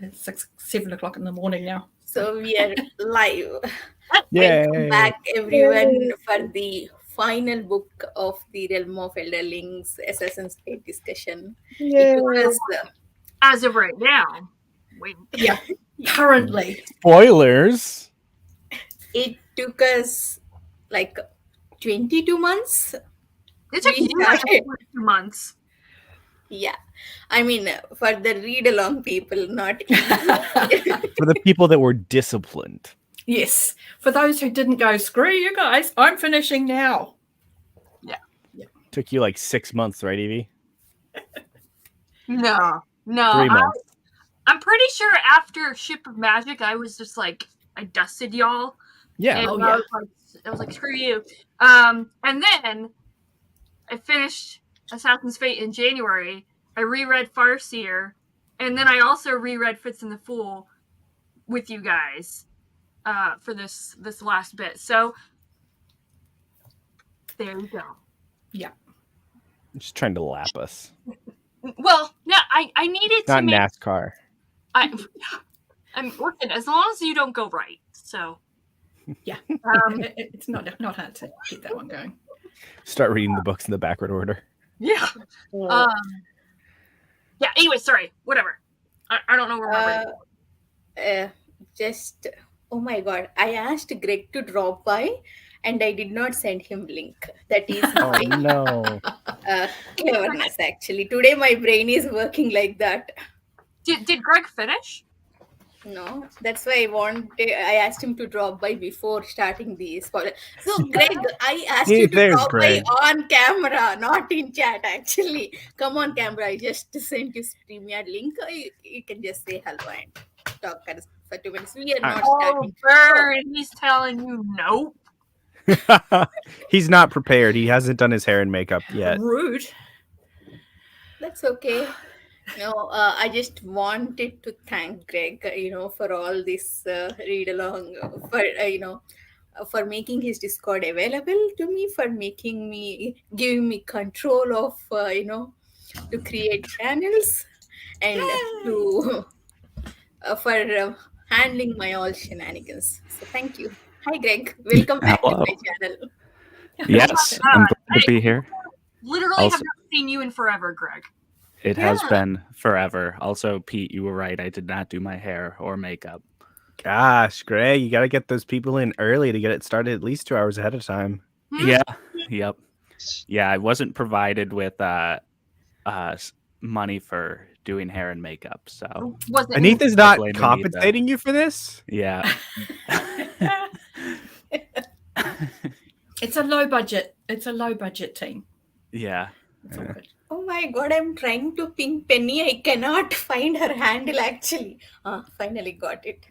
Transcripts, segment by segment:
It's 7 o'clock in the morning now. So we are live. Yay. Welcome back, everyone, for the final book of the Realm of Elderlings Assassin's Creed discussion. It took us, As of right now. Wait. Yeah, currently. Spoilers. it took us like 22 months. It took We you like started- 2 months. Yeah, I mean, for the read-along people, not For the people that were disciplined. Yes, for those who didn't go, screw you guys, I'm finishing now. Took you like 6 months, right, Evie? No. 3 months. I'm pretty sure after Ship of Magic, I was just like, I dusted y'all. Yeah. And Oh, I yeah. was like, screw you. And then I finished Assassin's Fate in January. I reread Farseer. And then I also reread Fitz and the Fool with you guys for this last bit. So there you go. Just trying to lap us. Well, no, I needed Not to make... NASCAR. I'm listen, as long as you don't go right. So Yeah, it's not hard to get that one going. Start reading the books in the backward order. yeah. Yeah, anyway, sorry. Whatever. I don't know where we're just, oh my god, I asked Greg to drop by and I did not send him link. That is Oh my no. cleverness, actually. Today my brain is working like that. Did Greg finish? No, that's why I asked him to drop by before starting the spoiler. So, Greg, I asked Hey, you to there's drop Greg. by on camera, not in chat, actually. Come on camera. I just sent you StreamYard link. You can just say hello and talk for 2 minutes. We are not Oh, starting. Bird, he's telling you nope. He's not prepared. He hasn't done his hair and makeup yet. Rude. That's okay. No, I just wanted to thank Greg, for all this read along, for making his Discord available to me, for giving me control of, to create channels, and for handling my all shenanigans. So thank you. Hi, Greg. Welcome back Hello. to my channel. Yes, I'm glad to be here. Literally Also- have not seen you in forever, Greg. It has Yeah. been forever. Also, Pete, you were right. I did not do my hair or makeup. Gosh, Greg, you got to get those people in early to get it started at least 2 hours ahead of time. Yeah. Yep. Yeah, I wasn't provided with money for doing hair and makeup. So, Wasn't Anith is not Blame Anita. compensating you for this? yeah. It's a low budget. It's a low budget team. Yeah. It's all good. Oh my god, I'm trying to ping Penny. I cannot find her handle actually. Finally got it.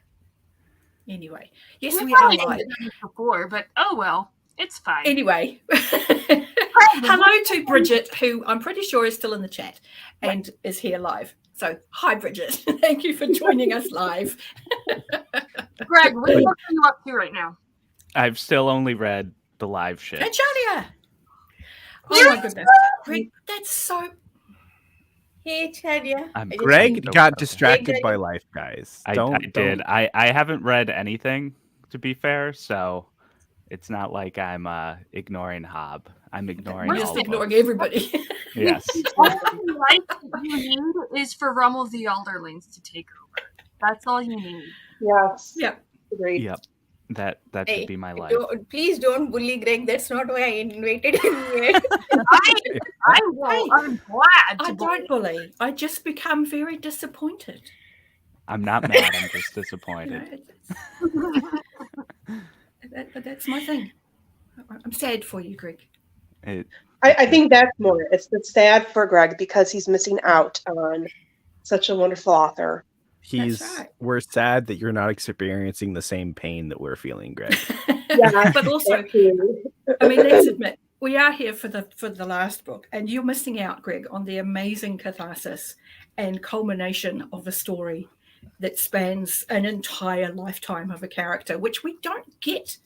Anyway, yes, we we are probably live. did this before, but oh well. It's fine. Anyway, hello to Bridget, who I'm pretty sure is still in the chat and is here live. So, hi, Bridget. Thank you for joining us live. Greg, what are you up to right now? I've still only read the live shit. And Shadia. Oh my goodness. Greg, that's so. Hey, Chadia. I'm I just Greg need- got Okay. distracted Greg. by life, guys. I did. I haven't read anything, to be fair, so it's not like I'm ignoring Hobb. I'm ignoring We're all just of ignoring them. everybody. Yes. All the life that you need is for Rummel the Elderlings to take over. That's all you need. Yes. Yeah. Agreed. Yep. That Hey, should be my life. please don't bully Greg. That's not why I invited him here. I will. I'm glad to I don't bully. I just become very disappointed. I'm not mad. I'm just You disappointed. know, that's my thing. I'm sad for you, Greg. I think that's more. It's sad for Greg because he's missing out on such a wonderful author. right. We're sad that you're not experiencing the same pain that we're feeling, Greg. Yeah. But also, I mean, let's admit, we are here for the last book, and you're missing out, Greg, on the amazing catharsis and culmination of a story that spans an entire lifetime of a character, which we don't get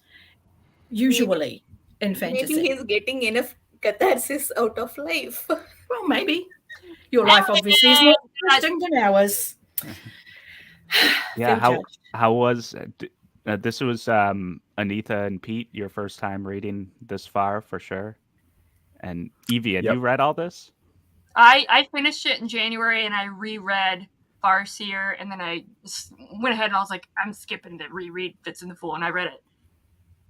usually in fantasy. Maybe he's getting enough catharsis out of life. Well, maybe. Your life obviously is more interesting than ours. Yeah, Feel judged. how was this was Anita and Pete, your first time reading this far for sure. And Evie, had Yep. you read all this? I finished it in January and I reread Farseer, and then I went ahead and I was like, I'm skipping to reread Fits in the Fool, and I read it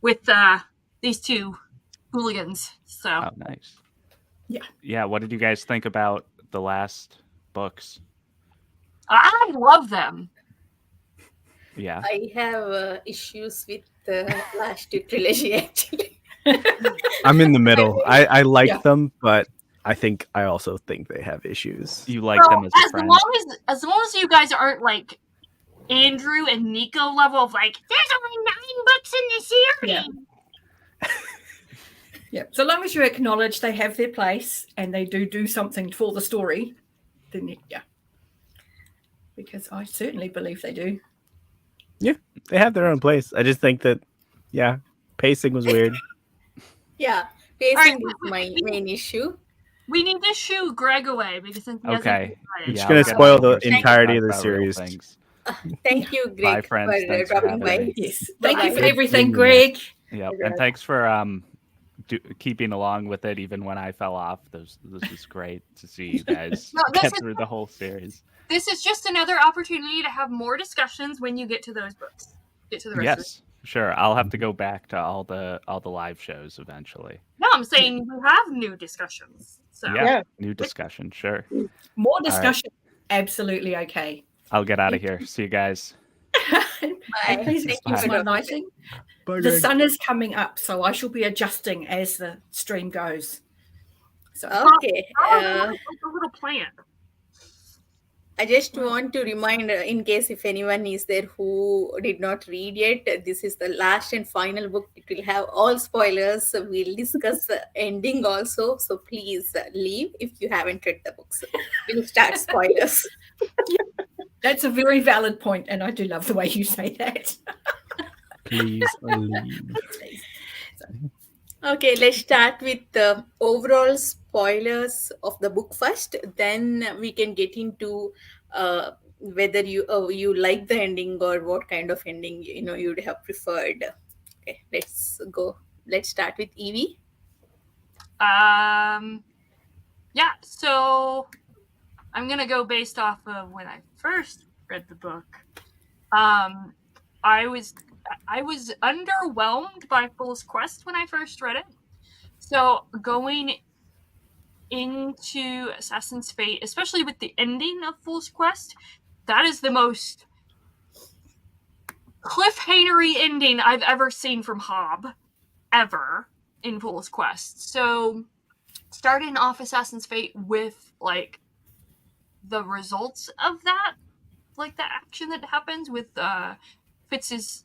with these two hooligans. So Oh, nice. Yeah. Yeah, what did you guys think about the last books? I love them. Yeah. I have issues with the last two trilogy actually. I'm in the middle. I like Yeah. them, but I also think they have issues. You like them as a friend. As long as you guys aren't like Andrew and Nico level of like, there's only 9 books in the series. Yeah. So long as you acknowledge they have their place and they do something for the story, then yeah. Because I certainly believe they do. They have their own place. I just think that, pacing was weird. Yeah, pacing Alright, is my main issue. We need to shoo Greg away because since he hasn't Okay. decided. You're just Yeah, gonna I'll get spoil out the here so we can entirety talk of the about real series. things. Thank you, Bye, Greg, friends. for Thanks for dropping having by. me. Yes. Thank you for Bye-bye. everything, Good. Greg. Yep. Okay. And thanks for keeping along with it even when I fell off. This is great to see you guys No, this get is- through the whole series. This is just another opportunity to have more discussions when you get to those books. Get to the rest of it. Yes, sure. I'll have to go back to all the live shows eventually. No, I'm saying we have new discussions. So Yeah. New discussion, sure. More discussion. Absolutely okay. I'll get out of here. See you guys. And please Thank excuse you my for dropping lighting. Bye, The Greg. sun is coming up, so I shall be adjusting as the stream goes. So Okay. like a little plant. I just want to remind, in case if anyone is there who did not read yet, this is the last and final book. It will have all spoilers. So we'll discuss the ending also. So please leave if you haven't read the books. We'll start spoilers. that's a very valid point, and I do love the way you say that. Please leave. Okay, let's start with the overall spoilers of the book first. Then we can get into whether you like the ending or what kind of ending you'd have preferred. Okay, let's go. Let's start with Evie. Yeah, so I'm gonna go based off of when I first read the book. I was underwhelmed by Fool's Quest when I first read it. So going into Assassin's Fate, especially with the ending of Fool's Quest, that is the most cliffhangery ending I've ever seen from Hobb, ever, in Fool's Quest. So starting off Assassin's Fate with like the results of that, like the action that happens with Fitz's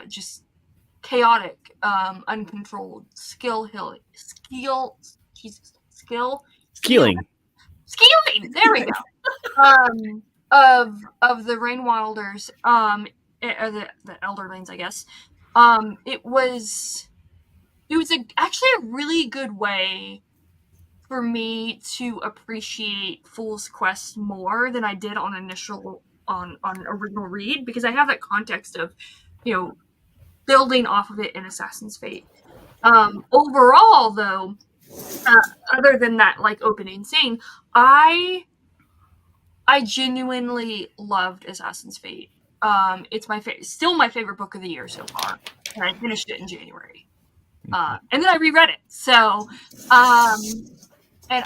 just chaotic, uncontrolled Skeeling. There we go. Of the Rainwilders, the Elderlings, I guess. It was actually a really good way for me to appreciate Fool's Quest more than I did on original read, because I have that context of, building off of it in Assassin's Fate. Overall, though, other than that, like, opening scene, I genuinely loved Assassin's Fate. It's still my favorite book of the year so far, and I finished it in January. And then I reread it. So, and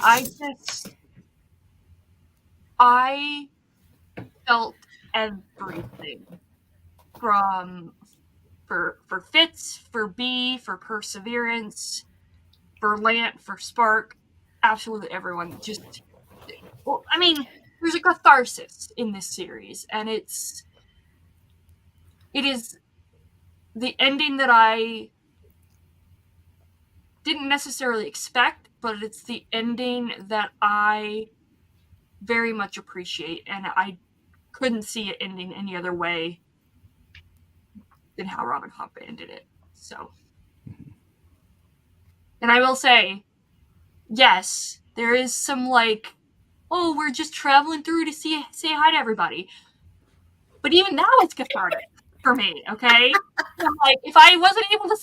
I felt everything for Fitz, for B, for Perseverance, for Lant, for Spark, absolutely everyone. There's a catharsis in this series, and it is the ending that I didn't necessarily expect, but it's the ending that I very much appreciate, and I couldn't see it ending any other way than how Robin Hobb ended it. So, and I will say, yes, there is some we're just traveling through to say hi to everybody. but even now it's cathartic for me. Okay, like if I wasn't able to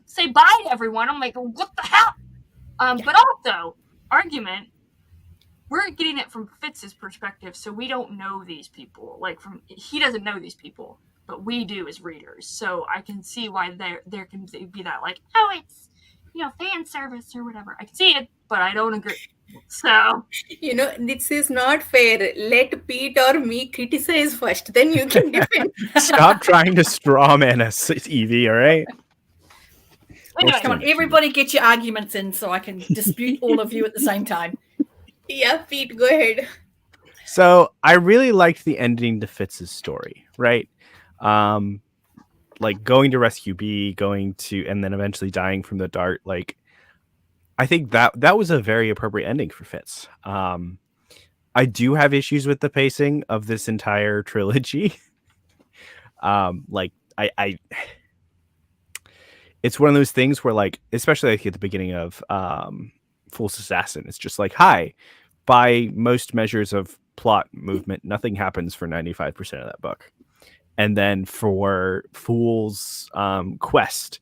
say bye to everyone, I'm like, what the hell? But also, argument. We're getting it from Fitz's perspective, so we don't know these people. Like he doesn't know these people, but we do as readers. So I can see why there can be that like, oh, it's fan service or whatever. I can see it, but I don't agree. So this is not fair. Let Pete or me criticize first, then you can defend. Stop trying to straw man us, Evie. All right. anyway, Come on, everybody get your arguments in so I can dispute all of you at the same time. Yeah, Pete, go ahead. So I really liked the ending to Fitz's story, right? Like going to rescue B, and then eventually dying from the dart. Like, I think that was a very appropriate ending for Fitz. I do have issues with the pacing of this entire trilogy. Like it's one of those things where, like, especially like at the beginning of Fool's Assassin, it's just like, hi, by most measures of plot movement, nothing happens for 95% of that book. And then for Fool's Quest,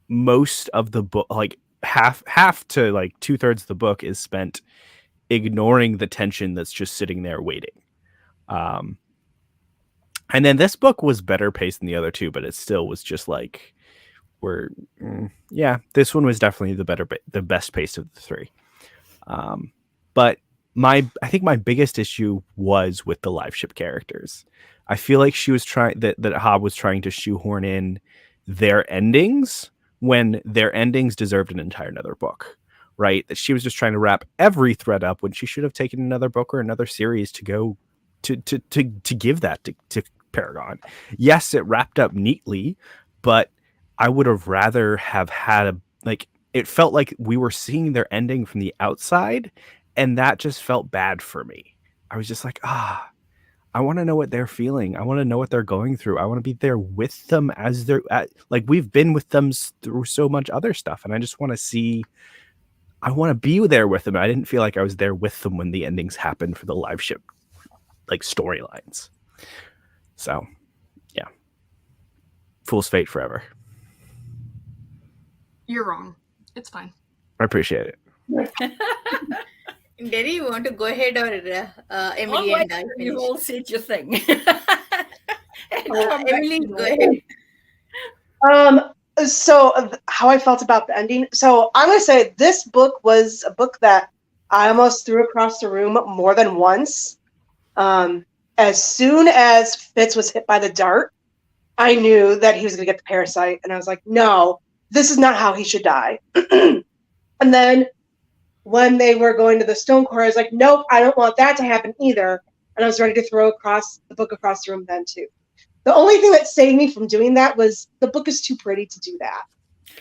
most of the book, like half to like 2/3 of the book, is spent ignoring the tension that's just sitting there waiting. And then this book was better paced than the other two, but it still was just like, this one was definitely the best paced of the three. But I think my biggest issue was with the live ship characters. I feel like she was that Hobb was trying to shoehorn in their endings when their endings deserved an entire another book, right? That she was just trying to wrap every thread up when she should have taken another book or another series to go to give that to Paragon. Yes, it wrapped up neatly, but I would have rather have had it felt like we were seeing their ending from the outside, and that just felt bad for me. I was just like, I want to know what they're feeling. I want to know what they're going through. I want to be there with them as they're like, we've been with them through so much other stuff. And I just want to be there with them. I didn't feel like I was there with them when the endings happened for the live ship, like, storylines. So yeah. Fool's Fate forever. You're wrong. It's fine. I appreciate it. Derri, you want to go ahead, or Emily and I You've finish? all said your thing. Emily, go ahead. So how I felt about the ending. So I'm going to say this book was a book that I almost threw across the room more than once. As soon as Fitz was hit by the dart, I knew that he was going to get the parasite. And I was like, no, this is not how he should die. And then when they were going to the stone quarry, I was like, nope, I don't want that to happen either. And I was ready to throw the book across the room then too. The only thing that saved me from doing that was the book is too pretty to do that.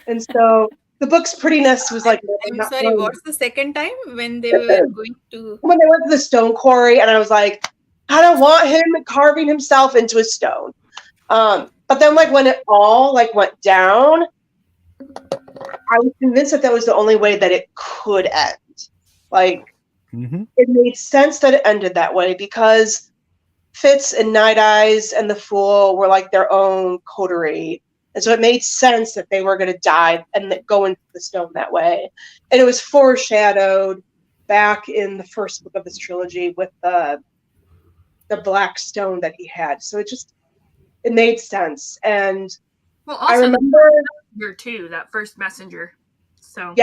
And so the book's prettiness was like... I'm sorry, what's the second time when they were going to... When they went to the stone quarry, and I was like, I don't want him carving himself into a stone. But then, like, when it all, like, went down, I was convinced that was the only way that it could end. Like, It made sense that it ended that way because Fitz and Night Eyes and the Fool were like their own coterie. And so it made sense that they were going to die and go into the stone that way. And it was foreshadowed back in the first book of this trilogy with the black stone that he had. So it made sense. And well, also I remember messenger too, that first messenger. So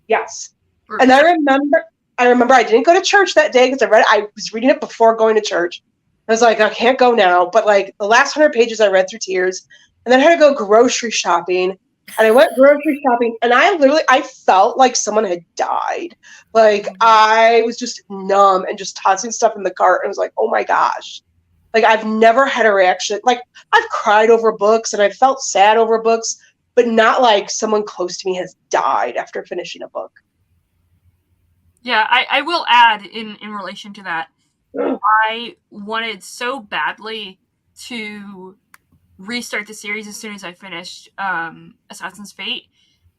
yes. And I remember I didn't go to church that day because I was reading it before going to church. I was like, I can't go now. But like the last 100 pages I read through tears, and then I had to go grocery shopping. And I went grocery shopping, and I felt like someone had died. Like I was just numb and just tossing stuff in the cart. And I was like, oh my gosh. Like I've never had a reaction. Like I've cried over books and I felt sad over books, but not like someone close to me has died after finishing a book. Yeah, I will add in relation to that. I wanted so badly to restart the series as soon as I finished Assassin's Fate.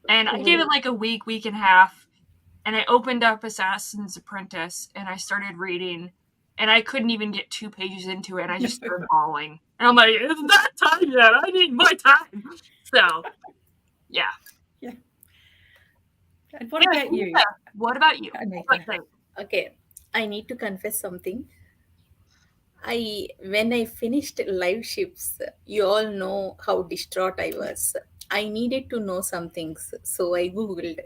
And I gave it like a week and a half. And I opened up Assassin's Apprentice and I started reading. and I couldn't even get 2 pages into it, and I just started bawling. And I'm like, it's not time yet. I need my time. So, yeah. And what about you? What about you? Anita? Okay, I need to confess something. When I finished live ships, you all know how distraught I was. I needed to know some things, so I googled.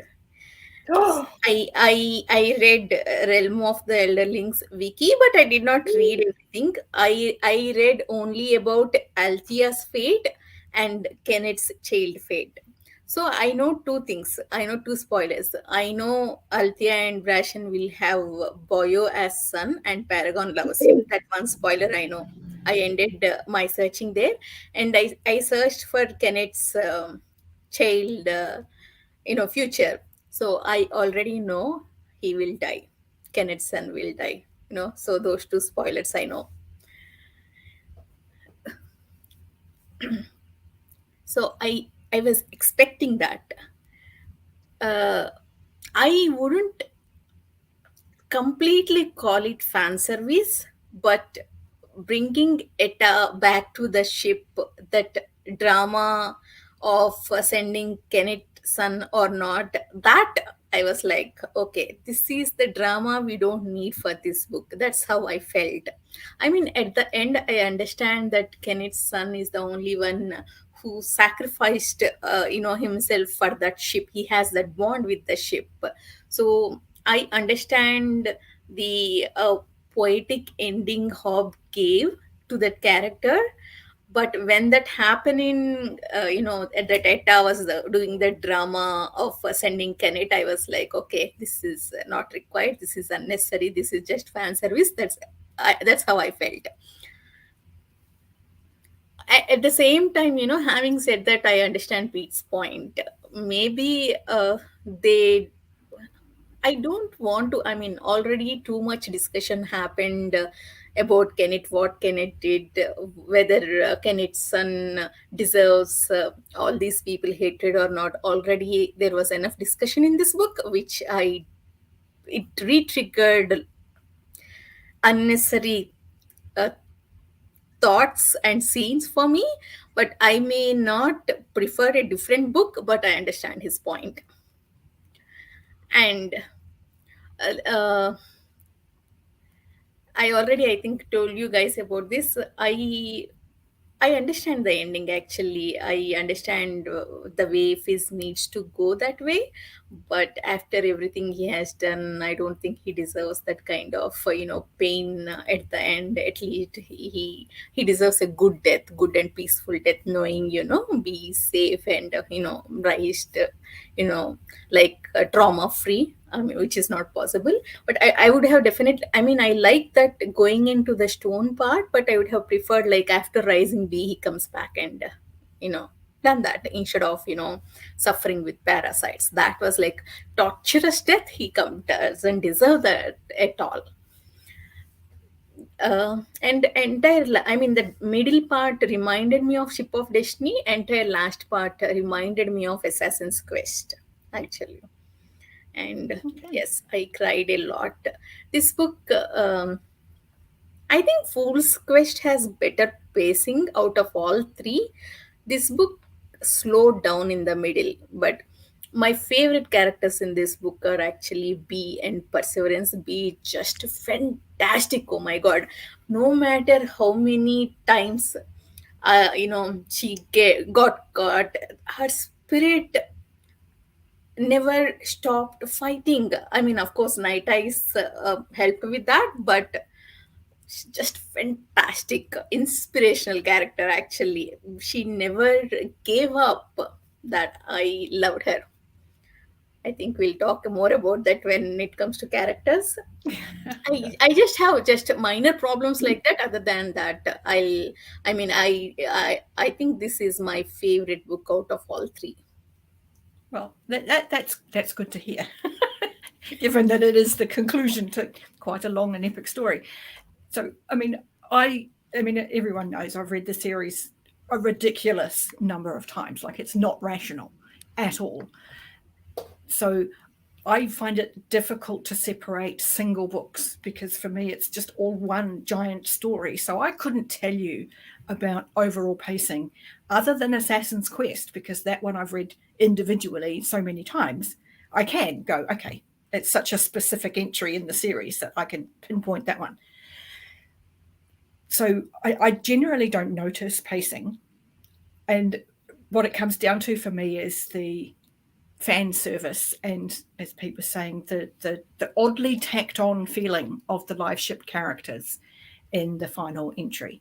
I read Realm of the Elderlings wiki, but I did not read everything. I read only about Althea's fate and Kenneth's child fate. So I know two things. I know two spoilers. I know Althea and Brashen will have Boyo as son, and Paragon loves him. That one spoiler I know. I ended my searching there, and I searched for Kenneth's child, future. So I already know he will die. Kenneth's son will die. So those two spoilers I know. So I was expecting that. I wouldn't completely call it fan service, but bringing it back to the ship, that drama of sending Kenneth son or not, that I was like, okay, this is the drama we don't need for this book. That's how I felt. I mean, at the end, I understand that Kenneth's son is the only one who sacrificed, himself for that ship. He has that bond with the ship. So I understand the poetic ending Hobb gave to that character. But when that happened that Etta was doing the drama of sending Kenneth, I was like, okay, this is not required. This is unnecessary. This is just fan service. That's how I felt. At the same time, having said that, I understand Pete's point. Maybe they I don't want to. I mean, already too much discussion happened about Kenneth, what Kenneth did, whether Kenneth's son deserves all these people hatred or not. Already there was enough discussion in this book, which it re-triggered unnecessary uh, thoughts and scenes for me. But I may not prefer a different book, but I understand his point. And I think told you guys about this. I understand the ending actually. I understand the way Fizz needs to go that way, but after everything he has done, I don't think he deserves that kind of pain at the end. At least he deserves a good death, good and peaceful death, knowing be safe and raised, like trauma free. I mean, which is not possible. But I would have definitely, I mean, I like that going into the stone part, but I would have preferred, like, after rising B he comes back and done that instead of suffering with parasites. That was like torturous death. He doesn't deserve that at all. And I mean, the middle part reminded me of Ship of Destiny. Entire last part reminded me of Assassin's Quest, actually. And yes, I cried a lot. This book, I think Fool's Quest has better pacing out of all three. This book slowed down in the middle, but my favorite characters in this book are actually B and Perseverance. B is just fantastic. Oh my god! No matter how many times, she got caught, her spirit never stopped fighting. I mean, of course, Night Eyes helped with that, but she's just fantastic, inspirational character. Actually, she never gave up. That I loved her. I think we'll talk more about that when it comes to characters. I just have just minor problems like that. Other than that, I think this is my favorite book out of all three. Well, that's good to hear, given that it is the conclusion to quite a long and epic story. So, I mean, everyone knows I've read the series a ridiculous number of times. Like, it's not rational at all. So, I find it difficult to separate single books because for me it's just all one giant story. So I couldn't tell you about overall pacing other than Assassin's Quest, because that one I've read individually so many times. I can go, okay, it's such a specific entry in the series that I can pinpoint that one. So I generally don't notice pacing. And what it comes down to for me is the fan service and, as Pete was saying, the oddly tacked on feeling of the live ship characters in the final entry.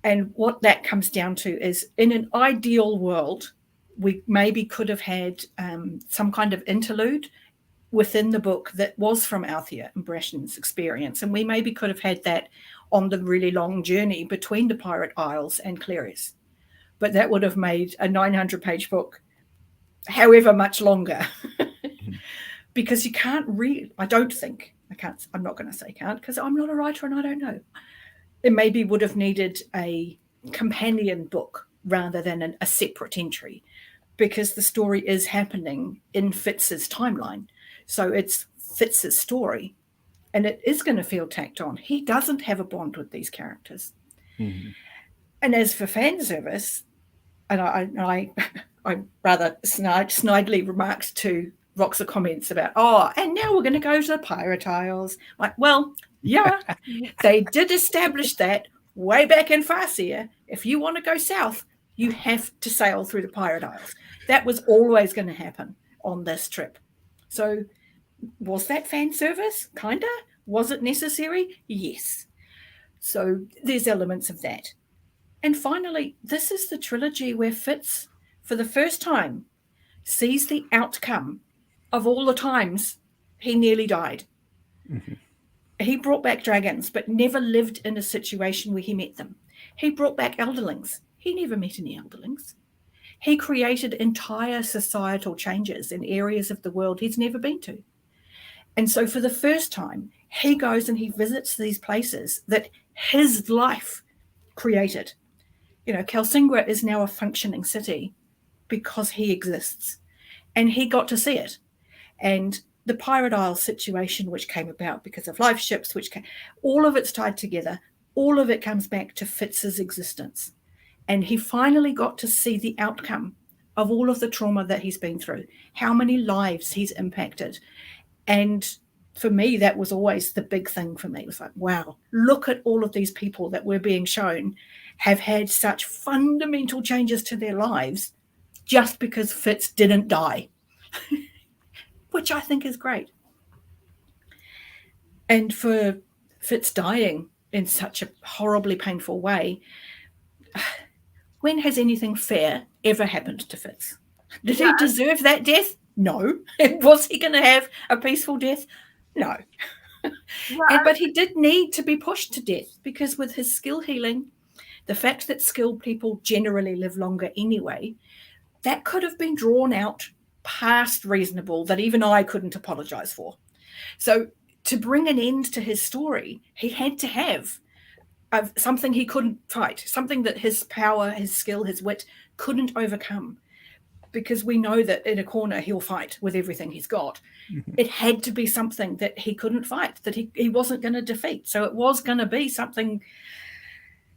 And what that comes down to is, in an ideal world, we maybe could have had some kind of interlude within the book that was from Althea and Brashen's experience. And we maybe could have had that on the really long journey between the Pirate Isles and Clerius. But that would have made a 900-page book however much longer. Because you can't read, I don't think, I can't, I'm not going to say can't, because I'm not a writer and I don't know. It maybe would have needed a companion book rather than a separate entry, because the story is happening in Fitz's timeline. So it's Fitz's story, and it is going to feel tacked on. He doesn't have a bond with these characters. Mm-hmm. And as for fan service, and I rather snidely remarked to Rox's comments about, and now we're going to go to the Pirate Isles. Like, well, yeah, they did establish that way back in Farseer. If you want to go south, you have to sail through the Pirate Isles. That was always going to happen on this trip. So was that fan service? Kinda. Was it necessary? Yes. So there's elements of that. And finally, this is the trilogy where Fitz, for the first time, sees the outcome of all the times he nearly died. Mm-hmm. He brought back dragons, but never lived in a situation where he met them. He brought back Elderlings. He never met any Elderlings. He created entire societal changes in areas of the world he's never been to. And so for the first time, he goes and he visits these places that his life created. You know, Kelsingra is now a functioning city because he exists. And he got to see it. And the Pirate Isle situation, which came about because of live ships, all of it's tied together. All of it comes back to Fitz's existence. And he finally got to see the outcome of all of the trauma that he's been through, how many lives he's impacted. And for me, that was always the big thing for me. It was like, wow, look at all of these people that we're being shown have had such fundamental changes to their lives just because Fitz didn't die, which I think is great. And for Fitz dying in such a horribly painful way, when has anything fair ever happened to Fitz? Did he deserve that death? No. Was he going to have a peaceful death? No. But he did need to be pushed to death, because with his skill healing, the fact that skilled people generally live longer anyway, that could have been drawn out past reasonable that even I couldn't apologize for. So to bring an end to his story, he had to have something he couldn't fight, something that his power, his skill, his wit couldn't overcome. Because we know that in a corner he'll fight with everything he's got. Mm-hmm. It had to be something that he couldn't fight, that he wasn't going to defeat. So it was going to be something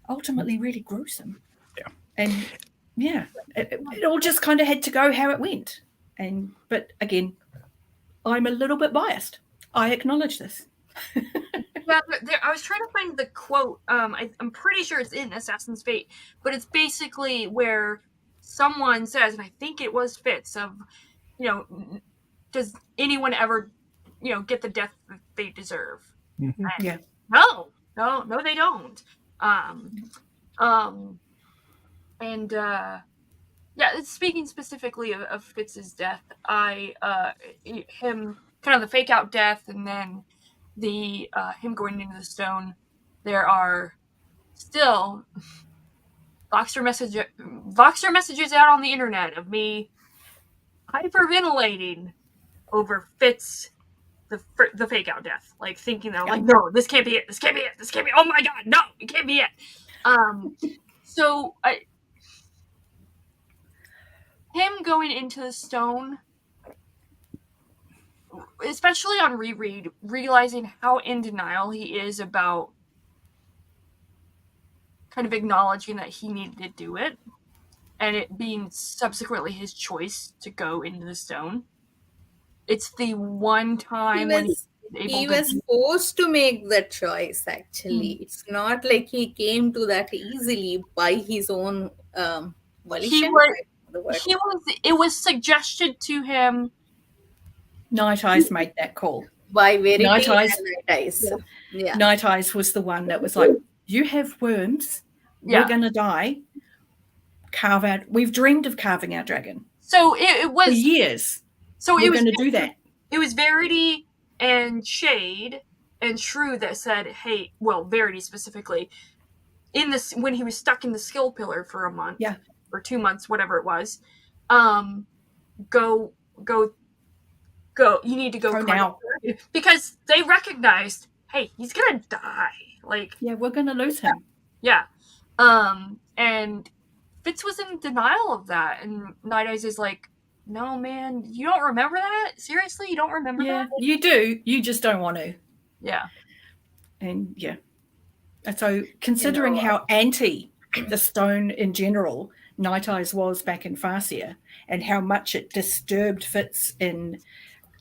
ultimately really gruesome. Yeah. And yeah, it all just kind of had to go how it went. But again, I'm a little bit biased. I acknowledge this. Yeah, I was trying to find the quote. I'm pretty sure it's in Assassin's Fate, but it's basically where someone says, and I think it was Fitz, of, does anyone ever, get the death that they deserve? Mm-hmm. Yeah. No, they don't. Speaking specifically of Fitz's death, him kind of the fake out death, and then the him going into the stone. There are still Voxer messages out on the internet of me hyperventilating over Fitz, the fake out death, like thinking that, like, no, this can't be it. Oh my god, no, it can't be it. So him going into the stone especially on reread, realizing how in denial he is about kind of acknowledging that he needed to do it, and it being subsequently his choice to go into the stone. It's the one time when he's able he to was forced to make that choice. Actually, it's not like he came to that easily by his own volition. It was suggested to him. Night Eyes made that call. By Verity Night Eyes. and Night Eyes. Yeah. Night Eyes was the one that was like, you have worms, Yeah. we're gonna die. Carve out. We've dreamed of carving our dragon So it was for years. So We're it was going to do that. It was Verity and Shade and Shrew that said, "Hey, well, Verity specifically, in this when he was stuck in the skill pillar for a month, or 2 months, whatever it was, go. You need to go now because they recognized, hey, he's gonna die. Like, yeah, we're gonna lose him. Yeah, and Fitz was in denial of that, and Night Eyes is like, no, man, you don't remember that? Seriously, you don't remember that? You do. You just don't want to. Yeah. And and so considering how anti the stone in general Night Eyes was back in Farseer, and how much it disturbed Fitz in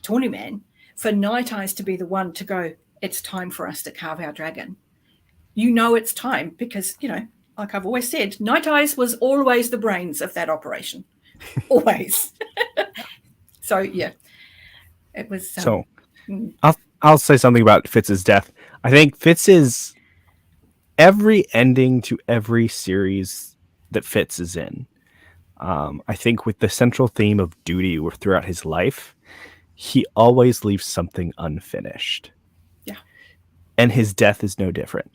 Tawnyman, for Night Eyes to be the one to go, it's time for us to carve our dragon. You know it's time because, like I've always said, Night Eyes was always the brains of that operation. Always. So it was. I'll say something about Fitz's death. I think Fitz is every ending to every series that Fitz is in. I think with the central theme of duty throughout his life, he always leaves something unfinished. Yeah. And his death is no different.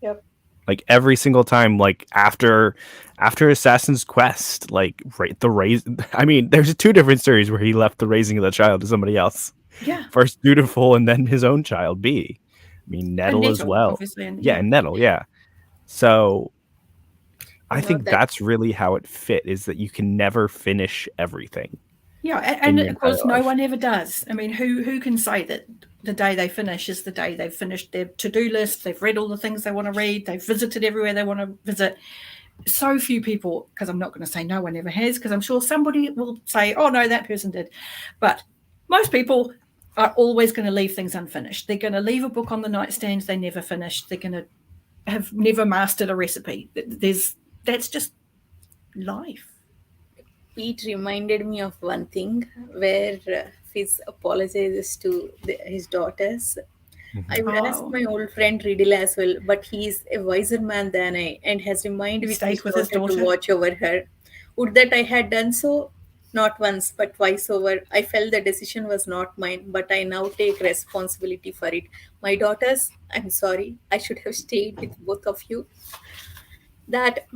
Yep. Like every single time, like after Assassin's Quest, like there's 2 different stories where he left the raising of the child to somebody else. Yeah. First Dutiful and then his own child, B. I mean, Nettle as well. Obviously, and Nettle, yeah. So I think that's really how it fit, is that you can never finish everything. Yeah, and of course no one ever does. I mean, who can say that the day they finish is the day they've finished their to-do list, they've read all the things they want to read, they've visited everywhere they want to visit. So few people, because I'm not going to say no one ever has, because I'm sure somebody will say, oh no, that person did. But most people are always going to leave things unfinished. They're going to leave a book on the nightstand they never finished. They're going to have never mastered a recipe. That's just life. Pete reminded me of one thing where Fizz apologizes to his daughters. I would ask my old friend Riddle as well, but he's a wiser man than I, and has reminded his daughter to watch over her. Would that I had done so? Not once, but twice over. I felt the decision was not mine, but I now take responsibility for it. My daughters, I'm sorry. I should have stayed with both of you. That,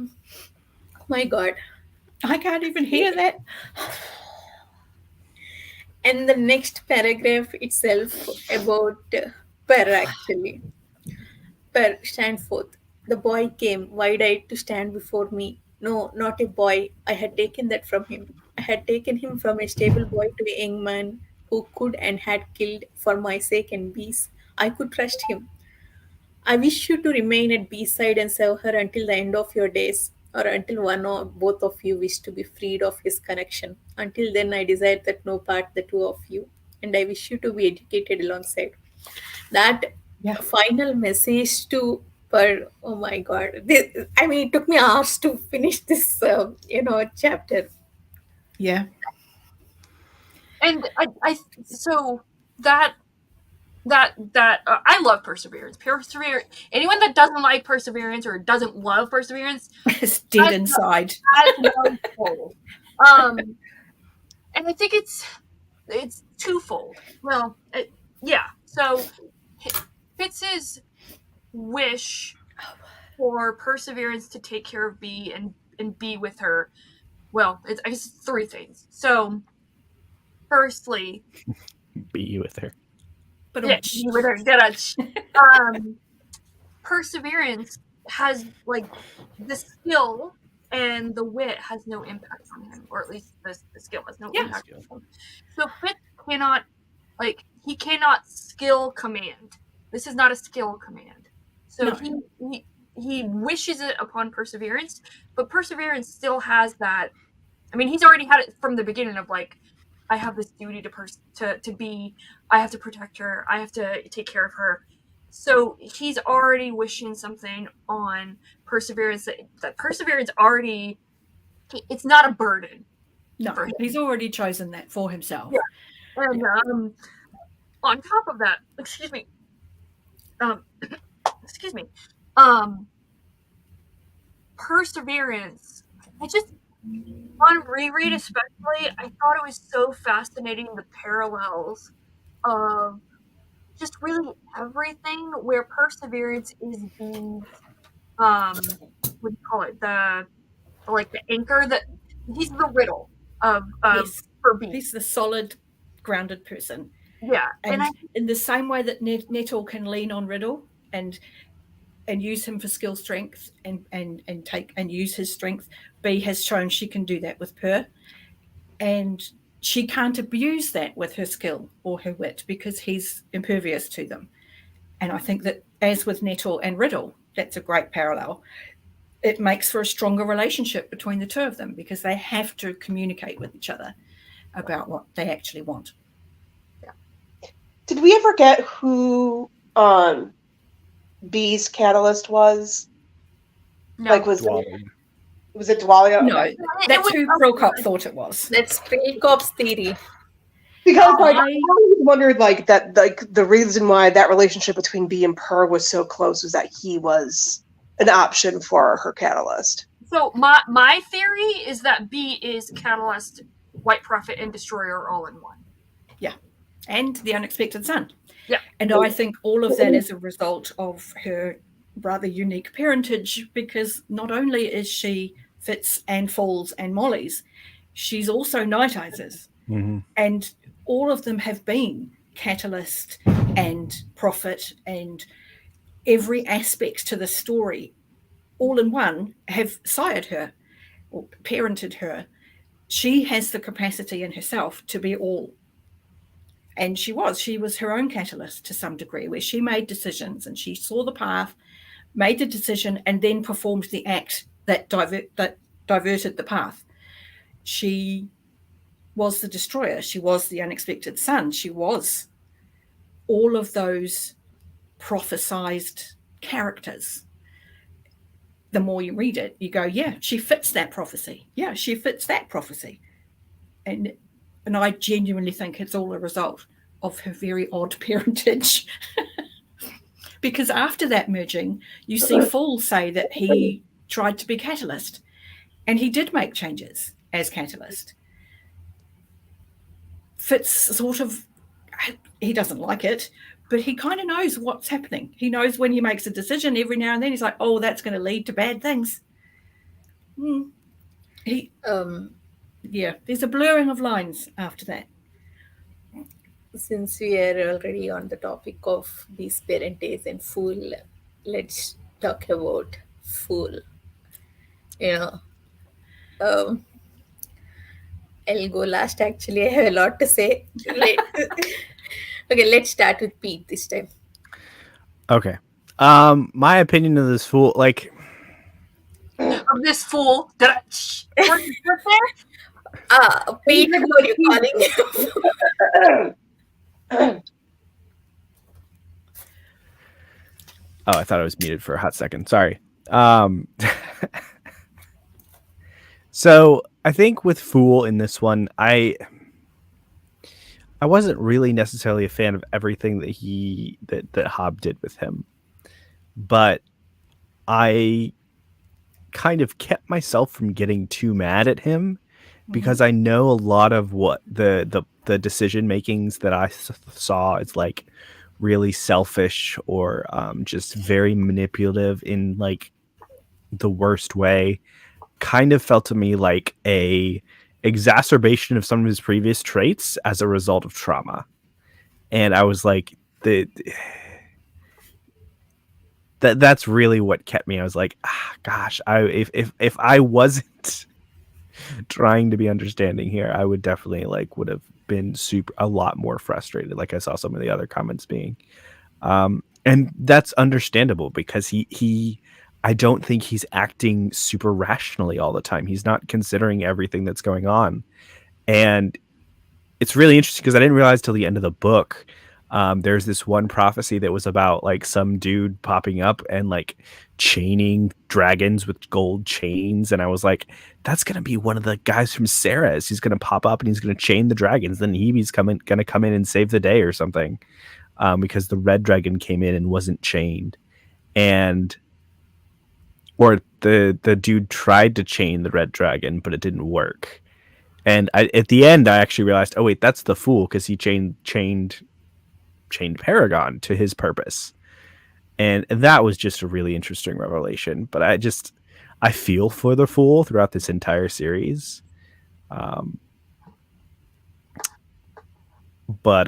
my God. I can't even hear that. And the next paragraph itself about Per, actually. Per, stand forth. The boy came, wide-eyed, to stand before me. No, not a boy. I had taken that from him. I had taken him from a stable boy to a young man who could and had killed for my sake and Bee's. I could trust him. I wish you to remain at Bee's side and serve her until the end of your days, or until one or both of you wish to be freed of his connection. Until then, I desire that no part the 2 of you, and I wish you to be educated alongside. That final message to Per, oh my God. It took me hours to finish this, chapter. Yeah. And I love Perseverance. Anyone that doesn't like Perseverance or doesn't love Perseverance is dead inside. And I think it's twofold. Well, so Fitz's wish for Perseverance to take care of Bee and be with her. Well, I guess it's 3 things. So, firstly, be with her. Be with her. Perseverance has the skill and the wit has no impact on him, or at least the skill has no impact on him. So Fitz cannot Like, he cannot skill command. This is not a skill command. So No. he wishes it upon Perseverance, but Perseverance still has that. I mean, he's already had it from the beginning of, like, I have this duty to be, I have to protect her, I have to take care of her. So he's already wishing something on Perseverance that Perseverance already, it's not a burden. No, for him. he's already chosen that for himself. Yeah. And on top of that, excuse me, Perseverance, I just, on reread especially, I thought it was so fascinating, the parallels of just really everything where Perseverance is the, what do you call it, the anchor, that he's the riddle of Yes. for B. He's the solid, grounded person. Yeah. And in the same way that Nettle can lean on Riddle and use him for skill strength and use his strength, B has shown she can do that with Per. And she can't abuse that with her skill or her wit because he's impervious to them. And I think that, as with Nettle and Riddle, that's a great parallel. It makes for a stronger relationship between the two of them because they have to communicate with each other about what they actually want. Yeah. Did we ever get who B's catalyst was? No. Like, was it Dwalia? No, Okay. that's who Prokop thought it was. That's Prokop's theory. Because I always wondered, that the reason why that relationship between B and Per was so close was that he was an option for her catalyst. So my theory is that B is Catalyst, White Prophet, and Destroyer all in one. Yeah, and the Unexpected Son. Yeah. And I think all of that is a result of her rather unique parentage, because not only is she Fitz and Falls and Molly's, she's also Night Eyes's. Mm-hmm. And all of them have been Catalyst and Prophet, and every aspect to the story, all in one, have sired her or parented her. She has the capacity in herself to be all. And she was her own catalyst to some degree, where she made decisions and she saw the path, made the decision, and then performed the act that diverted the path. She was the Destroyer. She was the Unexpected Son. She was all of those prophesized characters. The more you read it, you go, yeah, she fits that prophecy. Yeah, she fits that prophecy. And I genuinely think it's all a result of her very odd parentage. Because after that merging, you see Fool say that he tried to be Catalyst, and he did make changes as Catalyst. Fitz sort of, he doesn't like it, but he kind of knows what's happening. He knows when he makes a decision, every now and then he's like, oh, that's going to lead to bad things. Yeah, there's a blurring of lines after that. Since we are already on the topic of these parentage and Fool, let's talk about Fool. I'll go last. Actually, I have a lot to say. Okay, let's start with Pete this time. Okay. My opinion of this Fool, Of this fool that Pete, who are you calling? Oh, I thought I was muted for a hot second. Sorry. So I think with Fool in this one, I wasn't really necessarily a fan of everything that Hobb did with him, but I kind of kept myself from getting too mad at him because I know a lot of what the decision makings that I saw is really selfish or just very manipulative in the worst way. Kind of felt to me like a exacerbation of some of his previous traits as a result of trauma. And I was like, that's really what kept me. I was like, gosh, if I wasn't trying to be understanding here, I would definitely would have been a lot more frustrated, like I saw some of the other comments being. And that's understandable because I don't think he's acting super rationally all the time. He's not considering everything that's going on. And it's really interesting because I didn't realize till the end of the book, there's this one prophecy that was about like some dude popping up and like chaining dragons with gold chains. And I was like, that's going to be one of the guys from Sarah's. He's going to pop up and he's going to chain the dragons. Then Evie's going to come in and save the day or something. Because the red dragon came in and wasn't chained, or the dude tried to chain the red dragon, but it didn't work. And at the end, I actually realized, oh wait, that's the fool because he chained Paragon to his purpose, and that was just a really interesting revelation. But I feel for the fool throughout this entire series. But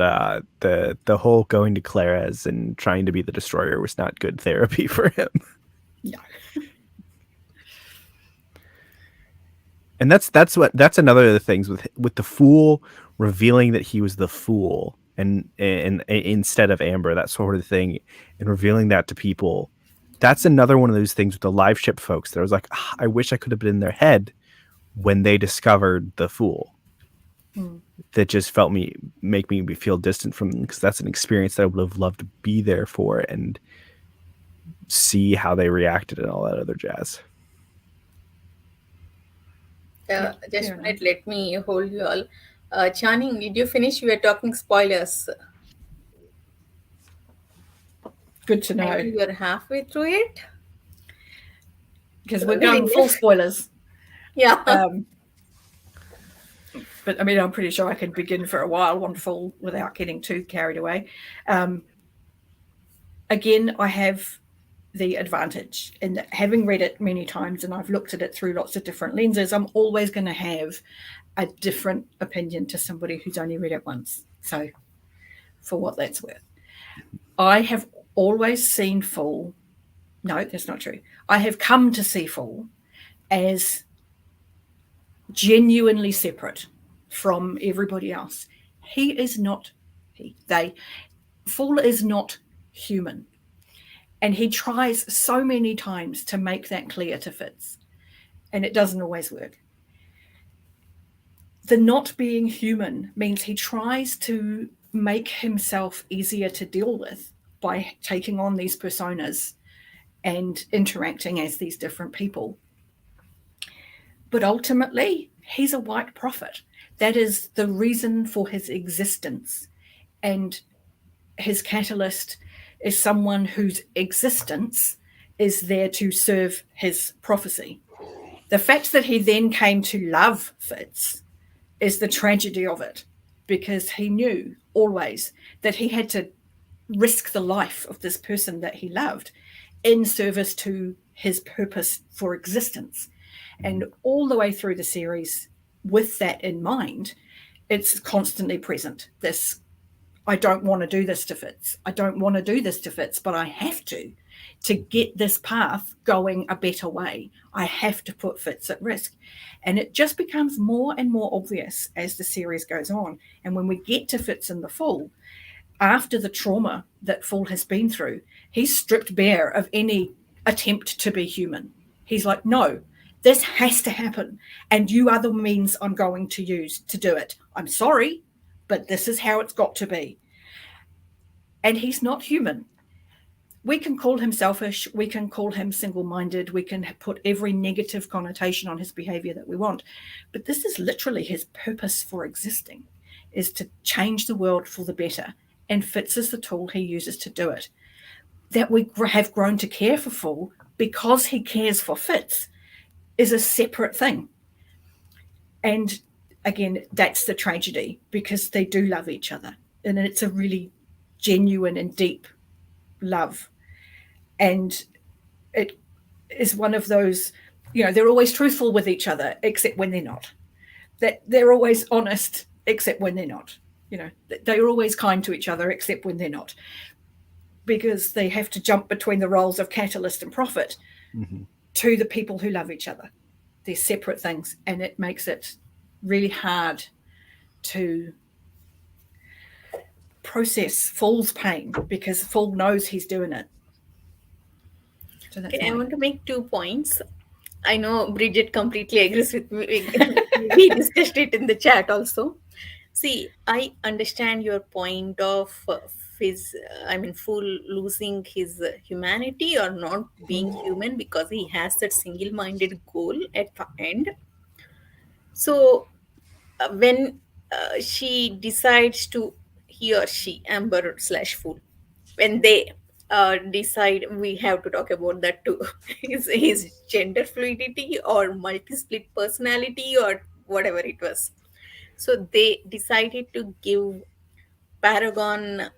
the whole going to Clara's and trying to be the destroyer was not good therapy for him. No. And that's another of the things with the fool revealing that he was the fool and instead of Amber, that sort of thing, and revealing that to people. That's another one of those things with the live ship folks that I was like, I wish I could have been in their head when they discovered the fool. That just make me feel distant from them, because that's an experience that I would have loved to be there for and see how they reacted and all that other jazz. Just a minute, let me hold you all. Channing, did you finish? We were talking spoilers. Good to know. I think you're halfway through it. Because we're going full spoilers. Yeah. But I mean, I'm pretty sure I can begin for a while on full without getting too carried away. Again, I have the advantage in that, having read it many times and I've looked at it through lots of different lenses, I'm always going to have a different opinion to somebody who's only read it once. So for what that's worth, I have always seen Full. No, that's not true. I have come to see Full as genuinely separate from everybody else. Full is not human. And he tries so many times to make that clear to Fitz, and it doesn't always work. The not being human means he tries to make himself easier to deal with by taking on these personas and interacting as these different people. But ultimately, he's a white prophet. That is the reason for his existence. And his catalyst is someone whose existence is there to serve his prophecy. The fact that he then came to love Fitz is the tragedy of it, because he knew always that he had to risk the life of this person that he loved in service to his purpose for existence. And all the way through the series, with that in mind, it's constantly present. This, I don't want to do this to Fitz. I don't want to do this to Fitz, but I have to get this path going a better way. I have to put Fitz at risk. And it just becomes more and more obvious as the series goes on. And when we get to Fitz in the Full, after the trauma that Full has been through, he's stripped bare of any attempt to be human. He's like, no, this has to happen. And you are the means I'm going to use to do it. I'm sorry, but this is how it's got to be. And he's not human. We can call him selfish. We can call him single-minded. We can put every negative connotation on his behavior that we want. But this is literally his purpose for existing, is to change the world for the better. And Fitz is the tool he uses to do it. That we have grown to care for Full because he cares for Fitz is a separate thing. And again, that's the tragedy, because they do love each other. And it's a really genuine and deep love. And it is one of those, they're always truthful with each other, except when they're not. That they're always honest, except when they're not. They're always kind to each other, except when they're not. Because they have to jump between the roles of catalyst and prophet to the people who love each other. They're separate things, and it makes it really hard to process Fool's pain because Fool knows he's doing it. So that's Okay, I mine. want to make 2 points. I know Bridget completely agrees with me. We discussed it in the chat also. See, I understand your point of Fool losing his humanity or not being human because he has that single minded goal at the end. So, when she decides to, he or she, Amber slash Fool, when they decide, we have to talk about that too, his gender fluidity or multi-split personality or whatever it was. So they decided to give Paragon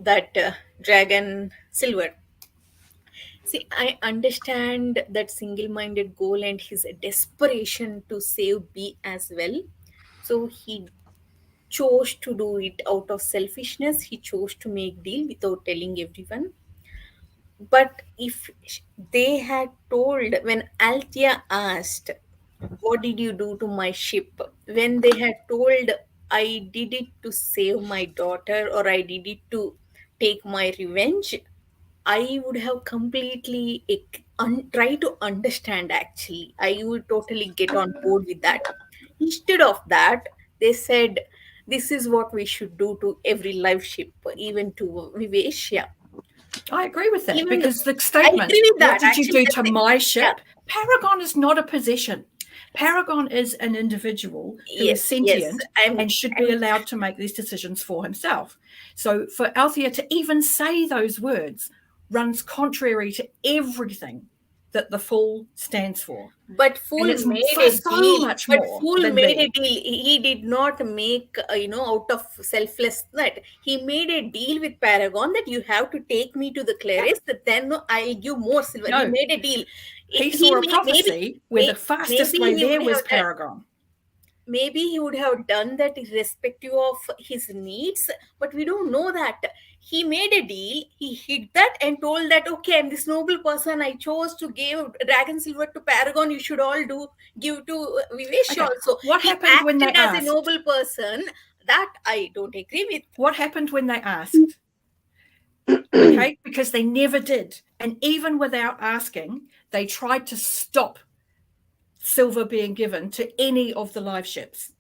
that dragon silver. See, I understand that single-minded goal and his desperation to save B as well. So he chose to do it out of selfishness. He chose to make deal without telling everyone. But if they had told, when Althea asked, "What did you do to my ship?" When they had told, "I did it to save my daughter," or "I did it to take my revenge," I would have completely try to understand actually. I would totally get on board with that. Instead of that, they said, "This is what we should do to every live ship, even to Vivacia." I agree with that Even because the I statement, agree with what that. did you Actually, do to my ship? yeah. Paragon is not a possession. Paragon is an individual who is Yes, sentient and should be I'm allowed to make these decisions for himself. So for Althea to even say those words runs contrary to everything that the Fool stands for. But And Fool it's made for a so deal. much But more Fool than made a me. deal. He did not make, out of selflessness. He made a deal with Paragon that you have to take me to the Clarice, then I'll give more silver. He No. made a deal. He saw a Maybe, prophecy where the fastest maybe way he there would was have done. Paragon. Maybe he would have done that irrespective of his needs, but we don't know that. He made a deal, he hid that and told that, "Okay, I'm this noble person, I chose to give dragon silver to Paragon, you should all give to Vivesh Okay. also." What He happened when they acted as a asked? noble person. That I don't agree with. What happened when they asked? Okay, because they never did. And even without asking, they tried to stop silver being given to any of the live ships.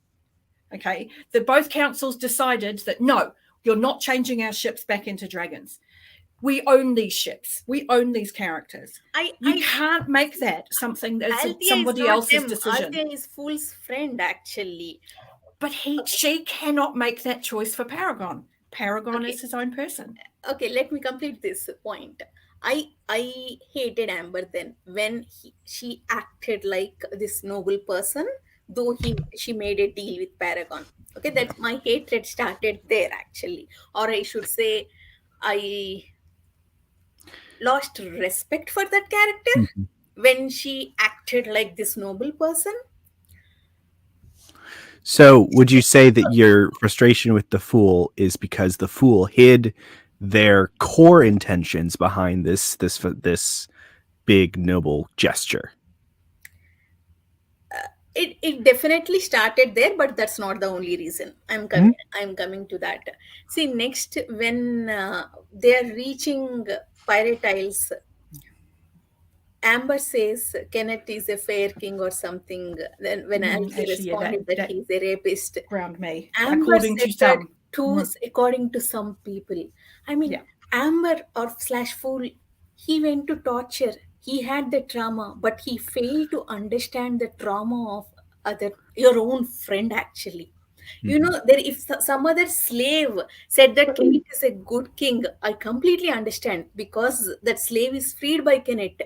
Okay, both councils decided that no, you're not changing our ships back into dragons. We own these ships. We own these characters. You can't make that something that's Althea somebody is not else's them. decision. Althea is Fool's friend, actually. But she cannot make that choice for Paragon. Paragon Okay. is his own person. Okay, let me complete this point. I hated Amber then when she acted like this noble person, though she made a deal with Paragon. Okay, that's my hatred started there actually, or I should say, I lost respect for that character when she acted like this noble person. So, would you say that your frustration with the Fool is because the Fool hid their core intentions behind this big noble gesture? It definitely started there, but that's not the only reason. I'm coming to that. See, next when they're reaching Pirate Isles, Amber says Kenneth is a fair king or something. Then when Alfie responded that he's a rapist, ground me. Amber According said to some. according to some people. I mean, Yeah. Amber or slash Fool, he went to torture. He had the trauma, but he failed to understand the trauma of your own friend actually. You know, if some other slave said that Kenneth is a good king, I completely understand because that slave is freed by Kenneth.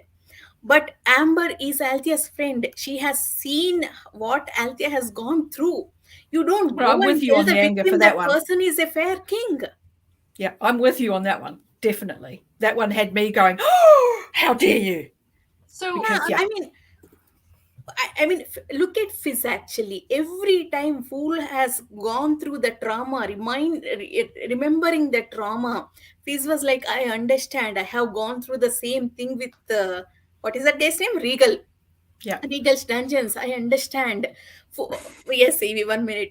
But Amber is Althea's friend. She has seen what Althea has gone through. You don't Well, go I'm with and you tell on the the anger victim for that that one. person is a fair king. Yeah, I'm with you on that one. Definitely. That one had me going, "Oh, how dare you!" So Because, I mean, look at Fizz actually. Every time Fool has gone through the trauma, remembering the trauma, Fizz was like, "I understand. I have gone through the same thing with what is that guy's name? Regal." Yeah. Regal's Dungeons, I understand. Yes, Evie, 1 minute.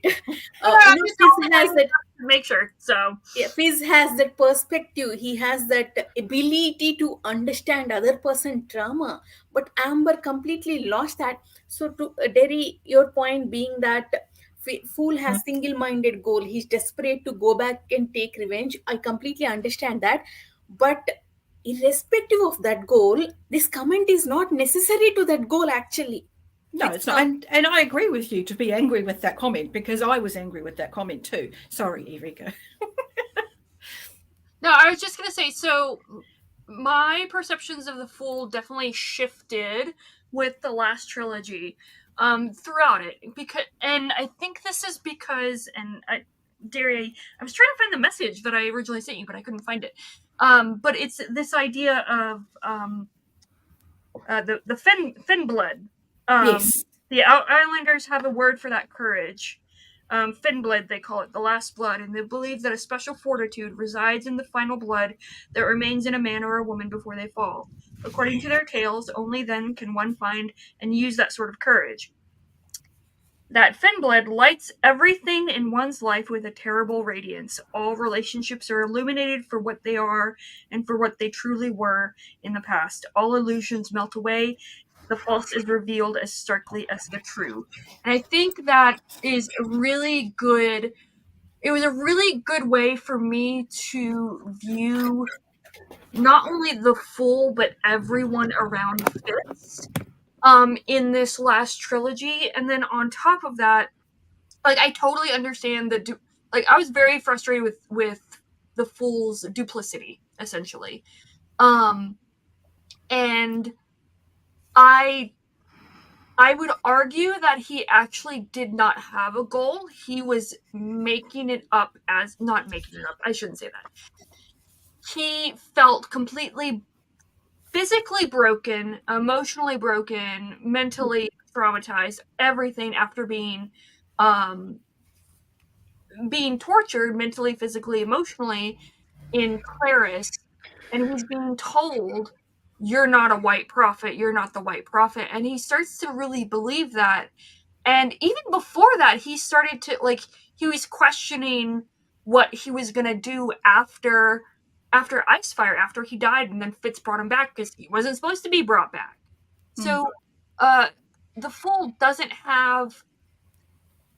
I'm You know, just Fizz has that. make sure. So Yeah, Fizz has that perspective. He has that ability to understand other person's trauma. But Amber completely lost that. So, to Derry, your point being that Fool has single-minded goal. He's desperate to go back and take revenge. I completely understand that. But irrespective of that goal, this comment is not necessary to that goal. Actually, No, it's not. And I agree with you to be angry with that comment, because I was angry with that comment too. Sorry, Evie. no, I was just gonna say. So my perceptions of the Fool definitely shifted with the last trilogy throughout it, because, and I think this is because, and Derri, I was trying to find the message that I originally sent you, but I couldn't find it. But it's this idea of the fin blood. Yes. The Islanders have a word for that courage. Fin blood, they call it, the last blood, and they believe that a special fortitude resides in the final blood that remains in a man or a woman before they fall. According to their tales, only then can one find and use that sort of courage. That fin blood lights everything in one's life with a terrible radiance. All relationships are illuminated for what they are and for what they truly were in the past. All illusions melt away. The false is revealed as starkly as the true. And I think that is a really good. It was a really good way for me to view not only the Fool but everyone around Fitz in this last trilogy. And then on top of that, like, I totally understand the like, I was very frustrated with the Fool's duplicity, essentially. And I would argue that he actually did not have a goal. He was making it up as, not making it up, I shouldn't say that. He felt completely physically broken, emotionally broken, mentally traumatized, everything after being tortured mentally, physically, emotionally in Claris, and he's being told, you're not a white prophet, you're not the white prophet, and he starts to really believe that. And even before that, he started to, like, he was questioning what he was gonna do after Icefire, after he died, and then Fitz brought him back because he wasn't supposed to be brought back. So the Fool doesn't have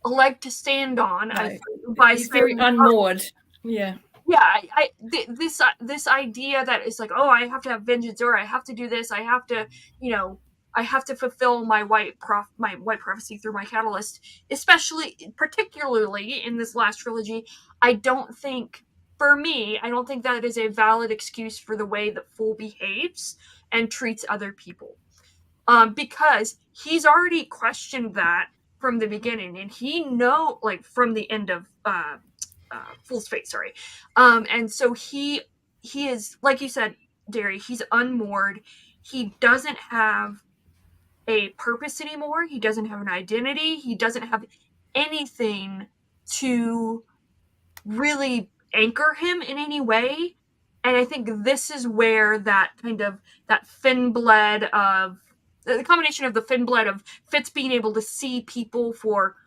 a leg to stand on. No, by he's very unmoored. Yeah. Yeah, this idea that it's like, oh, I have to have vengeance, or I have to do this, I have to, I have to fulfill my white prophecy through my catalyst, particularly in this last trilogy. I don't think that is a valid excuse for the way that Fool behaves and treats other people. Because he's already questioned that from the beginning, and from the end of Fool's Fate, sorry. And so he is, like you said, Derri, he's unmoored. He doesn't have a purpose anymore. He doesn't have an identity. He doesn't have anything to really anchor him in any way. And I think this is where that fin blood of the combination of the fin blood of Fitz being able to see people for,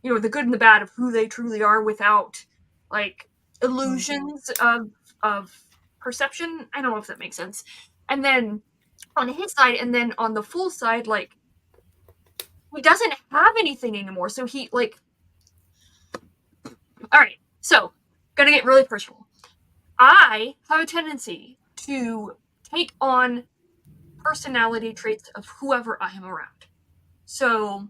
the good and the bad of who they truly are without, like, illusions of perception. I don't know if that makes sense. And then on his side, and then on the Fool side, like, he doesn't have anything anymore. So he, like, all right, so gonna get really personal. I have a tendency to take on personality traits of whoever I am around. So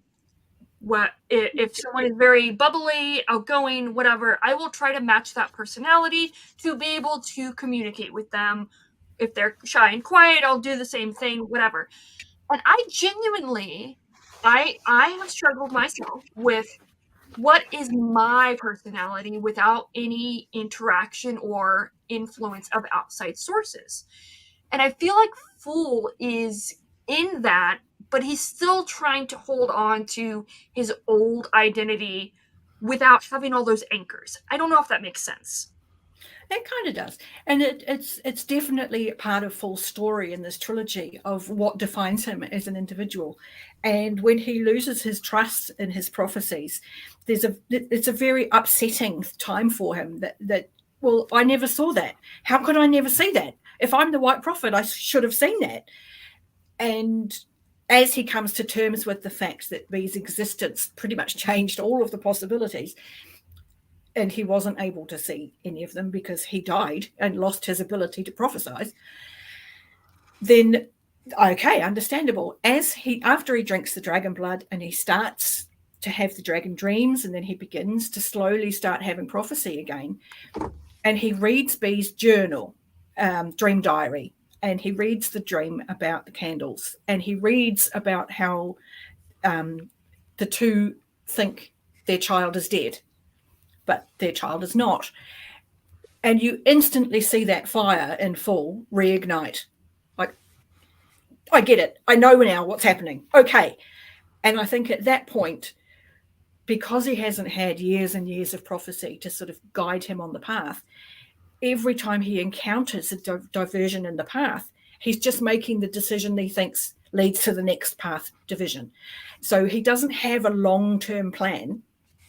if someone is very bubbly, outgoing, whatever, I will try to match that personality to be able to communicate with them. If they're shy and quiet, I'll do the same thing, whatever. And I genuinely, I have struggled myself with what is my personality without any interaction or influence of outside sources. And I feel like Fool is in that, but he's still trying to hold on to his old identity without having all those anchors. I don't know if that makes sense. It kind of does, and it's definitely part of Fool's story in this trilogy of what defines him as an individual. And when he loses his trust in his prophecies, it's a very upsetting time for him. That well, I never saw that. How could I never see that? If I'm the White Prophet, I should have seen that. And as he comes to terms with the fact that Bee's existence pretty much changed all of the possibilities, and he wasn't able to see any of them because he died and lost his ability to prophesy, then, okay, understandable. After he drinks the dragon blood and he starts to have the dragon dreams, and then he begins to slowly start having prophecy again, and he reads Bee's journal, dream diary, and he reads the dream about the candles, and he reads about how the two think their child is dead, but their child is not. And you instantly see that fire in Fool reignite. Like, I get it. I know now what's happening. Okay. And I think at that point, because he hasn't had years and years of prophecy to sort of guide him on the path, every time he encounters a diversion in the path, he's just making the decision he thinks leads to the next path division. So he doesn't have a long-term plan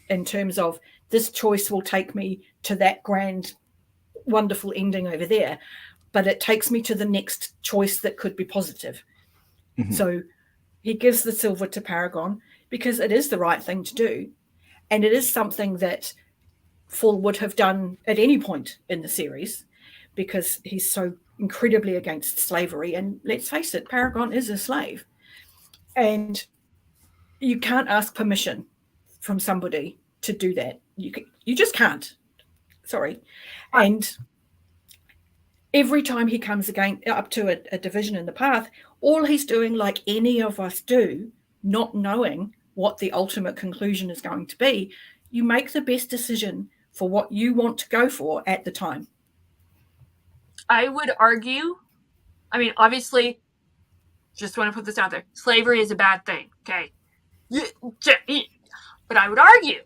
in terms of this choice will take me to that grand, wonderful ending over there, but it takes me to the next choice that could be positive. Mm-hmm. So he gives the silver to Paragon because it is the right thing to do. And it is something that Fool would have done at any point in the series because he's so incredibly against slavery. And let's face it, Paragon is a slave. And you can't ask permission from somebody to do that. You just can't. Sorry. And every time he comes up to a division in the path, all he's doing, like any of us do, not knowing what the ultimate conclusion is going to be, you make the best decision for what you want to go for at the time. I would argue, I mean, obviously, just want to put this out there, slavery is a bad thing, okay? But I would argue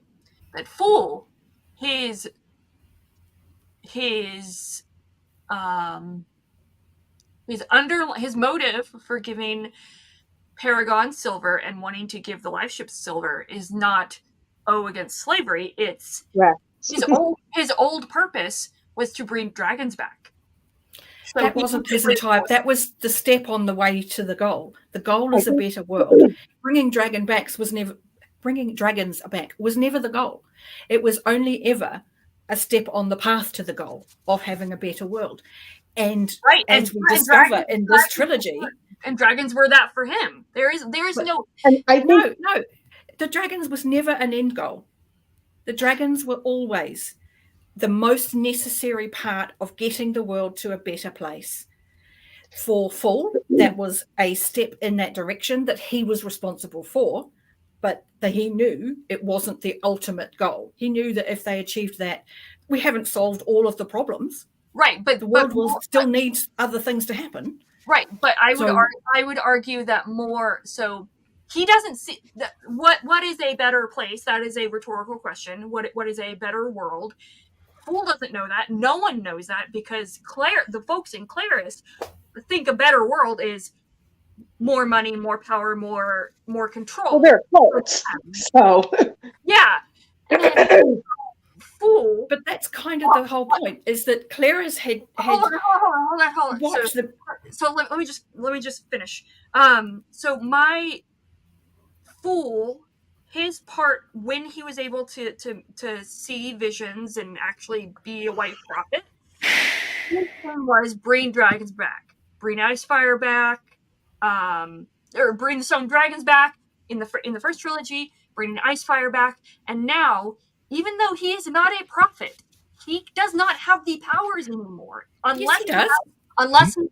that Fool, his motive for giving Paragon silver and wanting to give the life ship silver is not against slavery. It's his old purpose was to bring dragons back. So that wasn't his entire. That was the step on the way to the goal. The goal is a better world. Bringing dragons back was never the goal. It was only ever a step on the path to the goal of having a better world. And as we discover in this trilogy, and dragons were that for him. There is no. No. The dragons was never an end goal. The dragons were always the most necessary part of getting the world to a better place. For Fool, that was a step in that direction that he was responsible for, but that he knew it wasn't the ultimate goal. He knew that if they achieved that, we haven't solved all of the problems. Right, but the world still needs other things to happen. Right, but I would argue that more so. He doesn't see that. What is a better place? That is a rhetorical question. What is a better world? Fool doesn't know that. No one knows that because the folks in Claris think a better world is more money, more power, more control. Well, they're cults, so yeah. And Fool, but that's kind of the whole point. Is that Claris had hold on. watched so let me just finish. So my Fool, his part when he was able to see visions and actually be a white prophet, his thing was bring dragons back, bring Icefire back, or bring the Stone Dragons back in the first trilogy, bring Icefire back, and now, even though he is not a prophet, he does not have the powers anymore unless he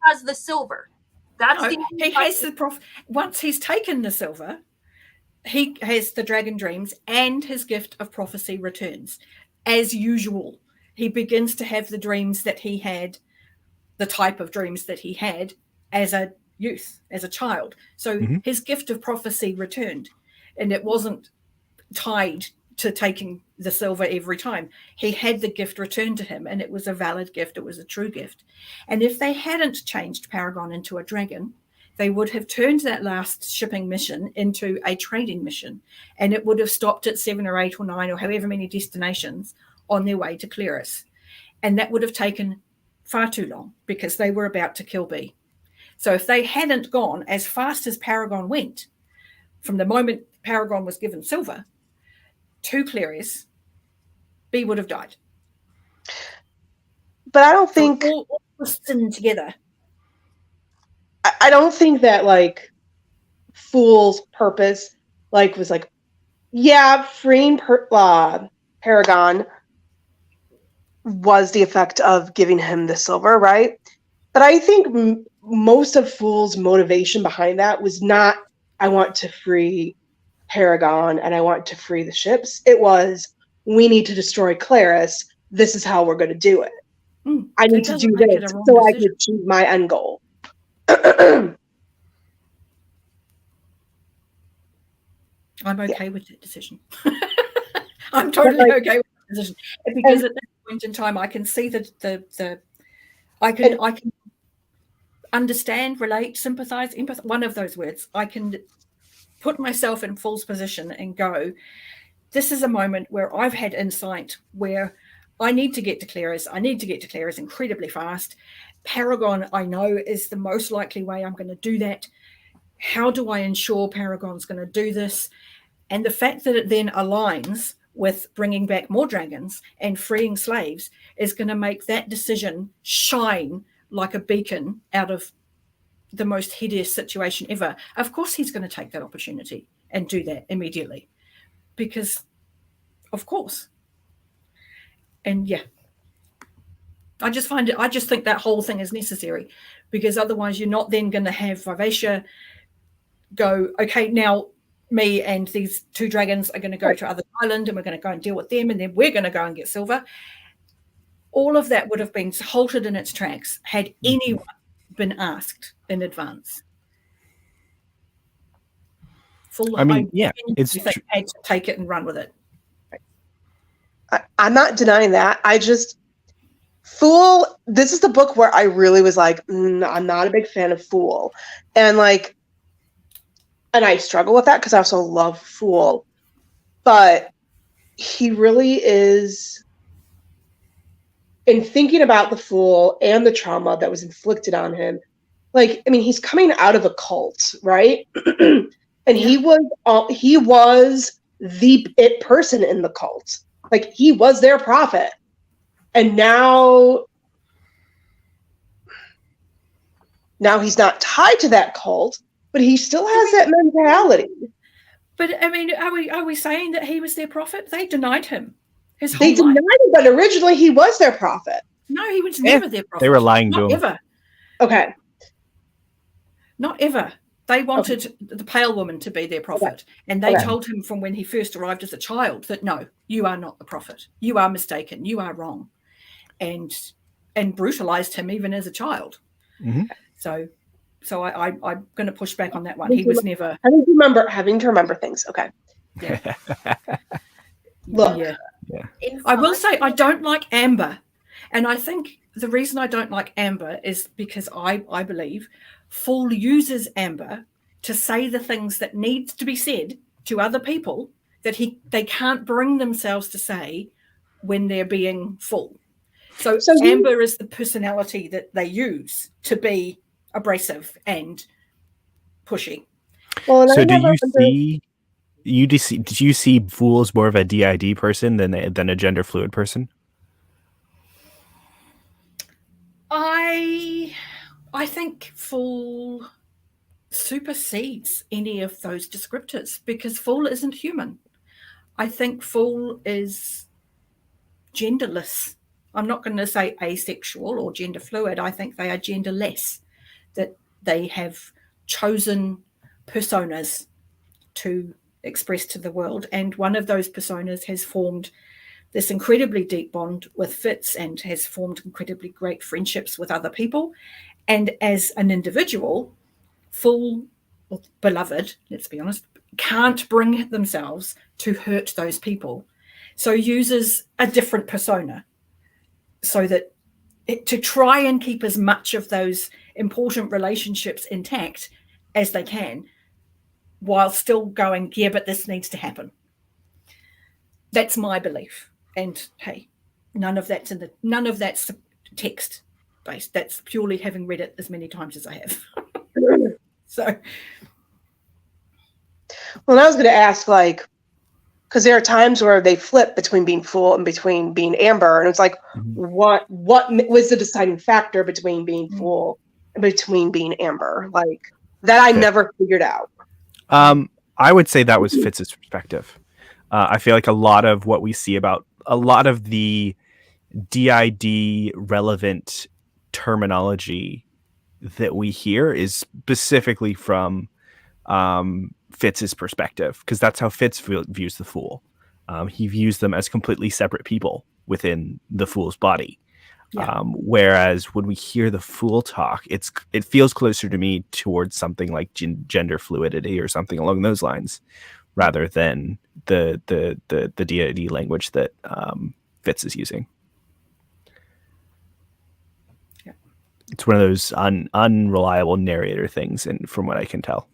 has the silver. He has the once he's taken the silver. He has the dragon dreams and his gift of prophecy returns. As usual, he begins to have the dreams that he had, the type of dreams that he had as a youth, as a child. So his gift of prophecy returned, and it wasn't tied to taking the silver every time. He had the gift returned to him, and it was a valid gift. It was a true gift. And if they hadn't changed Paragon into a dragon, they would have turned that last shipping mission into a trading mission, and it would have stopped at 7 or 8 or 9 or however many destinations on their way to Clerus. And that would have taken far too long because they were about to kill B. So if they hadn't gone as fast as Paragon went, from the moment Paragon was given silver to Clerus, B would have died. But I don't think all in together. I don't think that like Fool's purpose like was like, yeah, freeing Paragon was the effect of giving him the silver, right? But I think most of Fool's motivation behind that was not, I want to free Paragon and I want to free the ships. It was, we need to destroy Clerus. This is how we're going to do it. I need to do this so I can achieve my end goal. I'm okay with that decision. I'm totally okay with that decision because at that point in time, I can see that I can understand, relate, sympathize, empathize. One of those words. I can put myself in Fool's position and go, this is a moment where I've had insight where I need to get to Clerus. I need to get to Clerus incredibly fast. Paragon, I know, is the most likely way I'm going to do that. How do I ensure Paragon's going to do this? And the fact that it then aligns with bringing back more dragons and freeing slaves is going to make that decision shine like a beacon out of the most hideous situation ever. Of course, he's going to take that opportunity and do that immediately because, of course. And yeah, I just think that whole thing is necessary because otherwise you're not then going to have Vivacia go, okay, now me and these 2 dragons are going to go to other island and we're going to go and deal with them and then we're going to go and get silver. All of that would have been halted in its tracks had anyone been asked in advance. It's had to take it and run with it. I'm not denying that. Fool, this is the book where I really was like, I'm not a big fan of Fool. And I struggle with that because I also love Fool. But he really is, in thinking about the Fool and the trauma that was inflicted on him, he's coming out of a cult, right? And he was the it person in the cult. He was their prophet. And now he's not tied to that cult, but he still has that mentality. But are we saying that he was their prophet? They denied him. They denied him, but originally he was their prophet. No, he was never their prophet. They were lying to him. Ever. Okay. Not ever. They wanted the pale woman to be their prophet. And they told him from when he first arrived as a child that, no, you are not the prophet. You are mistaken. You are wrong. And brutalized him even as a child. Mm-hmm. So I'm going to push back on that one. He was never having to remember things. Okay. Yeah. Look. Yeah. I will say I don't like Amber. And I think the reason I don't like Amber is because I believe Fool uses Amber to say the things that needs to be said to other people that they can't bring themselves to say when they're being Fool. So Amber is the personality that they use to be abrasive and pushy. Well, so do you see Fool as more of a DID person than a gender fluid person? I think Fool supersedes any of those descriptors because Fool isn't human. I think Fool is genderless. I'm not going to say asexual or gender fluid. I think they are genderless, that they have chosen personas to express to the world. And one of those personas has formed this incredibly deep bond with Fitz and has formed incredibly great friendships with other people. And as an individual, Fool, or beloved, let's be honest, can't bring themselves to hurt those people, so uses a different persona so that to try and keep as much of those important relationships intact as they can, while still going, yeah, but this needs to happen. That's my belief. And hey, none of that's text based. That's purely having read it as many times as I have. So, well, I was going to ask, like, because there are times where they flip between being Fool and between being Amber, and it's like, what was the deciding factor between being Fool and between being Amber? Like, that I never figured out. I would say that was Fitz's perspective. I feel like a lot of what we see about a lot of the DID relevant terminology that we hear is specifically from Fitz's perspective, because that's how Fitz views the Fool. He views them as completely separate people within the Fool's body. Yeah. Whereas when we hear the Fool talk, it feels closer to me towards something like gender fluidity or something along those lines, rather than the DID language that Fitz is using. Yeah. It's one of those unreliable narrator things, and from what I can tell.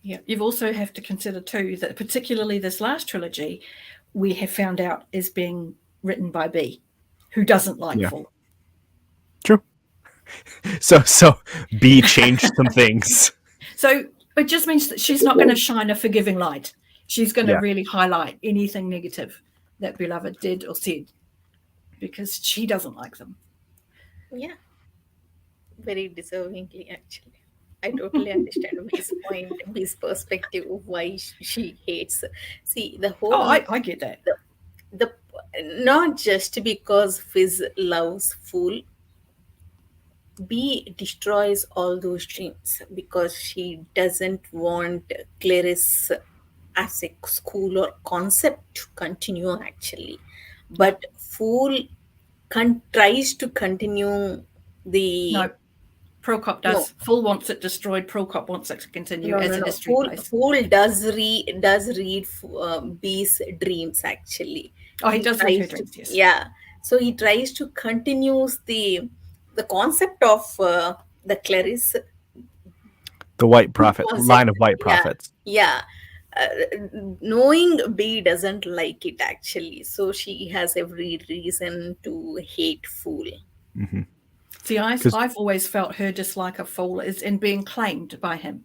Yeah, you've also have to consider too that particularly this last trilogy, we have found out is being written by B, who doesn't like Fool. True. So B changed some things. So it just means that she's not going to shine a forgiving light. She's going to really highlight anything negative that Beloved did or said, because she doesn't like them. Yeah. Very deservingly, actually. I totally understand his point, his perspective of why she hates. See, the whole... Oh, I get that. The not just because Fizz loves Fool. B destroys all those dreams because she doesn't want Clarice as a school or concept to continue, actually. But Fool tries to continue the... No. Procop does. No. Fool wants it destroyed. Procop wants it to continue as a history place. Fool does read B's dreams, actually. Oh, he does read her dreams, yes. Yeah. So he tries to continue the concept of the Clarice. The white prophet, line of white prophets. Yeah. Knowing B doesn't like it, actually. So she has every reason to hate Fool. Mm-hmm. See, I've always felt her dislike of Fool is in being claimed by him.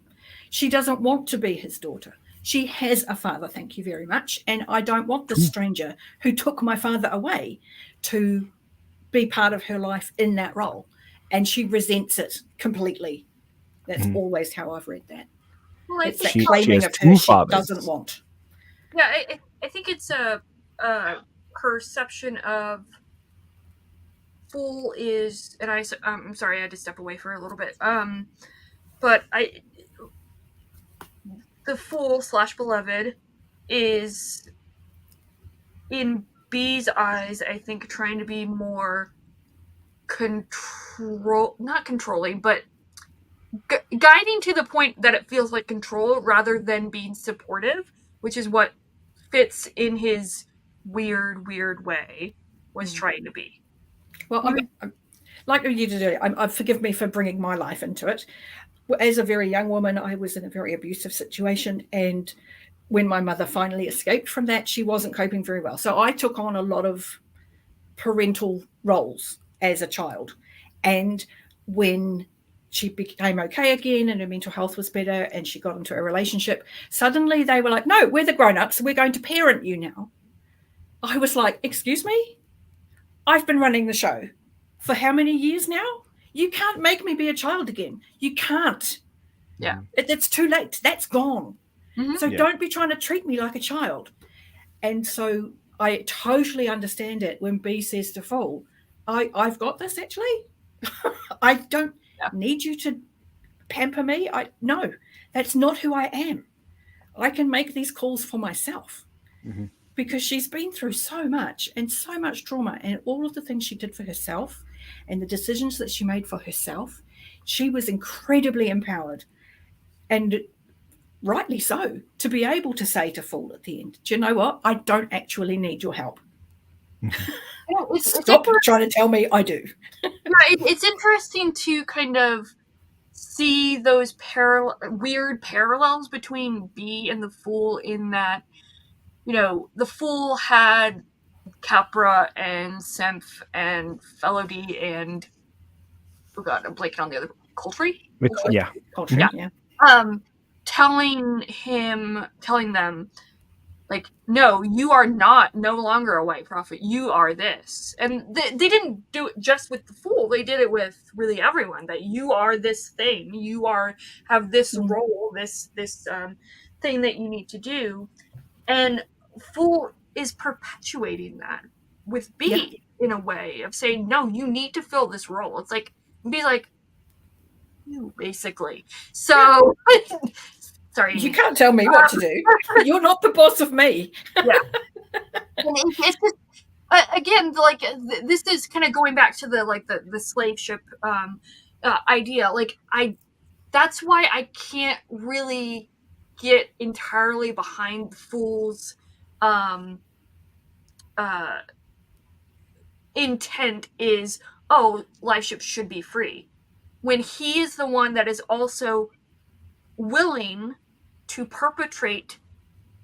She doesn't want to be his daughter. She has a father, thank you very much, and I don't want this stranger who took my father away to be part of her life in that role. And she resents it completely. That's always how I've read that. Well, it's that claiming of her she doesn't want. Yeah, I think it's a perception of Fool is, and I'm sorry, I had to step away for a little bit. But the Fool / Beloved is, in B's eyes, I think, trying to be more not controlling, but guiding to the point that it feels like control rather than being supportive, which is what Fitz in his weird way was trying to be. Well, I'm like you did. Forgive me for bringing my life into it. As a very young woman, I was in a very abusive situation, and when my mother finally escaped from that, she wasn't coping very well. So I took on a lot of parental roles as a child, and when she became okay again and her mental health was better and she got into a relationship, suddenly they were like, no, we're the grown-ups, we're going to parent you now. I was like, excuse me? I've been running the show for how many years now? You can't make me be a child again. You can't. Yeah. It's too late. That's gone. Mm-hmm. So don't be trying to treat me like a child. And so I totally understand it when B says to Fool, I've got this actually. I don't need you to pamper me. No, that's not who I am. I can make these calls for myself. Mm-hmm. Because she's been through so much and so much trauma, and all of the things she did for herself and the decisions that she made for herself, she was incredibly empowered. And rightly so, to be able to say to Fool at the end, do you know what? I don't actually need your help. Stop trying to tell me I do. It's interesting to kind of see those weird parallels between Bee and the Fool, in that, the Fool had Capra and Semph and Felody and, oh god, I'm blanking on the other, Coltree? Yeah. Culture, yeah. Telling them, like, no, you are no longer a white prophet. You are this. And they didn't do it just with the Fool. They did it with really everyone, that you are this thing. You have this role, this thing that you need to do. And Fool is perpetuating that with Bee, in a way of saying, no, you need to fill this role. It's like, Bee's like, you, basically. So, sorry. You can't tell me what to do. You're not the boss of me. Yeah. It's just, again, like, this is kind of going back to the slave ship idea. Like, that's why I can't really get entirely behind the Fool's intent is, live ships should be free, when he is the one that is also willing to perpetrate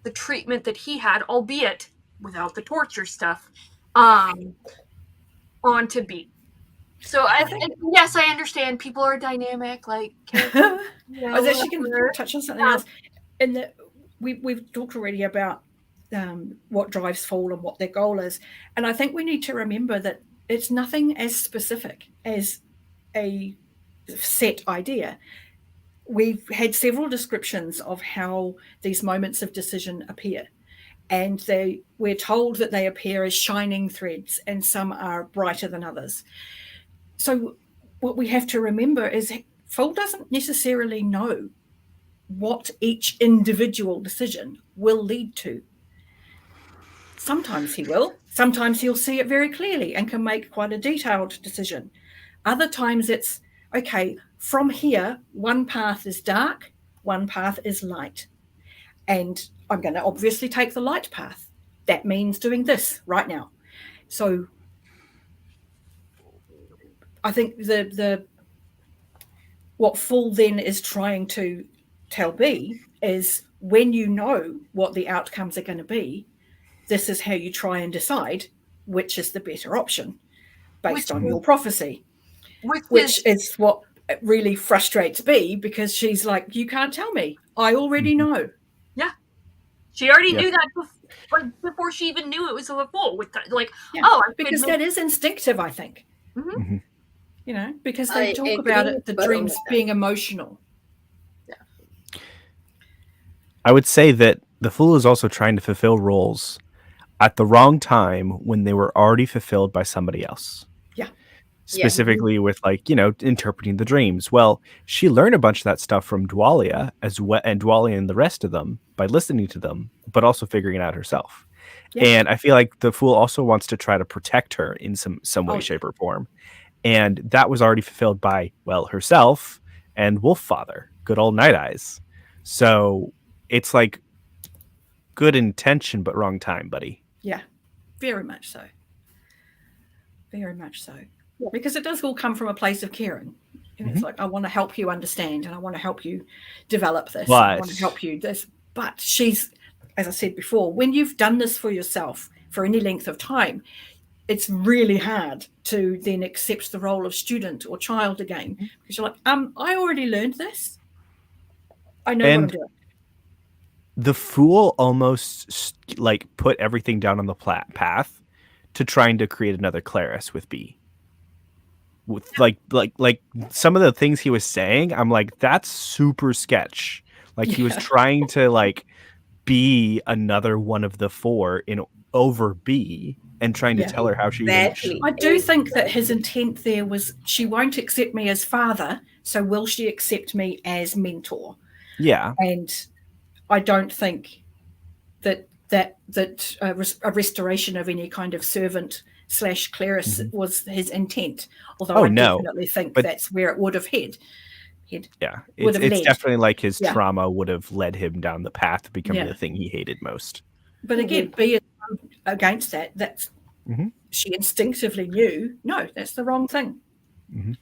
the treatment that he had, albeit without the torture stuff, onto Bee. So yes, I understand people are dynamic. Like, I was actually going to touch on something else. And we've talked already about what drives Fool and what their goal is, and I think we need to remember that it's nothing as specific as a set idea. We've had several descriptions of how these moments of decision appear, and we're told that they appear as shining threads, and some are brighter than others. So what we have to remember is Fool doesn't necessarily know what each individual decision will lead to. Sometimes he will. Sometimes he'll see it very clearly and can make quite a detailed decision. Other times it's, okay, from here, one path is dark, one path is light. And I'm going to obviously take the light path. That means doing this right now. So I think what Fool then is trying to tell Bee is, when you know what the outcomes are going to be, this is how you try and decide which is the better option based on your prophecy. Which is what really frustrates Bee, because she's like, you can't tell me. I already know. Yeah. She already knew that before she even knew it was a Fool. Because that is instinctive, I think. Mm-hmm. Because they talk about it, the dreams being emotional. Yeah. I would say that the Fool is also trying to fulfill roles at the wrong time when they were already fulfilled by somebody else. Yeah. Specifically with, interpreting the dreams. Well, she learned a bunch of that stuff from Dwalia and Dwalia and the rest of them by listening to them, but also figuring it out herself. Yeah. And I feel like the Fool also wants to try to protect her in some way, shape, or form. And that was already fulfilled by, herself and Wolffather, good old Night Eyes. So it's like good intention, but wrong time, buddy. Yeah, very much so. Very much so. Yeah. Because it does all come from a place of caring. And it's like, I want to help you understand, and I want to help you develop this. I want to help you this. But she's, as I said before, when you've done this for yourself for any length of time, it's really hard to then accept the role of student or child again. Because you're like, I already learned this. I know what I'm doing. The Fool almost put everything down on the path to trying to create another Claris with Bee. With like some of the things he was saying, I'm like, that's super sketch. He was trying to be another one of the four over Bee and trying to tell her how she exactly. I do think that his intent there was, she won't accept me as father, so will she accept me as mentor? Yeah. And I don't think that a restoration of any kind of servant /Claris was his intent. Although I definitely think that's where it would have head. he'd Yeah, would it's have led. definitely like his Yeah. trauma would have led him down the path of becoming Yeah. the thing he hated most. But again, B is against that. That's Mhm. she instinctively knew. No, that's the wrong thing. Mhm.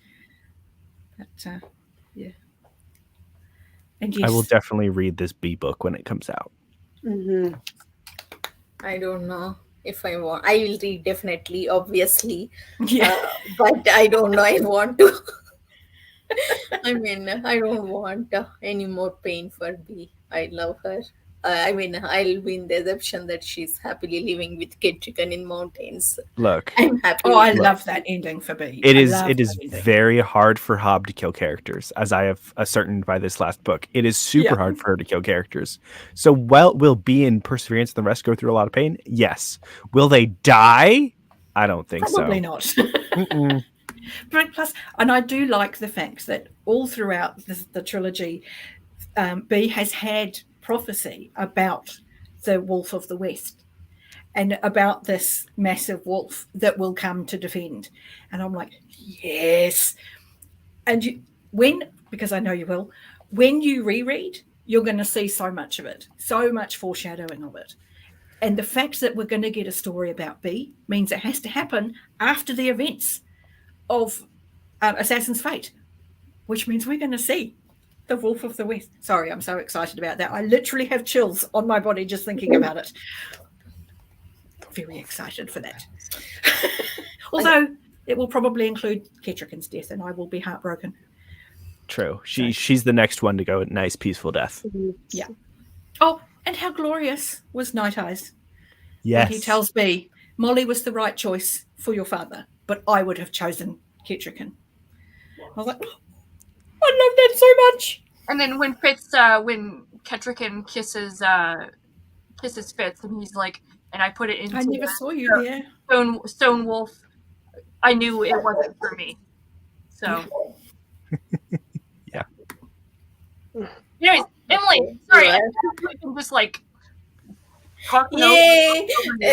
But yeah, and I will yes, definitely read this B book when it comes out. Mm-hmm. I don't know if I want. I will read definitely, obviously, yeah. but I don't know. I want to. I mean, I don't want any more pain for B. I love her. I mean, I'll be in the assumption that she's happily living with Kid Chicken in mountains. Look, I'm happy. Oh, I with love that ending for B. it I is love it is that ending. very hard for Hobb to kill characters, as I have ascertained by this last book. It is super Yeah. hard for her to kill characters. So, will B and Perseverance and the rest go through a lot of pain? Yes. Will they die? I don't think Probably so. not. Mm-mm. But plus, and I do like the fact that all throughout the trilogy, B has had prophecy about the Wolf of the West and about this massive wolf that will come to defend. And I'm like, yes. And because I know you will, when you reread, you're going to see so much of it, so much foreshadowing of it. And the fact that we're going to get a story about B means it has to happen after the events of Assassin's Fate, which means we're going to see the Wolf of the West. Sorry, I'm so excited about that. I literally have chills on my body just thinking about it. Very excited for that. Although it will probably include Ketrican's death, and I will be heartbroken. True. She's the next one to go. Nice, peaceful death. Yeah. Oh, and how glorious was Night Eyes Yes. when he tells B, Molly was the right choice for your father, but I would have chosen Ketrican. I was like, oh, I love that so much. And then when Ketrican kisses Fitz, and he's like, and I put it into I never saw you there. Stone Wolf. I knew it wasn't for me. So. Yeah. Anyways, Emily, sorry, I can just like. Yay!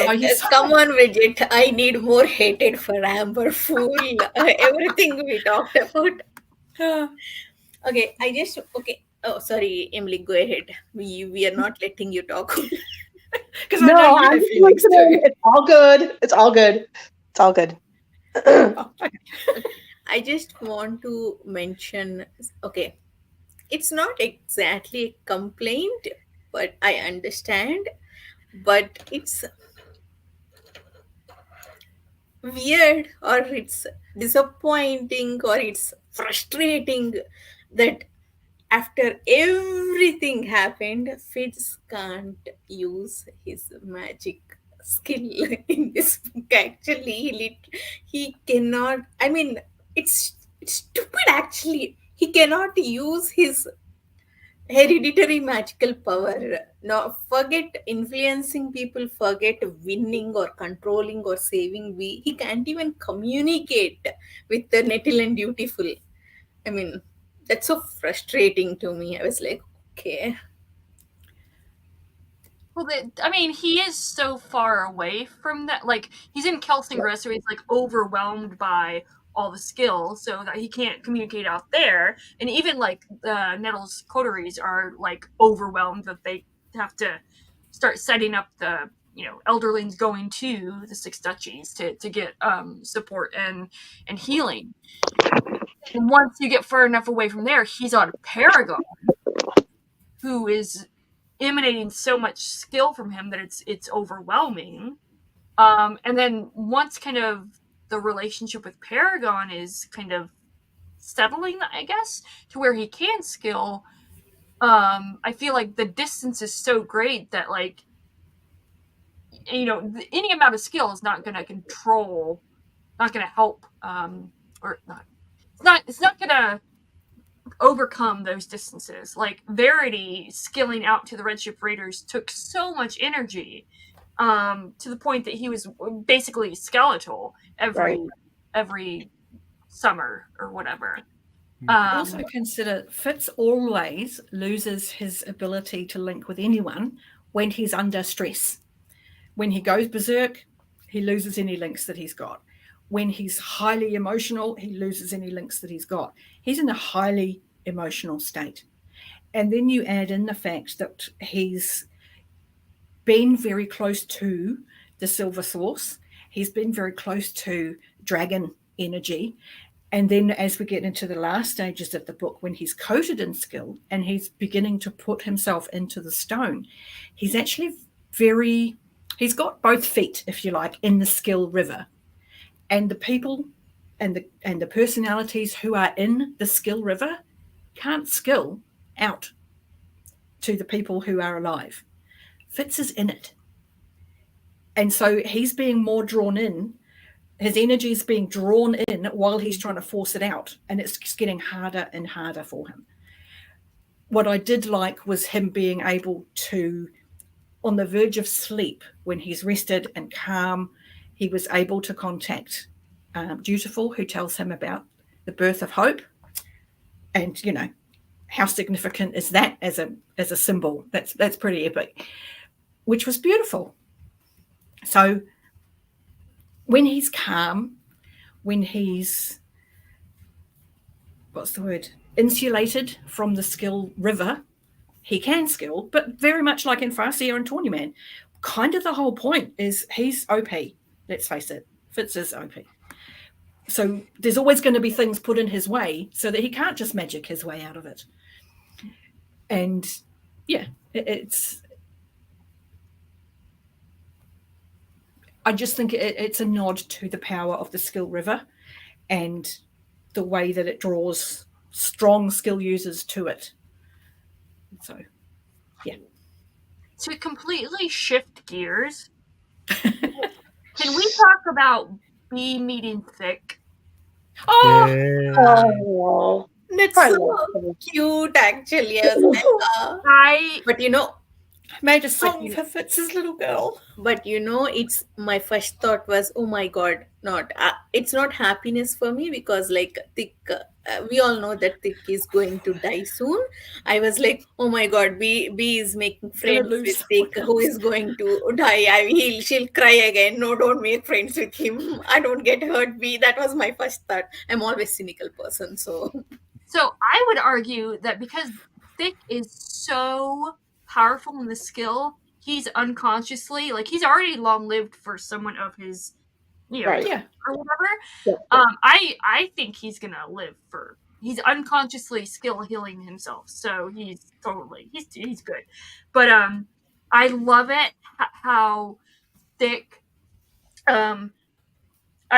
Are you Come on, Bridget. I need more hated for Amber Fool. Everything we talked about. Okay, okay. Oh, sorry, Emily. Go ahead. We are not letting you talk. Because No, I know you I'm have just feelings listening. too. It's all good. It's all good. It's all good. Oh, okay. I just want to mention. Okay, it's not exactly a complaint, but I understand. But it's weird, or it's disappointing, or it's frustrating that after everything happened, Fitz can't use his magic skill in this book. Actually, he cannot. I mean, it's stupid. Actually, he cannot use his hereditary magical power. No, forget influencing people, forget winning or controlling or saving. He can't even communicate with the Nettle and Dutiful. I mean, that's so frustrating to me. I was like, okay. Well, I mean, he is so far away from that. Like, he's in Kelsingra, so he's like overwhelmed by all the skills, so that he can't communicate out there. And even like Nettle's coteries are like overwhelmed that they have to start setting up the Elderlings going to the Six Duchies to get support and healing. And once you get far enough away from there, he's on Paragon, who is emanating so much skill from him that it's overwhelming. And then once kind of the relationship with Paragon is kind of settling, I guess, to where he can skill, I feel like the distance is so great that like any amount of skill is not going to help, or not. It's not going to overcome those distances. Like Verity skilling out to the Red Ship Raiders took so much energy, to the point that he was basically skeletal every summer or whatever. Also consider Fitz always loses his ability to link with anyone when he's under stress. When he goes berserk, he loses any links that he's got. When he's highly emotional, he loses any links that he's got. He's in a highly emotional state. And then you add in the fact that he's been very close to the silver source. He's been very close to dragon energy. And then as we get into the last stages of the book, when he's coated in skill and he's beginning to put himself into the stone, he's actually he's got both feet, if you like, in the skill river. And the people and the personalities who are in the skill river can't skill out to the people who are alive. Fitz is in it. And so he's being more drawn in. His energy is being drawn in while he's trying to force it out. And it's just getting harder and harder for him. What I did like was him being able to, on the verge of sleep, when he's rested and calm, he was able to contact Dutiful, who tells him about the birth of hope. And, you know, how significant is that as a symbol? That's pretty epic, which was beautiful. So when he's calm, when he's, insulated from the skill river, he can skill, but very much like in Farseer and Tourneyman, kind of the whole point is he's OP. Let's face it, Fitz is OP. So there's always going to be things put in his way so that he can't just magic his way out of it. And yeah, I just think it's a nod to the power of the skill river and the way that it draws strong skill users to it. So, yeah. To completely shift gears, can we talk about B meeting Thick? Oh, That's I so love cute, actually. I was like, but you know, I made a song for Fitz's little girl. But you know, it's my first thought was, oh my god, not it's not happiness for me because like Thick, we all know that Thick is going to die soon. I was like, oh my god, B is making friends with Thick, who is going to die. She'll cry again. No, don't make friends with him. I don't get hurt. B. That was my first thought. I'm always cynical person, so. So I would argue that because Thick is so powerful in the skill, he's unconsciously, like, he's already long lived for someone of his, you know, or whatever. Yeah. I think he's gonna live for. He's unconsciously skill healing himself, so he's good. But I love it how Thick. I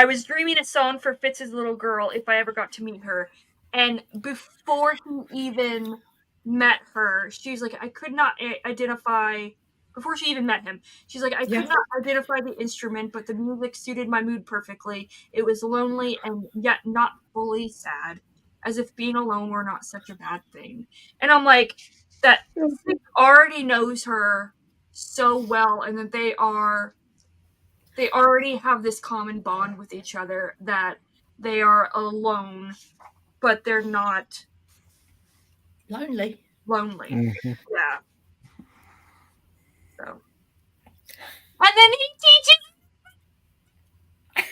was dreaming a song for Fitz's little girl if I ever got to meet her, and before he even met her, she's like, I could not identify. Before she even met him, she's like, I could not identify the instrument, but the music suited my mood perfectly. It was lonely and yet not fully sad, as if being alone were not such a bad thing. And I'm like, that Thick already knows her so well, and that they already have this common bond with each other, that they are alone, but they're not lonely. Mm-hmm. Yeah. So, and then he teaches.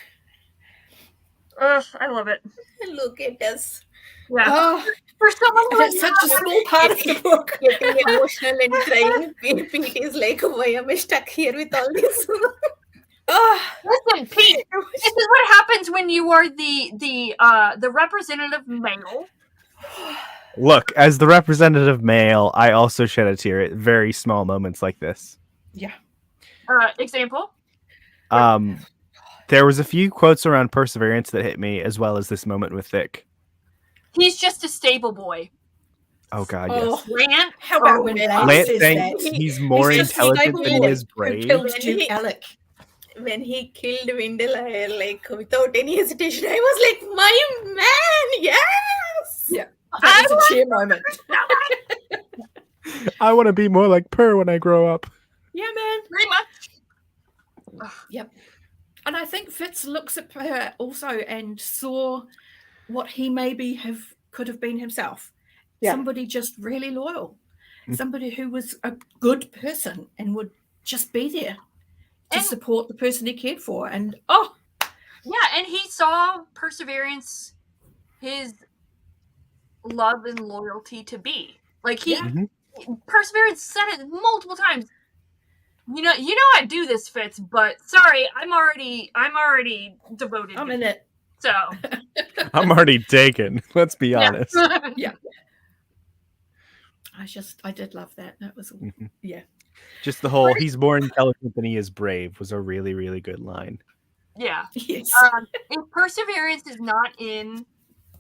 Ugh, I love it. Look at us. Yeah. Oh, for someone who it's such a small part of the book. Getting emotional and crying. Pete is like, why am I stuck here with all this? Listen, Pete. This is what happens when you are the representative male. Look, as the representative male, I also shed a tear at very small moments like this. Yeah. Example? There was a few quotes around perseverance that hit me, as well as this moment with Thick. He's just a stable boy. Oh God, yes. Lance? How about when Lance says thinks that? he's more He's just a intelligent stable than boy he is who brave. killed Duke Alec. When he killed Windle, like without any hesitation, I was like, my man, yes! Yeah. That was a cheer moment. I want to be more like Per when I grow up. Yeah, man. Very much. Yep. And I think Fitz looks at her also and saw what he maybe could have been himself. Yeah. Somebody just really loyal. Somebody who was a good person and would just be there to support the person he cared for. And yeah, and he saw perseverance, his love and loyalty to Bee. Like he Perseverance said it multiple times. You know I do this, Fitz, but sorry, I'm already devoted. I'm in it. So I'm already taken. Let's be honest. Yeah. I did love that. That was yeah. Just the whole "he's more intelligent than he is brave" was a really, really good line. Yeah. Yes. If Perseverance is not in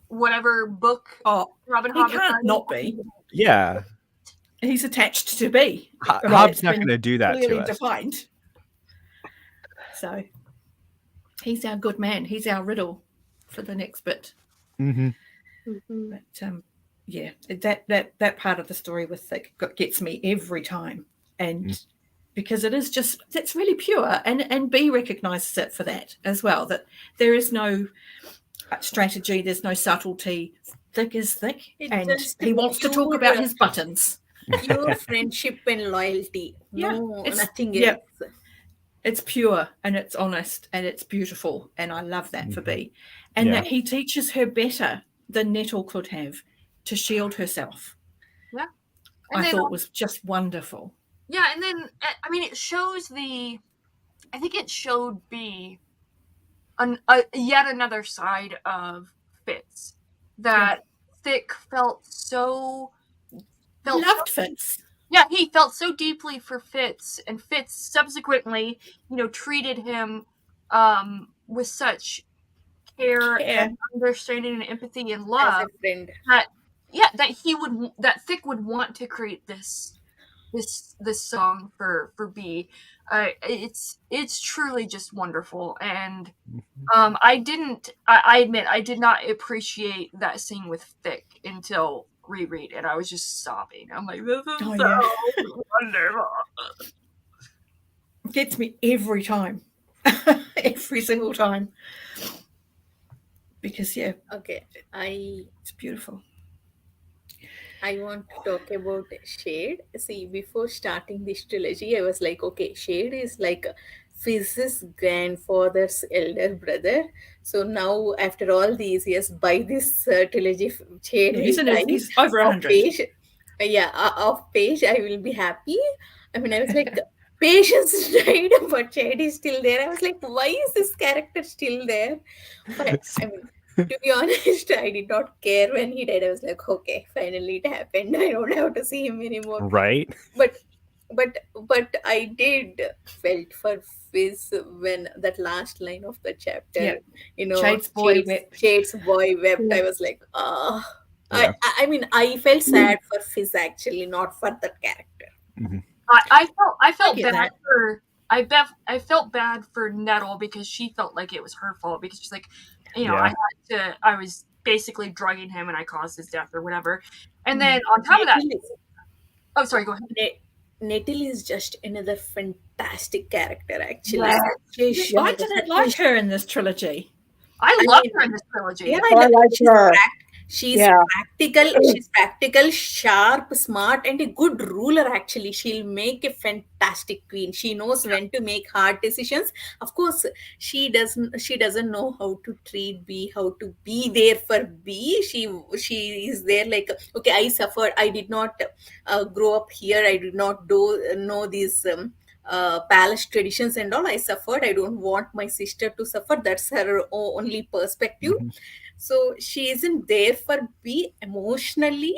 whatever book Robin he Hobb can't not be. Yeah. He's attached to be. Hobb's not going to do that to us. Defined. So he's our good man. He's our riddle for the next bit. But yeah, that part of the story with Thick gets me every time, and because it's really pure, and B recognizes it for that as well. That there is no strategy, there's no subtlety. Thick is thick, and he wants to talk about his buttons. Pure friendship and loyalty. No, nothing else. Yeah. It's pure and it's honest and it's beautiful, and I love that for B. And that he teaches her better than Nettle could have to shield herself. Yeah, I thought was just wonderful. Yeah, and then I mean, it shows I think it showed B yet another side of Fitz that Thick loved Fitz. Yeah, he felt so deeply for Fitz, and Fitz subsequently, treated him with such care and understanding and empathy and love as a friend. That Thick would want to create this song for B. It's truly just wonderful, and I admit I did not appreciate that scene with Thick until reread, and I was just sobbing. I'm like, this is wonderful. It gets me every time. Every single time. Because it's beautiful. I want to talk about Shade. See, before starting this trilogy, I was like, okay, Shade is like Fizz's grandfather's elder brother. So now, after all these years, by this trilogy, Shade he's over 100. Of Page, I will be happy. I mean, I was like, Patience died, but Shade is still there. I was like, why is this character still there? But I mean, to be honest, I did not care when he died. I was like, okay, finally it happened. I don't have to see him anymore. Right. But I did felt for Fizz when that last line of the chapter, Shade's boy wept. I was like, I mean, I felt sad for Fizz actually, not for that character. I felt bad for I felt bad for Nettle because she felt like it was her fault, because she's like, I was basically drugging him and I caused his death or whatever. And then on top of that, sorry, go ahead. Nettle is just another fantastic character, actually. Yeah. I didn't like her in this trilogy. I loved her in this trilogy. Yeah, I like her. She's practical, sharp, smart, and a good ruler, actually. She'll make a fantastic queen. She knows when to make hard decisions. Of course, she doesn't know how to treat B, how to be there for B. She is there like, okay, I suffered. I did not grow up here. I did not know these palace traditions and all. I suffered. I don't want my sister to suffer. That's her only perspective. So she isn't there for B emotionally,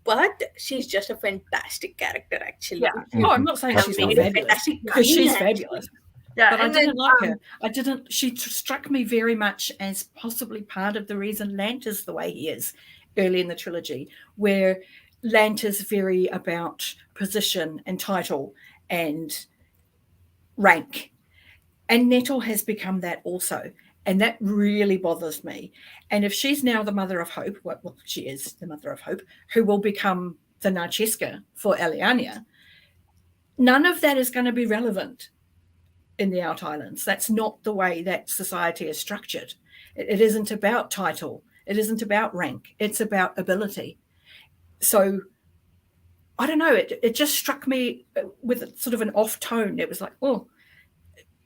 but she's just a fantastic character, actually. Yeah. Oh, I'm not saying she's not fabulous, because she's fabulous. Yeah, but I didn't like her. She struck me very much as possibly part of the reason Lant is the way he is early in the trilogy, where Lant is very about position and title and rank. And Nettle has become that also. And that really bothers me. And if she's now the mother of Hope, well, she is the mother of Hope, who will become the Narcheska for Eliania, none of that is going to be relevant in the Out Islands. That's not the way that society is structured. It isn't about title. It isn't about rank. It's about ability. So I don't know. It just struck me with sort of an off tone. It was like, oh,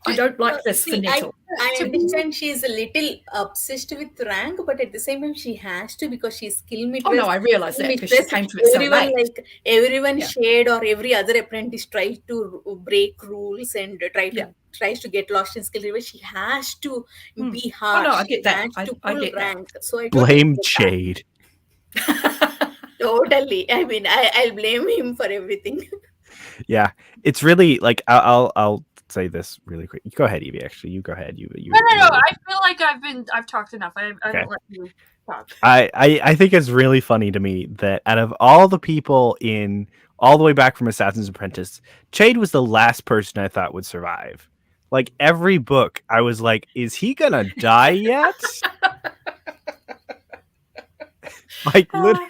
I don't like this for See, Nettle. I understand she's a little obsessed with rank, but at the same time she has to because she's skill Oh mistress. no, I realise that because she Mistress, came to it so everyone late. everyone Yeah. shared or every other apprentice tries to break rules and Yeah. tries to get lost in skill. She has to be Oh harsh. no, I get She that. has to I pull get that. rank. So I totally Blame get that. Jade. Totally. I mean, I'll blame him for everything. Yeah, it's really like I'll say this really quick. Go ahead, Evie. Actually, you go ahead. You. No. I feel like I've talked enough. I Okay. haven't let you talk. I think it's really funny to me that out of all the people in all the way back from Assassin's Apprentice, Jade was the last person I thought would survive. Like every book, I was like, is he gonna die yet? Like literally.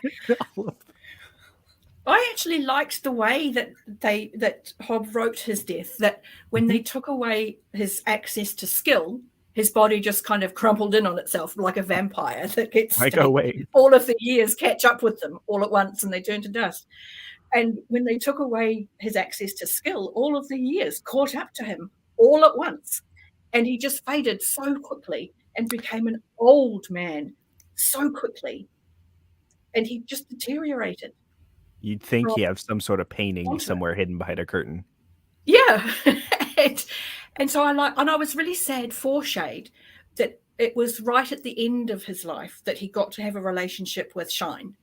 I actually liked the way that Hobb wrote his death, that when they took away his access to skill, his body just kind of crumpled in on itself like a vampire that gets Like, go away. all of the years catch up with them all at once and they turn to dust. And when they took away his access to skill, all of the years caught up to him all at once. And he just faded so quickly and became an old man so quickly. And he just deteriorated. You'd think he has some sort of painting Onto it. somewhere hidden behind a curtain. Yeah. and so I was really sad for Shade that it was right at the end of his life that he got to have a relationship with Shine,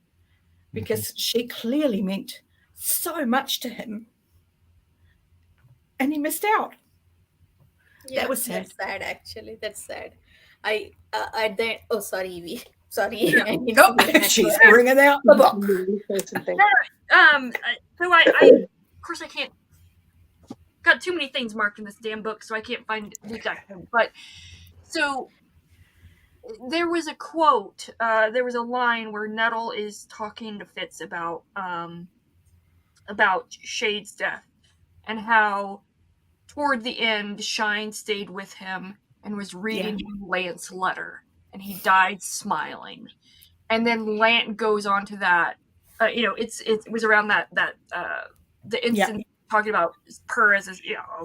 because she clearly meant so much to him and he missed out. Yeah, That was sad. That's sad, actually. That's sad. I at the oh, sorry, Evie. Sorry. Yeah. I didn't Oh, see that. she's bringing out the book. So I of course I can't. Got too many things marked in this damn book, so I can't find the exact thing. But so there was a quote. There was a line where Nettle is talking to Fitz about Shade's death and how toward the end Shine stayed with him and was reading him Lance's letter, and he died smiling. And then Lance goes on to that. It was around that the instant talking about Per as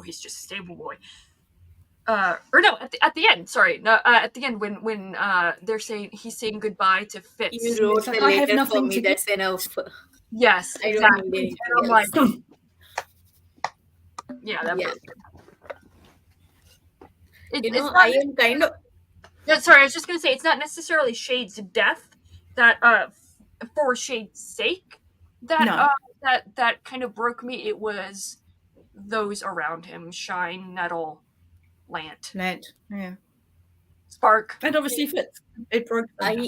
he's just a stable boy. Or no, at the end. Sorry, no, at the end when they're saying he's saying goodbye to Fitz. You wrote like, the I have letter nothing for me. to That's enough. Yes, I don't exactly. need anything And I'm else. like, yeah, that Yeah. book. You It's know, not, I am kind of sorry, I was just gonna say it's not necessarily Shade's death that for Shade's sake that that kind of broke me. It was those around him: Shine, Nettle, Lant, Yeah. Spark. And obviously Fitz. It broke them.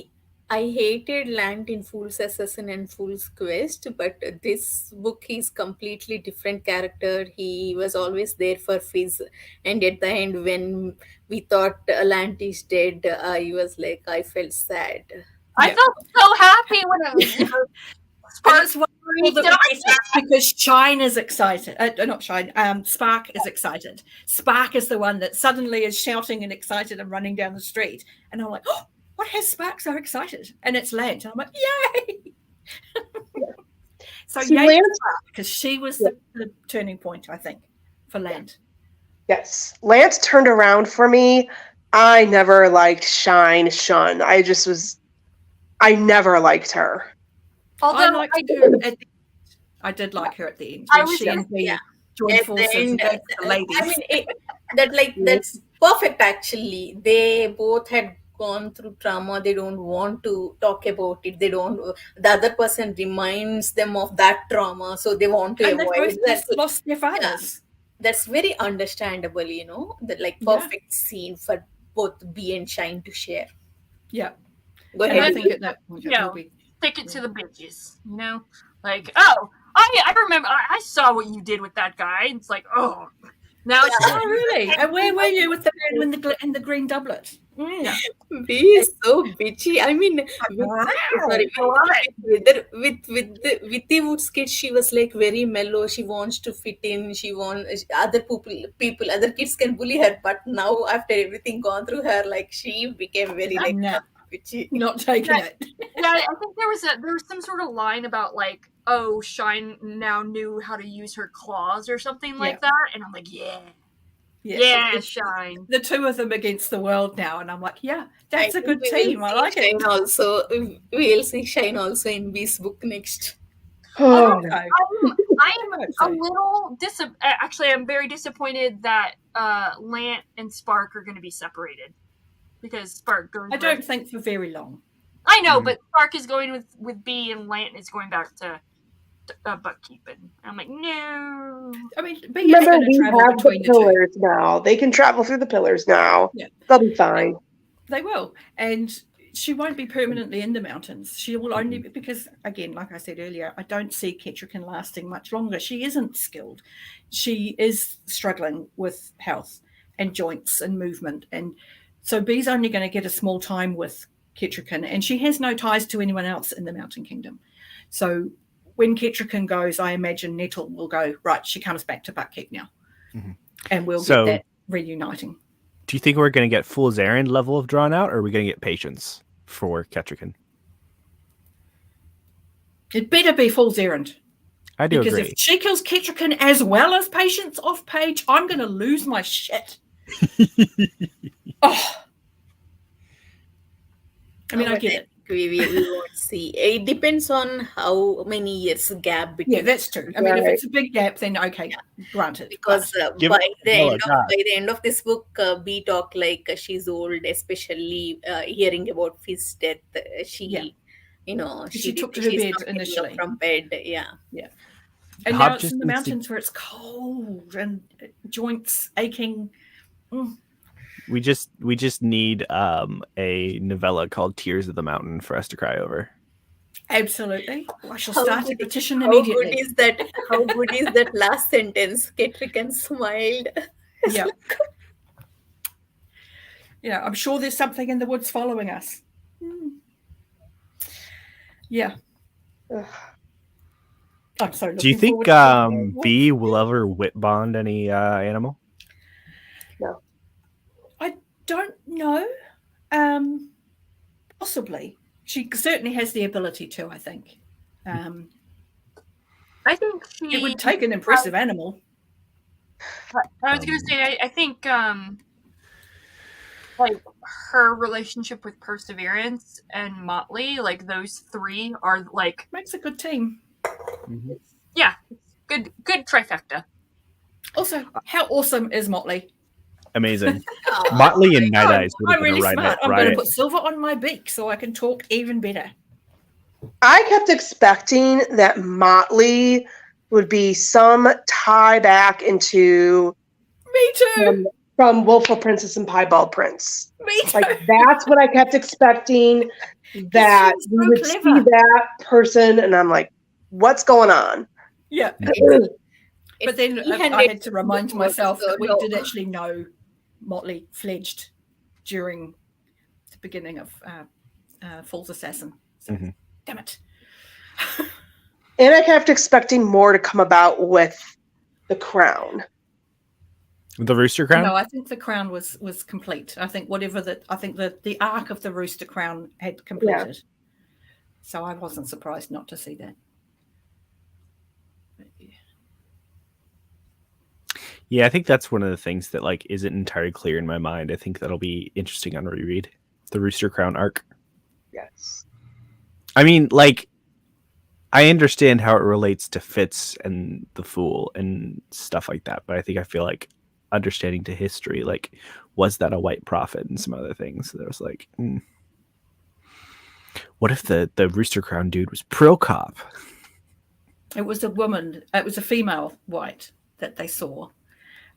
I hated Land in Fool's Assassin and Fool's Quest, but this book is completely different character. He was always there for Fizz, and at the end, when we thought Land is dead, I was like, I felt sad. I felt so happy when it was And it's wonderful because Shine is excited. Not Shine. Spark is excited. Spark is the one that suddenly is shouting and excited and running down the street. And I'm like, oh, what has Spark so excited? And it's Lance. And I'm like, yay! So yay, because she was the turning point, I think, for Lance. Yes. Lance turned around for me. I never liked Shun. I never liked her. Although I liked her at the end. I did like her at the end. When she and me joined forces and gave the ladies. I mean, that's perfect. Actually, they both had gone through trauma. They don't want to talk about it. They don't. The other person reminds them of that trauma, so they want to and avoid they both that. lost their fathers. That's very understandable. The perfect scene for both B and Shine to share. Yeah. Go And I ahead. think at that point it will be. stick it to the bitches, like, oh, I remember, I saw what you did with that guy. It's like, oh, now it's Oh, really? And where were you with the man in the green doublet? B is so bitchy. I mean, with the Woods kid, she was like very mellow. She wants to fit in. She wants other people, other kids can bully her. But now, after everything gone through her, like she became very like bitchy. Not taking it. Yeah, I think there was some sort of line about like, oh, Shine now knew how to use her claws or something like that, and I'm like, yeah. Yeah, Shine. The two of them against the world now, and I'm like, yeah, that's a good think we will team. I see like it. Shine also. We'll see Shine also in Bee's book next. Oh, Okay. I'm hope a so. little actually, I'm very disappointed that Lant and Spark are going to be separated because Spark goes. I don't think for very long. I know, but Spark is going with B, and Lant is going back to bookkeeping. I'm like, no. I mean, but you're remember, going to we travel have the between the two. pillars now. They can travel through the pillars now. Yeah. They'll be fine. They will, and she won't be permanently in the mountains. She will only be, because, again, like I said earlier, I don't see Ketrican lasting much longer. She isn't skilled. She is struggling with health and joints and movement, and so Bee's only going to get a small time with Ketrican, and she has no ties to anyone else in the Mountain Kingdom. So when Ketrican goes, I imagine Nettle will go, right, she comes back to Buckkeep now, and we'll get that reuniting. Do you think we're going to get full Zarin level of drawn out, or are we going to get patience for Ketrican? It better be full Zarin. I do Because agree. if she kills Ketrican as well as Patience off page, I'm going to lose my shit. Oh. I mean, I get it. We won't see. It depends on how many years gap between. Yeah, that's true. I mean, if it's a big gap, then okay, granted. Because Give by it- the end of this book, B talk like she's old, especially hearing about Fizz's death. She took to her she's bed not getting up initially. from bed. Yeah. And Hobb now it's just in the needs to- mountains where it's cold and joints aching. We just need a novella called Tears of the Mountain for us to cry over. Absolutely. I shall How start a good- petition How good immediately. is that? How good is that last sentence? Ketrican smiled. Yeah. Yeah, I'm sure there's something in the woods following us. Yeah. Ugh. I'm so Do you looking think forward to the B will ever whip bond any animal? I don't know. Possibly. She certainly has the ability to, I think. I think she. It would take an impressive animal. I was gonna say, I think like her relationship with Perseverance and Motley, like those three are like Makes a good team. good trifecta. Also, how awesome is Motley? Amazing. Motley and Night Eyes would have I'm been really a smart. I'm going right. to put silver on my beak so I can talk even better. I kept expecting that Motley would be some tie back into Me too. from Wolful Princess and Piebald Prince. Me too. Like that's what I kept expecting, that She's we so would clever. see that person, and I'm like, what's going on? Yeah. But then I had to remind myself that we did actually know Motley fledged during the beginning of Fool's Assassin. So, damn it. And I kept expecting more to come about with the crown. The Rooster Crown? No, I think the crown was complete. I think the arc of the Rooster Crown had completed. Yeah. So I wasn't surprised not to see that. But, yeah. Yeah, I think that's one of the things that like isn't entirely clear in my mind. I think that'll be interesting on reread. The Rooster Crown arc. Yes. I mean, like, I understand how it relates to Fitz and the Fool and stuff like that, but I feel like understanding to history, like, was that a white prophet and some other things that I was like, what if the Rooster Crown dude was Procop? It was a woman. It was a female white that they saw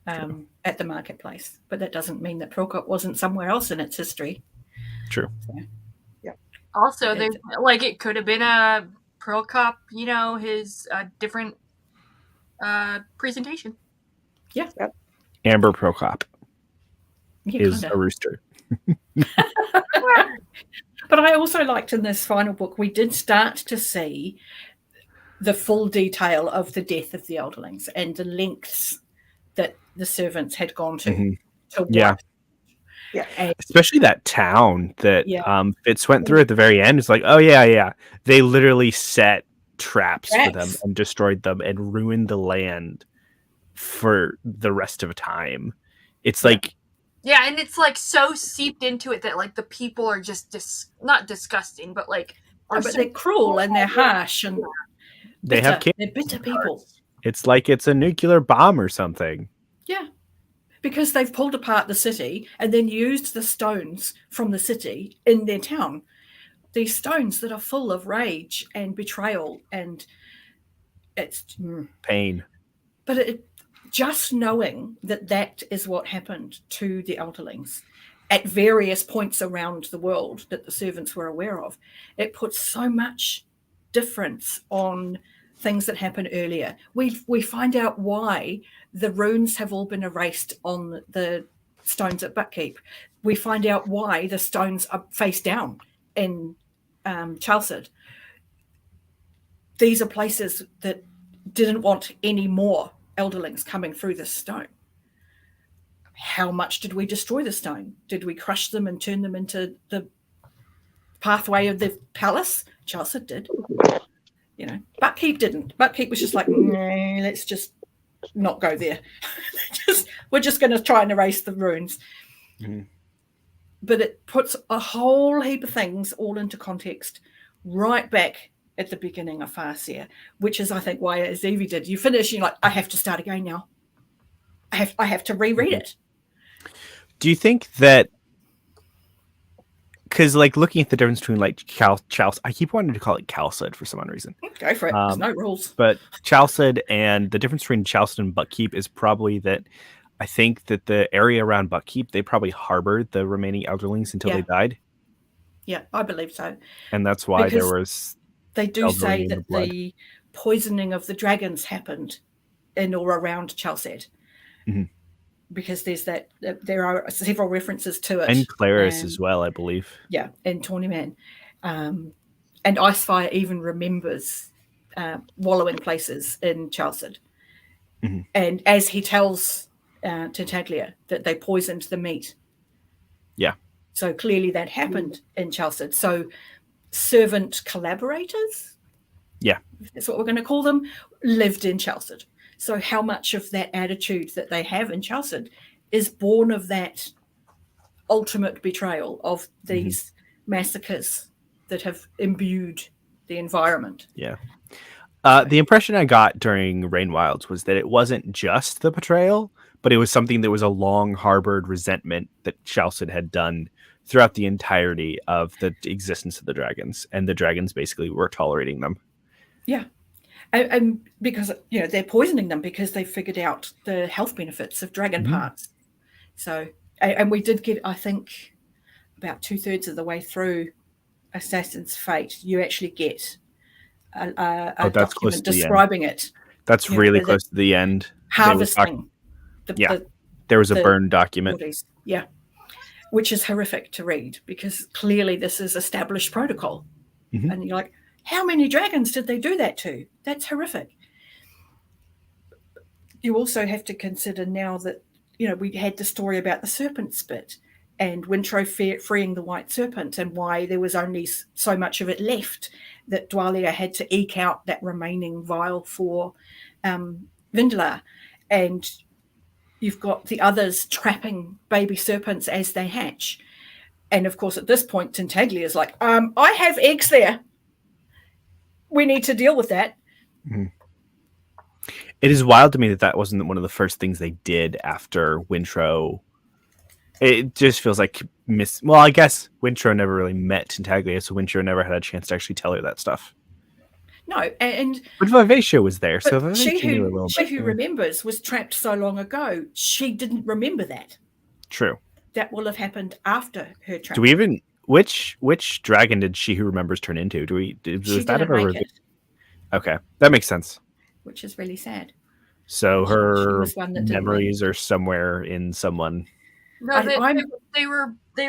at the marketplace. But that doesn't mean that Procop wasn't somewhere else in its history. True. So, Also, there's like it could have been a Procop, his different presentation. yeah. Amber Procop Yeah, is kinda. a rooster. But I also liked in this final book, we did start to see the full detail of the death of the Elderlings and the lengths that the servants had gone to. To Yeah. watch. Yeah. And, Especially that town that Yeah. Fitz went through at the very end. It's like, oh yeah. They literally set traps for them Traps. and destroyed them and ruined the land for the rest of time. It's Yeah. like Yeah, and it's like so seeped into it that like the people are just not disgusting, but like are But so they're cruel and they're harsh and they have bitter. kids. They're bitter people. It's like it's a nuclear bomb or something. Yeah. Because they've pulled apart the city and then used the stones from the city in their town. These stones that are full of rage and betrayal, and it's Pain. but just knowing that is what happened to the Elderlings at various points around the world that the servants were aware of, it puts so much difference on things that happened earlier. We find out why the runes have all been erased on the stones at Buckkeep. We find out why the stones are face down in Chalced. These are places that didn't want any more Elderlings coming through this stone. How much did we destroy the stone? Did we crush them and turn them into the pathway of the palace? Chalced did. You know, Buckkeep didn't. Buckkeep was just like, nah, let's just not go there. We're just going to try and erase the runes. Mm-hmm. But it puts a whole heap of things all into context right back at the beginning of Farseer, which is, I think, why, as Evie did, you finish, you're like, I have to start again now. I have to reread it. Do you think that, because like looking at the difference between like Chalced, I keep wanting to call it Chalced for some odd reason. Go for it. There's no rules. But Chalced, and the difference between Chalced and Buckkeep is probably that I think that the area around Buckkeep, they probably harbored the remaining Elderlings until they died. Yeah, I believe so. And that's why Because there was... They do say that the poisoning of the dragons happened in or around Chalced. Mm-hmm. Because there are several references to it. And Claris as well, I believe. Yeah, and Tawnyman. And Icefire even remembers wallowing places in Chalced. Mm-hmm. And as he tells Tintaglia that they poisoned the meat. Yeah. So clearly that happened in Chalced. So servant collaborators, that's what we're going to call them, lived in Chalced. So how much of that attitude that they have in Chalced is born of that ultimate betrayal of these massacres that have imbued the environment? Yeah. The impression I got during Rain Wilds was that it wasn't just the betrayal, but it was something that was a long harbored resentment that Chalced had done throughout the entirety of the existence of the dragons, and the dragons basically were tolerating them. Yeah. And because, they're poisoning them because they figured out the health benefits of dragon parts. So, and we did get, I think, about 2/3 of the way through Assassin's Fate, you actually get a document describing it. That's really close to the end. Harvesting. There was a burned document. Bodies. Yeah. Which is horrific to read because clearly this is established protocol. Mm-hmm. And you're like, how many dragons did they do that to? That's horrific. You also have to consider now that, we had the story about the serpent spit and Wintro freeing the white serpent and why there was only so much of it left that Dwalia had to eke out that remaining vial for Vindalar. And you've got the others trapping baby serpents as they hatch. And of course, at this point, Tintaglia is like, I have eggs there. We need to deal with that. Mm-hmm. It is wild to me that wasn't one of the first things they did after Wintro. It just feels like well, I guess Wintro never really met Tintaglia, so Wintro never had a chance to actually tell her that stuff. No, but Vivacia was there, so she who remembers was trapped so long ago. She didn't remember that. True. That will have happened after her trap. Do we even which dragon did she who remembers turn into? Was that ever revealed? Okay, that makes sense. Which is really sad. So her memories are somewhere in someone. No, they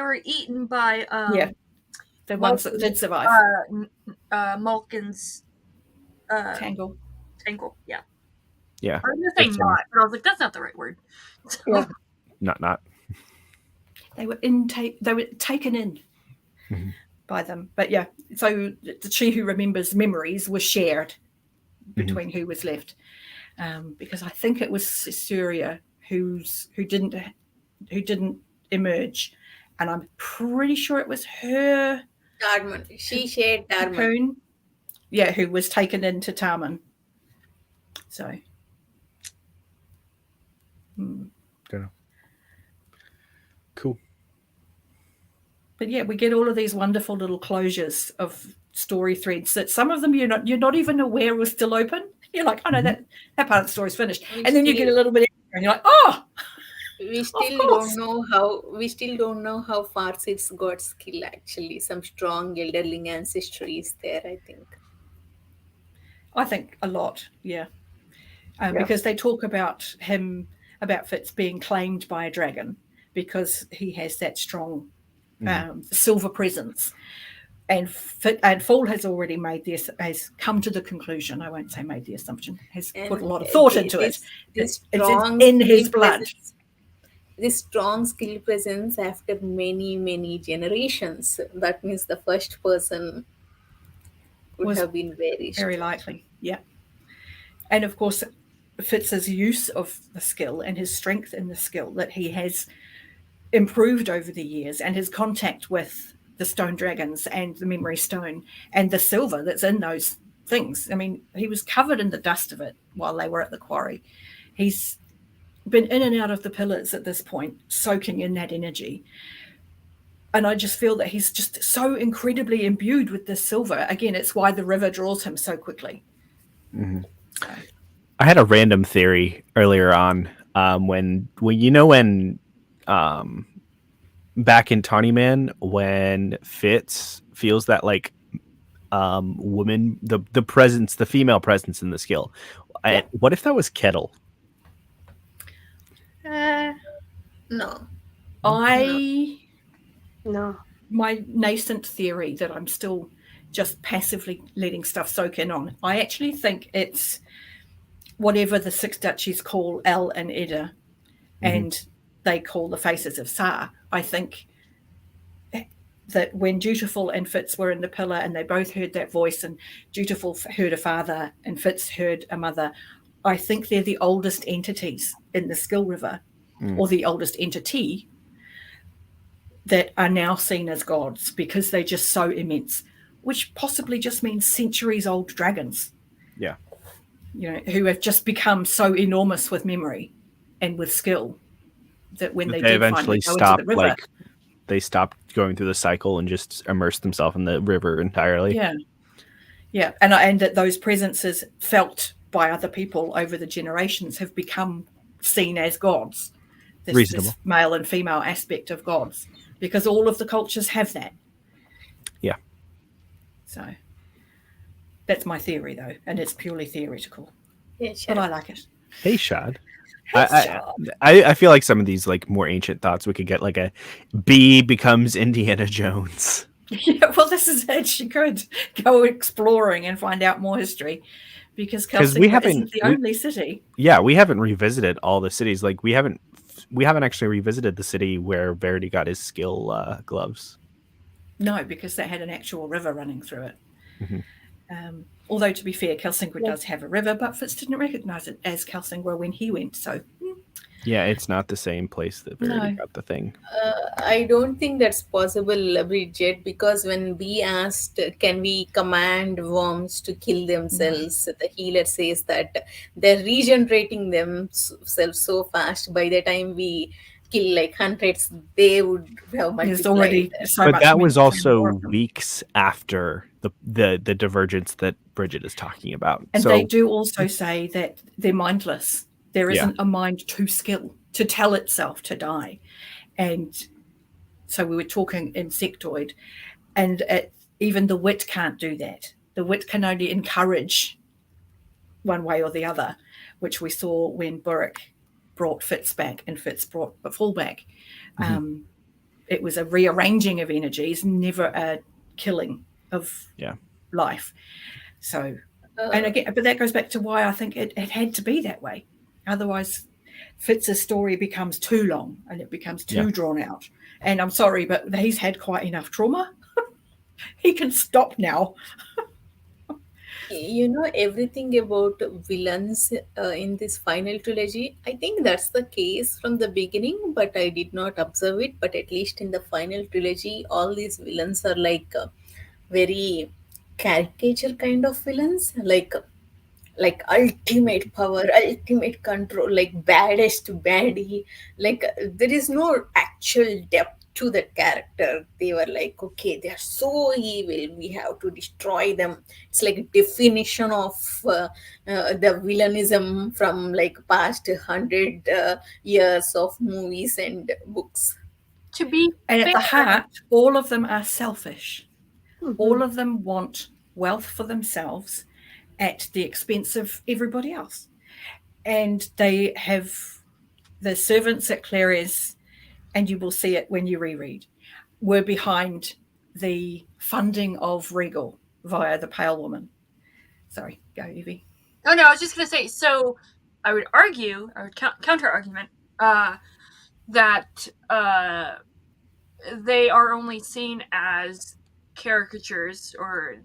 were eaten by the ones that did survive. Malkin's Tangle, yeah. Yeah. I was gonna say not, but I was like, that's not the right word. Yeah. Not. They were taken in by them. But yeah, so she who remembers memories was shared between who was left. Because I think it was Caesarea who didn't didn't emerge, and I'm pretty sure it was her Darman. She shared Darman. cocoon, who was taken into Tarman. So, Don't know. Cool. but yeah, we get all of these wonderful little closures of story threads that some of them you're not even aware was still open. You're like, oh no, that part of the story's finished, and then you get a little bit extra, and you're like, oh. We still don't know how Farsig's got skill. Actually, some strong elderling ancestry is there, I think. I think a lot, yeah. Because they talk about Fitz being claimed by a dragon because he has that strong silver presence. And Fool has already has come to the conclusion, I won't say made the assumption, has put a lot of thought into it. It's in his blood. This strong skill presence after many, many generations. That means the first person would have been very likely, yeah. And of course, Fitz's use of the skill and his strength in the skill that he has improved over the years, and his contact with the stone dragons and the memory stone and the silver that's in those things. I mean, he was covered in the dust of it while they were at the quarry. He's been in and out of the pillars at this point, soaking in that energy. And I just feel that he's just so incredibly imbued with this silver. Again, it's why the river draws him so quickly. Mm-hmm. So. I had a random theory earlier on when back in Tawnyman, when Fitz feels that like woman, the presence, the female presence in the skill. What if that was Kettle? No. No. My nascent theory that I'm still just passively letting stuff soak in on, I actually think it's whatever the six duchies call El and Edda, and they call the faces of Sa. I think that when Dutiful and Fitz were in the pillar and they both heard that voice, and Dutiful heard a father and Fitz heard a mother, I think they're the oldest entities in the Skill River, or the oldest entity that are now seen as gods because they're just so immense, which possibly just means centuries old dragons. Yeah. Who have just become so enormous with memory and with skill that when they eventually finally stop, go into the river, they stopped going through the cycle and just immerse themselves in the river entirely. Yeah, and that those presences felt by other people over the generations have become seen as gods. This male and female aspect of gods, because all of the cultures have that. Yeah. So that's my theory, though, and it's purely theoretical. Yeah, but I like it. Hey, Shad. I feel like some of these like more ancient thoughts we could get like a Bee becomes Indiana Jones. Yeah, well, this is it. She could go exploring and find out more history, because Kelsingford isn't the only city. Yeah, we haven't revisited all the cities. Like we haven't actually revisited the city where Verity got his skill gloves. No, because that had an actual river running through it. Although, to be fair, Kelsingford does have a river, but Fitz didn't recognise it as Kelsingford when he went. So, yeah, it's not the same place that Verity got the thing. I don't think that's possible, Bridget, because when Bee asked, can we command worms to kill themselves, the healer says that they're regenerating themselves so fast. By the time we kill like hundreds, they would have multiplied. Already so but much that was also weeks after the divergence that Bridget is talking about. And they do also say that they're mindless. There isn't a mind to skill, to tell itself to die. And so we were talking insectoid, and even the wit can't do that. The wit can only encourage one way or the other, which we saw when Burrick brought Fitz back and Fitz brought Fool back. It was a rearranging of energies, never a killing of life. So, and again, but that goes back to why I think it had to be that way. Otherwise, Fitz's story becomes too long and it becomes too drawn out. And I'm sorry, but he's had quite enough trauma. He can stop now. You know everything about villains in this final trilogy. I think that's the case from the beginning, but I did not observe it. But at least in the final trilogy, all these villains are like very caricature kind of villains, like ultimate power, ultimate control, like baddest baddie. Like there is no actual depth to that character. They were like, okay, they are so evil, we have to destroy them. It's like a definition of the villainism from like past 100 years of movies and books. To be And at the fair, heart, all of them are selfish. Mhm. All of them want wealth for themselves at the expense of everybody else. And they have the servants at Clarice, and you will see it when you reread, were behind the funding of Regal via the Pale Woman. Sorry, go, Evie. oh no, I was just going to say, so I would argue, or counter argument, that they are only seen as caricatures or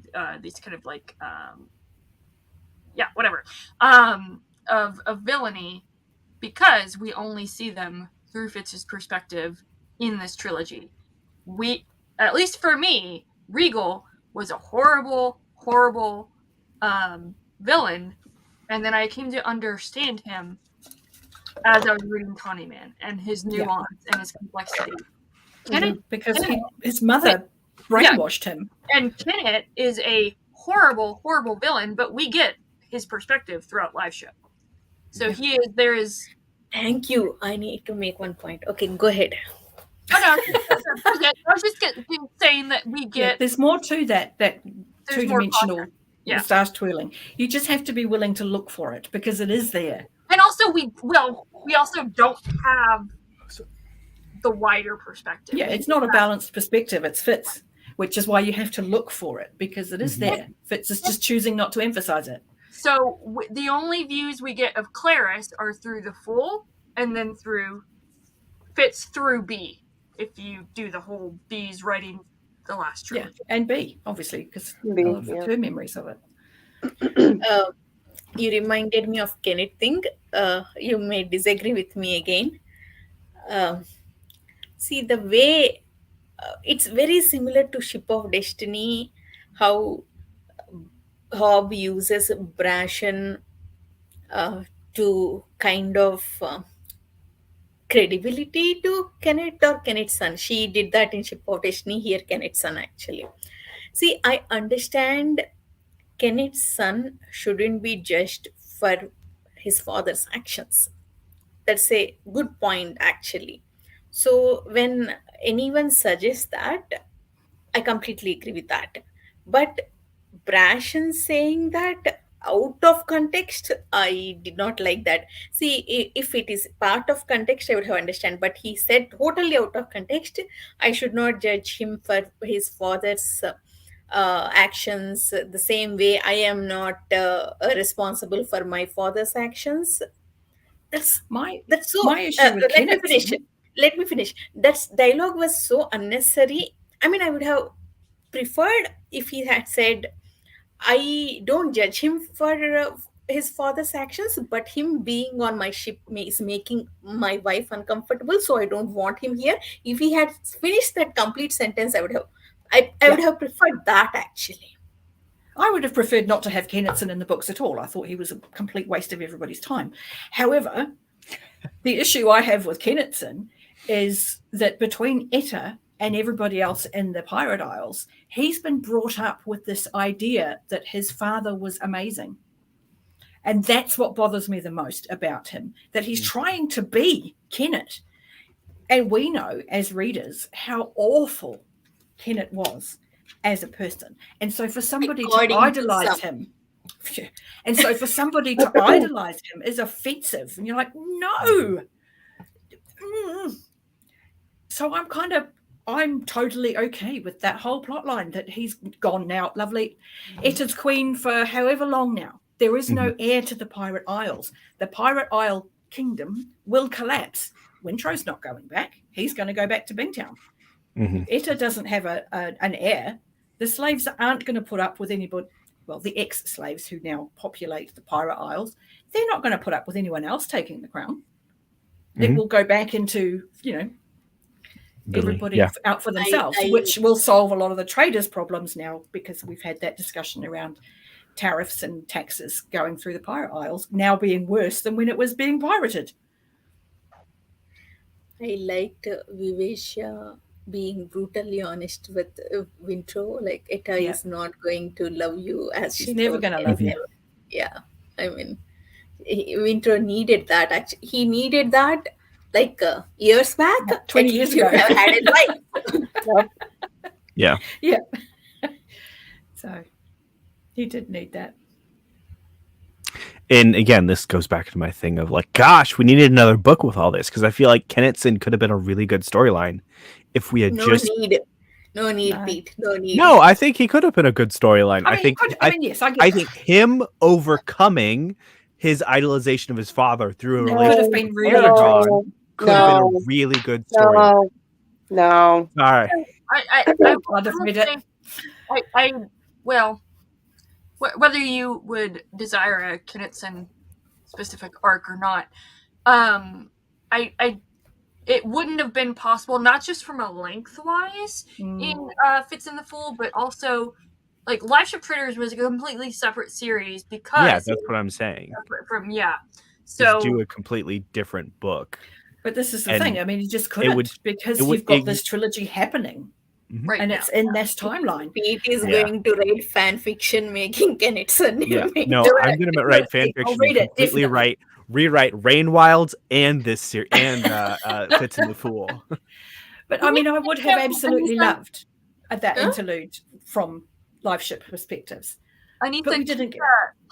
these kind of like, whatever, of villainy, because we only see them through Fitz's perspective in this trilogy. At least for me, Regal was a horrible, horrible villain, and then I came to understand him as I was reading Tawny Man and his nuance and his complexity. Because his mother brainwashed him. And Kenneth is a horrible, horrible villain, but we get his perspective throughout Liveshow. So there is. Thank you. I need to make one point. Okay, go ahead. Oh no, I was just saying that we get. There's more to that two-dimensional Yeah. stars twirling. You just have to be willing to look for it because it is there. And also, we also don't have the wider perspective. Yeah, it's not a balanced perspective. It's Fitz, which is why you have to look for it because it is there. Fitz is just choosing not to emphasize it. So the only views we get of Clarice are through the Fool and then through Fitz through B. If you do the whole B's writing the last trilogy. Yeah, and B, obviously, because of her memories of it. You reminded me of Kenneth thing. You may disagree with me again. See, the way it's very similar to Ship of Destiny, how Hobb uses Brashen to kind of credibility to Kenneth or Kenneth's son. She did that in Ship of Destiny, here Kenneth's son actually. See, I understand Kenneth's son shouldn't be judged for his father's actions. That's a good point, actually. So, when anyone suggests that, I completely agree with that. But Brashen saying that out of context, I did not like that. See, if it is part of context, I would have understand. But he said totally out of context. I should not judge him for his father's actions the same way I am not responsible for my father's actions. That's so. My issue with Kenneth. Let me finish. That dialogue was so unnecessary. I mean, I would have preferred if he had said, I don't judge him for his father's actions, but him being on my ship is making my wife uncomfortable, so I don't want him here. If he had finished that complete sentence, I would have preferred that, actually. I would have preferred not to have Kennethson in the books at all. I thought he was a complete waste of everybody's time. However, the issue I have with Kennethson is that between Etta and everybody else in the Pirate Isles, he's been brought up with this idea that his father was amazing. And that's what bothers me the most about him, that he's trying to be Kenneth. And we know as readers how awful Kenneth was as a person. And so for somebody to idolize him, and so for somebody to idolize him is offensive. And you're like, no. So I'm totally okay with that whole plot line that he's gone now. Lovely. Etta's queen for however long now. There is no heir to the Pirate Isles. The Pirate Isle kingdom will collapse. Wintrow's not going back. He's going to go back to Bingtown. Etta doesn't have an heir. The slaves aren't going to put up with anybody. the ex-slaves who now populate the Pirate Isles, they're not going to put up with anyone else taking the crown. It will go back into, everybody out for themselves, which will solve a lot of the traders' problems now, because we've had that discussion around tariffs and taxes going through the Pirate Isles now being worse than when it was being pirated. I liked Vivesh being brutally honest with Wintro. Like, Etta is not going to love you as she's never going to love you. Yeah, I mean, Wintro needed that. Actually, he needed that like years back. 20 years ago. Have had it right. Yeah. Yeah. So he did need that. And again, this goes back to my thing of like, gosh, we needed another book with all this, because I feel like Kennitson could have been a really good storyline if we had No just. need, Pete. No need. No, I think he could have been a good storyline. I think him overcoming his idolization of his father through a relationship could have been really Aragon could have been a really good story. No. All right. Whether you would desire a Kennitson specific arc or not, it wouldn't have been possible, not just from a lengthwise in Fits in the Fool, but also like Liveshow Critters was a completely separate series because that's what I'm saying. So just do a completely different book. But this is the thing. I mean, you just couldn't because you've got this trilogy happening. Right, and it's in this timeline. Pete is going to write fan fiction making Kennitson. No, I'm going to write fan fiction and completely rewrite Rainwilds and this series and Fits in the Fool. But I mean, I would have absolutely loved that interlude from Liveship perspectives. I need to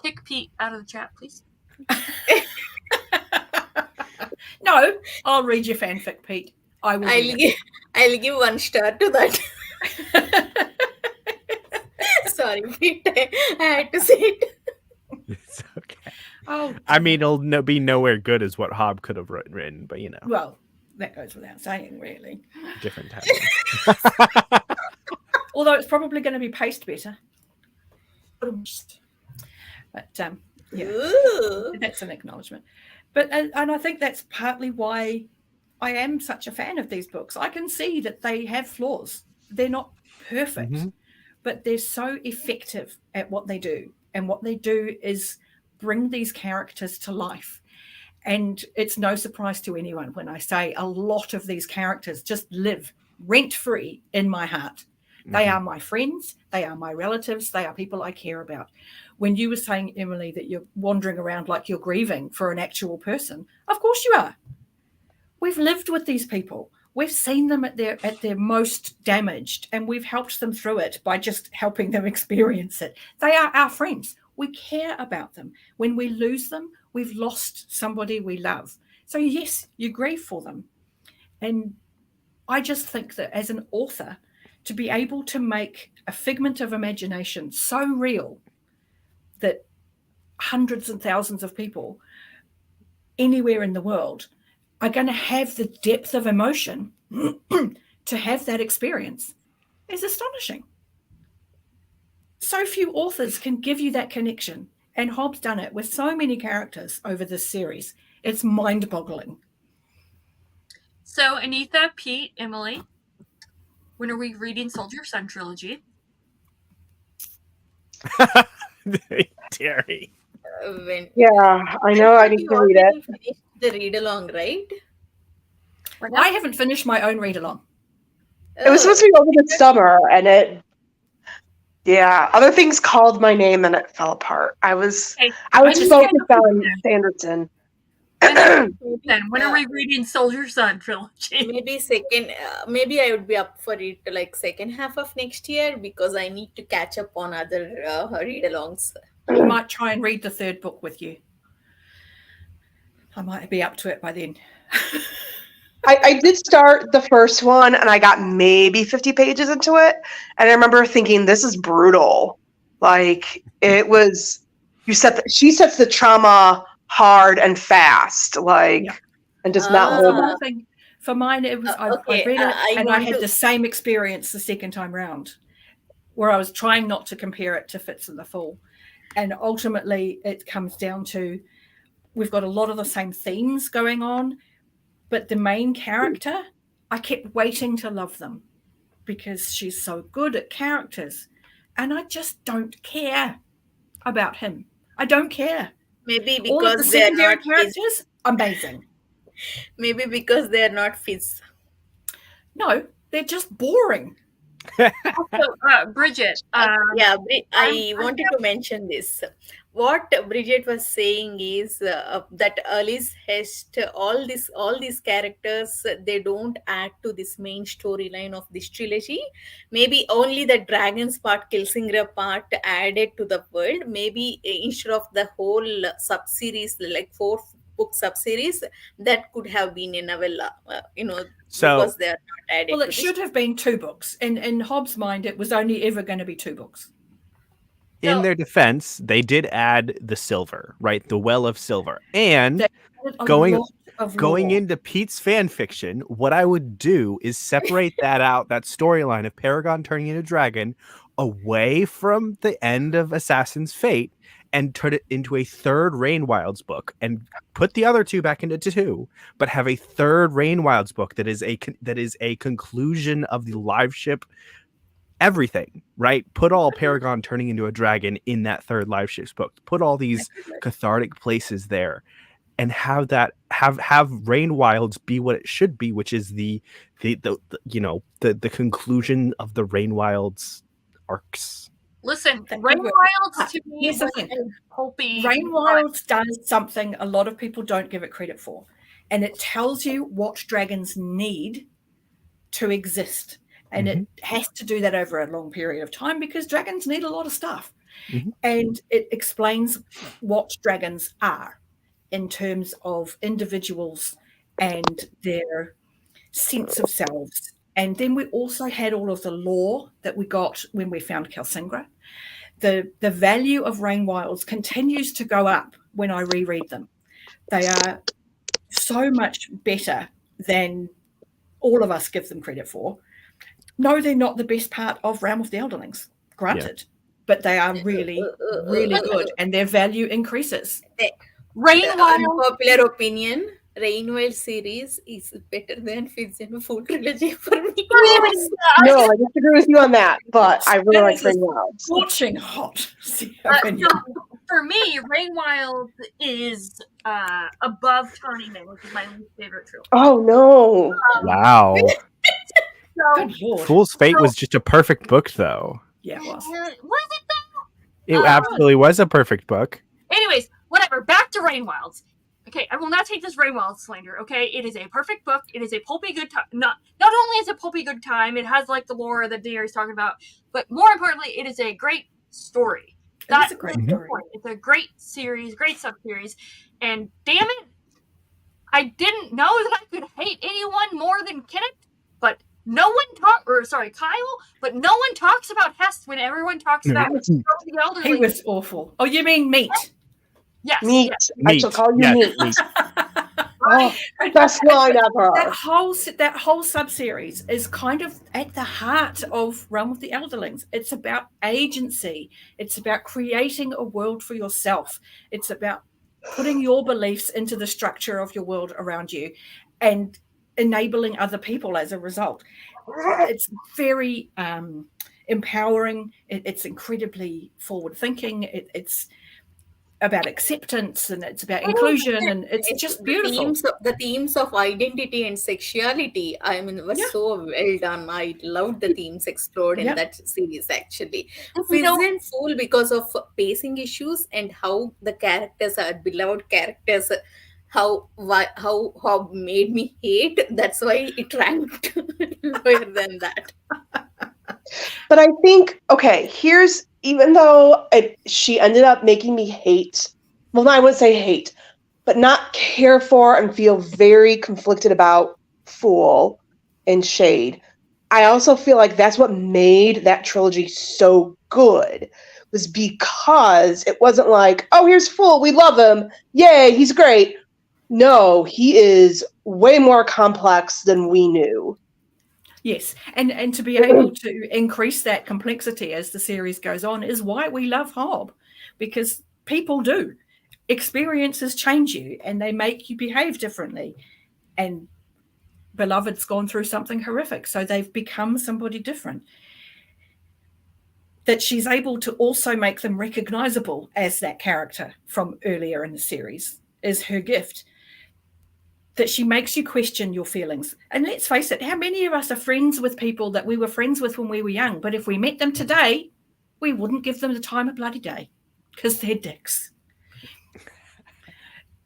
kick Pete out of the chat, please. No, I'll read your fanfic, Pete. I will. I'll give 1 star to that. Sorry, Pete. I had to say it. It's okay. Oh, I mean, it'll be nowhere good as what Hobb could have written, but Well, that goes without saying, really. Different time. Although it's probably going to be paced better. But that's an acknowledgement. But and I think that's partly why I am such a fan of these books. I can see that they have flaws. They're not perfect, but they're so effective at what they do. And what they do is bring these characters to life. And it's no surprise to anyone when I say a lot of these characters just live rent-free in my heart. They are my friends. They are my relatives. They are people I care about. When you were saying, Emily, that you're wandering around like you're grieving for an actual person, of course you are. We've lived with these people. We've seen them at their most damaged, and we've helped them through it by just helping them experience it. They are our friends. We care about them. When we lose them, we've lost somebody we love. So yes, you grieve for them. And I just think that as an author, to be able to make a figment of imagination so real that hundreds and thousands of people anywhere in the world are going to have the depth of emotion to have that experience is astonishing. So few authors can give you that connection, and Hobb's done it with so many characters over this series. It's mind-boggling. So, Anita, Pete, Emily, when are we reading Soldier Sun trilogy? Derri. I know. I need to read it. The read along, right? I haven't finished my own read along. It was supposed to be over the summer, and other things called my name, and it fell apart. I was focused on Sanderson. Then when are we reading Soldier Sun trilogy? Maybe I would be up for it like second half of next year, because I need to catch up on other read-alongs. I might try and read the third book with you. I might be up to it by then. I did start the first one, and I got maybe 50 pages into it, and I remember thinking, this is brutal. Like, it was, she sets the trauma hard and fast, and does not hold up. For mine, it was I read it, and I had the same experience the second time round. where I was trying not to compare it to Fitz and the Fool. And ultimately, it comes down to we've got a lot of the same themes going on, but the main character, I kept waiting to love them because she's so good at characters. And I just don't care about him. I don't care. Maybe All of the because they're secondary not characters, amazing. maybe because they're not Fizz. No, they're just boring. So, Bridget, Yeah, I wanted to mention this. What Bridget was saying is that Alice Hest, all these characters, they don't add to this main storyline of this trilogy. Maybe only the dragons part, Kilsingra part, added to the world. Maybe instead of the whole sub-series, like 4-book sub-series, that could have been a novella. So- because they are not added. Well, to it this. should have been 2 books. In Hobb's mind, it was only ever going to be 2 books. In So- their defense, they did add the silver, right? The well of silver. And They added a going- lot of going lore. into Pete's fan fiction, what I would do is separate that out, that storyline of Paragon turning into dragon, away from the end of Assassin's Fate, and turn it into a third Rain Wilds book, and put the other 2 back into 2, but have a third Rain Wilds book that is a conclusion of the live ship. Everything, right? Put all Paragon turning into a dragon in that third live ships book. Put all these cathartic places there, and have that have Rain Wilds be what it should be, which is the conclusion of the Rain Wilds arcs. listen, Thank Rain you. Wilds to me Here's the was thing. a pulpy. Rain Wilds does something a lot of people don't give it credit for, and it tells you what dragons need to exist. And it has to do that over a long period of time because dragons need a lot of stuff. Mhm. And it explains what dragons are in terms of individuals and their sense of selves. And then we also had all of the lore that we got when we found Kilsingra. The value of Rain Wilds continues to go up when I reread them. They are so much better than all of us give them credit for. No, they're not the best part of Realm of the Elderlings, granted, but they are really, really good, and their value increases. Rain The Wilds. unpopular opinion, Rainwild series is better than Fizz and Fool trilogy for me. No, I disagree with you on that, but I really like Rain Wilds. Scorching hot. So opinion. for me, Rain Wild is above Journeyman, which is my least favorite trilogy. Oh no. Wow. So, Good Lord. Fool's Fate was just a perfect book, though. Yeah, it was. was it though? It absolutely was a perfect book. Anyways, whatever. Back to Rain Wilds. Okay, I will not take this Rain Wild slander. Okay, it is a perfect book. It is a pulpy good time. Not only is it a pulpy good time, it has like the lore that Derri's talking about, but more importantly, it is a great story. That's a great the story. point. It's a great series, great sub-series, and damn it, I didn't know that I could hate anyone more than Kenneth, but Kyle, but no one talks about Hest when everyone talks about the Elderlings. He was awful. Oh, you mean Meat? Yes, Meat. yes. I shall call you Yes, meat. Oh, best line ever. That whole sub-series is kind of at the heart of Realm of the Elderlings. It's about agency. It's about creating a world for yourself. It's about putting your beliefs into the structure of your world around you and enabling other people as a result. It's very empowering. It's incredibly forward-thinking. It's about acceptance and it's about inclusion, and it's just beautiful. The themes of identity and sexuality, I mean, was so well done. I loved the themes explored in that series, actually. Fizz and Fool, because of pacing issues and how the characters are beloved characters, how Hobb made me hate. That's why it ranked lower than that. But I think, okay, even though she ended up making me hate, well, no, I wouldn't say hate, but not care for and feel very conflicted about Fool and Shade. I also feel like that's what made that trilogy so good, was because it wasn't like, oh, here's Fool, we love him, yay, he's great. No, he is way more complex than we knew. Yes, and to be able to increase that complexity as the series goes on is why we love Hobb, because people do. Experiences change you and they make you behave differently. And Beloved's gone through something horrific, so they've become somebody different. That she's able to also make them recognizable as that character from earlier in the series is her gift. That she makes you question your feelings. And let's face it, how many of us are friends with people that we were friends with when we were young, but if we met them today, we wouldn't give them the time of bloody day because they're dicks.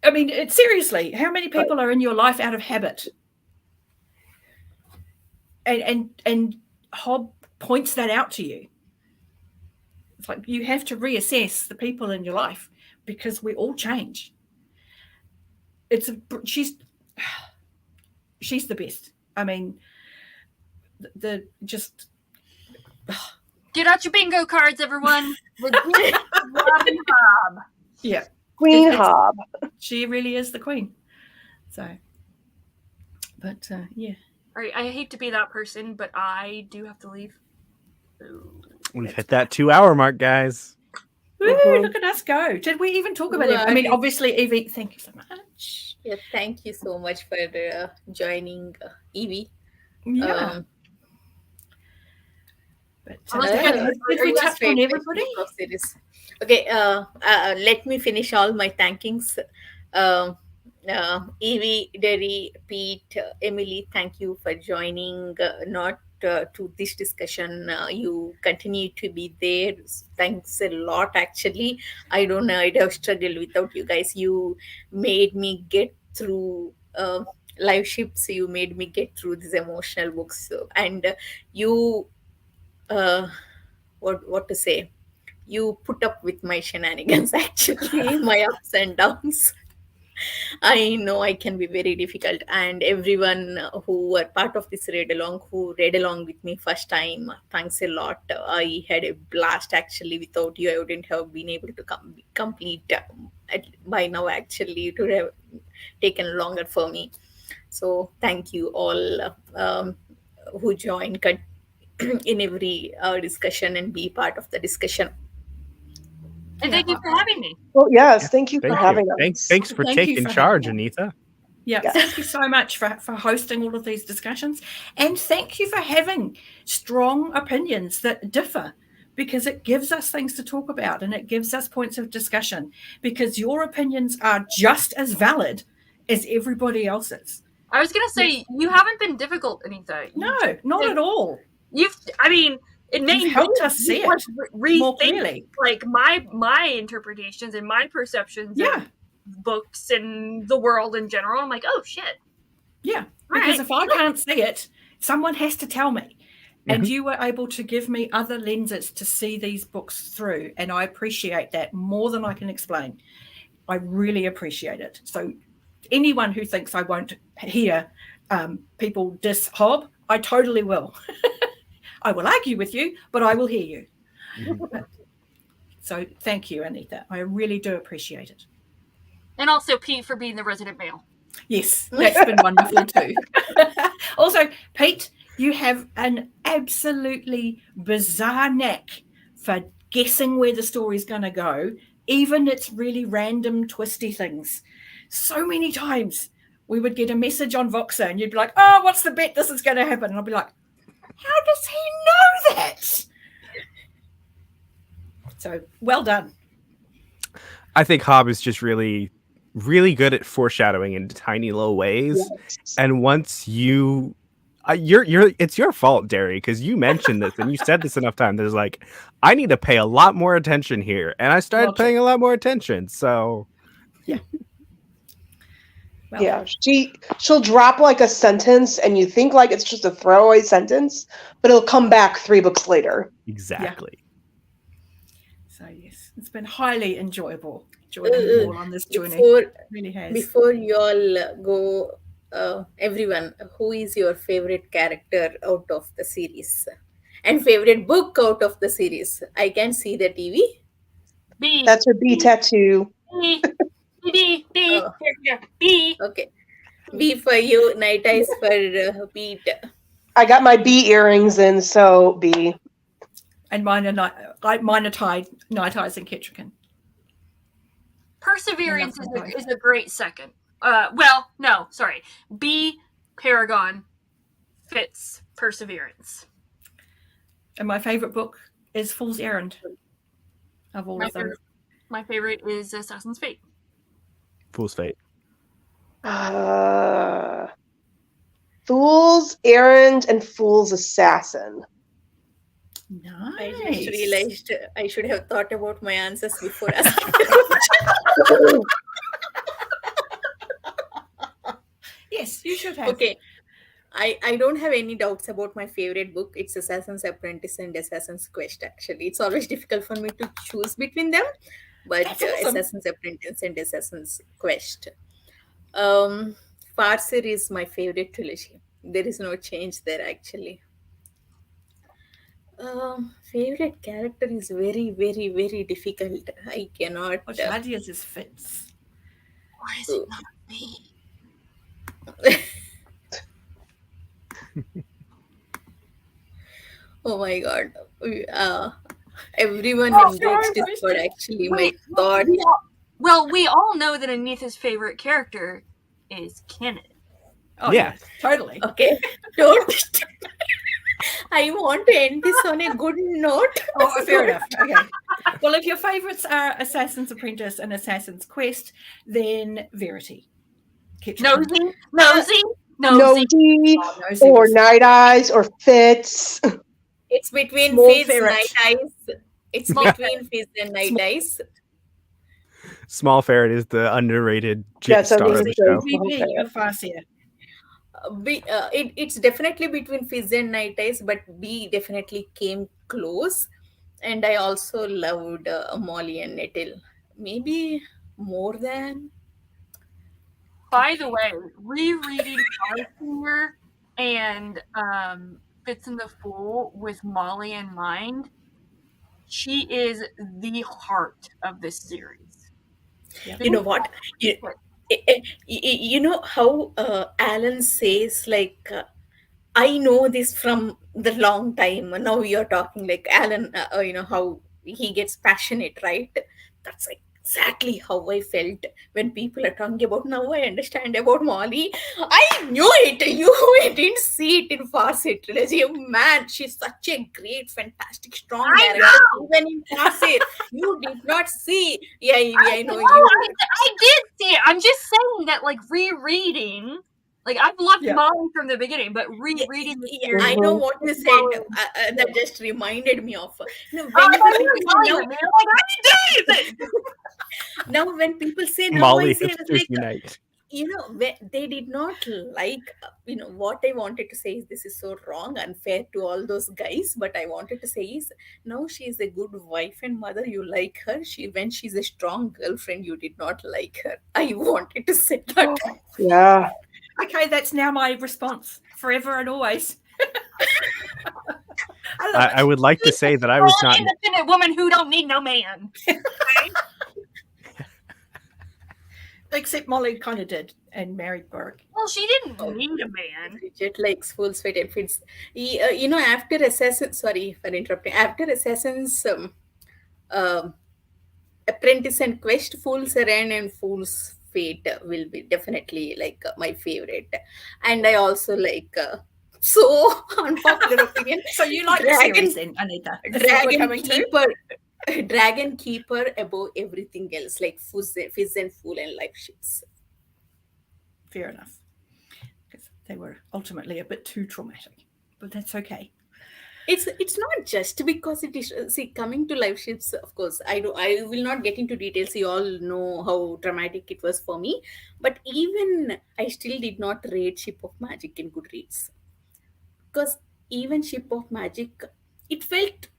I mean, seriously, how many people are in your life out of habit? And Hobb points that out to you. It's like you have to reassess the people in your life because we all change. She's the best. I mean, just Get out your bingo cards, everyone. We're doing Robin Hobb. yeah, Queen Hobb. she really is the queen. So, but yeah. All right, I hate to be that person, but I do have to leave. We've hit that 2-hour mark, guys. Woo, look at us go. Did we even talk about it? I mean, obviously, Evie, thank you so much. Yeah, thank you so much for joining, Evie. Yeah. But Did we touch on everybody? Okay, let me finish all my thankings. Evie, Derri, Pete, Emily, thank you for joining. Not to this discussion, you continue to be there. Thanks a lot. Actually, I don't know. I'd have struggled without you guys. You made me get through live ships. You made me get through these emotional books, and you. What to say? You put up with my shenanigans. Actually, my ups and downs. I know I can be very difficult, and everyone who were part of this read along, who read along with me first time, thanks a lot. I had a blast. Actually, without you, I wouldn't have been able to complete by now. Actually, it would have taken longer for me. So thank you all who joined in every discussion and be part of the discussion. And thank you for having me. Well, yes, thank you for having us. Thanks for Thank you taking for charge, having Anita. Yeah, Yes. thank you so much for hosting all of these discussions. And thank you for having strong opinions that differ, because it gives us things to talk about and it gives us points of discussion, because your opinions are just as valid as everybody else's. I was gonna say you haven't been difficult, Anita. No, not at all. It made You've helped us see it more rethink clearly. like my interpretations and my perceptions Yeah. of books and the world in general. I'm like, oh shit. Yeah, All because right. if I can't see it, someone has to tell me. And Mhm. you were able to give me other lenses to see these books through. And I appreciate that more than I can explain. I really appreciate it. So anyone who thinks I won't hear people diss Hobb, I totally will. I will argue with you, but I will hear you. Mhm. So thank you, Anita. I really do appreciate it. And also Pete for being the resident male. Yes, that's been wonderful too. Also, Pete, you have an absolutely bizarre knack for guessing where the story's going to go, even its really random, twisty things. So many times we would get a message on Voxer and you'd be like, oh, what's the bet this is going to happen? And I'll be like, how does he know that? So well done. I think Hobb is just really, really good at foreshadowing in tiny little ways. Yes. And once it's your fault, Derri, because you mentioned this and you said this enough times. There's like, I need to pay a lot more attention here, and I started paying a lot more attention. So Well, Yeah, she'll drop like a sentence and you think like it's just a throwaway sentence, but it'll come back 3 books later. exactly. So yes, it's been highly enjoyable joining you all on this journey. It really has. Before you all go, everyone, who is your favorite character out of the series? And favorite book out of the series? I can see the TV. B. That's her B tattoo. B. B. B. Oh. B. Okay. B for you, Night Eyes for Pete. I got my B earrings in, so B. And mine are tied Night Eyes and Ketchikan. Perseverance I love is a great second. Well, no, sorry. B, Paragon, fits Perseverance. And my favorite book is Fool's Errand of all of them. My favorite is Assassin's Fate. Fool's Fate. Fool's Errand and Fool's Assassin. Nice. I just realized I should have thought about my answers before asking. Yes, you should have. Okay. I don't have any doubts about my favorite book. It's Assassin's Apprentice and Assassin's Quest, actually. It's always difficult for me to choose between them. But That's awesome. Assassin's Apprentice and Assassin's Quest. Farseer is my favorite trilogy. There is no change there, actually. Favorite character is very, very, very difficult. I cannot. Oh, Shadia's is Fitz. Why is it not me? Oh my god. Everyone in Greg's Discord actually my thought. Well, we all know that Anita's favorite character is Kenneth. Oh, Yeah. Totally. Okay. Don't. I want to end this on a good note. Oh, fair enough. Okay. Well, if your favorites are Assassin's Apprentice and Assassin's Quest, then Verity. Nosy. Nosy, Nosy or was- Night Eyes, or Fitz. It's between Small Fizz, ferret. Night Eyes. It's between Fizz and Night Eyes. Small Ferret is the underrated That's star of amazing. the show. VP, you're Farseer. It's definitely between Fizz and Night Eyes, but B definitely came close. And I also loved Molly and Nettle. Maybe more than. By the way, rereading Farseer and Fitz and the Fool with Molly in mind, she is the heart of this series. You know what? You know how Alan says, like, I know this from the long time. Now you're talking like Alan, you know, how he gets passionate, right? That's exactly how I felt when people are talking about now I understand about Molly. I knew it. You didn't see it in Farseer trilogy. Man, she's such a great, fantastic, strong I character. know. Even in Farseer, you did not see. Yeah, I know No, you. I did see it. I'm just saying that, like, rereading, like, I've loved Yeah. Molly from the beginning, but rereading the Yeah, series. I know what you said. That just reminded me of. You know, when Oh, you people, were now, telling me, like, I didn't do anything. now when people say now Molly I say it's hipsters like, unite. you know, they did not like, you know, what I wanted to say is this is so wrong, unfair to all those guys, but I wanted to say is now she is a good wife and mother, you like her. When she's a strong girlfriend, you did not like her. I wanted to say that. Yeah. Okay, that's now my response forever and always. I love I would like to say that I was Strong, not. independent woman who don't need no man. Except Molly kind of did and married Burke. Well, she didn't need a man. Jet likes full sweat and fits. You know, after Assassin, sorry for interrupting. After Assassin's Apprentice and Quest, Fool's Errand and Fool's Fate will be definitely like my favorite. And I also like so unpopular opinion. So you like the Dragon- series then, Anita? Is that what we're Dragon coming to? Keeper, Dragon Keeper above everything else, like Fizz and Fool and Life Ships. Fair enough. Because they were ultimately a bit too traumatic, but that's okay. It's not just because it is, see, coming to Life Ships, of course I will not get into details. You all know how dramatic it was for me, but even I still did not rate Ship of Magic in Goodreads, because even Ship of Magic, it felt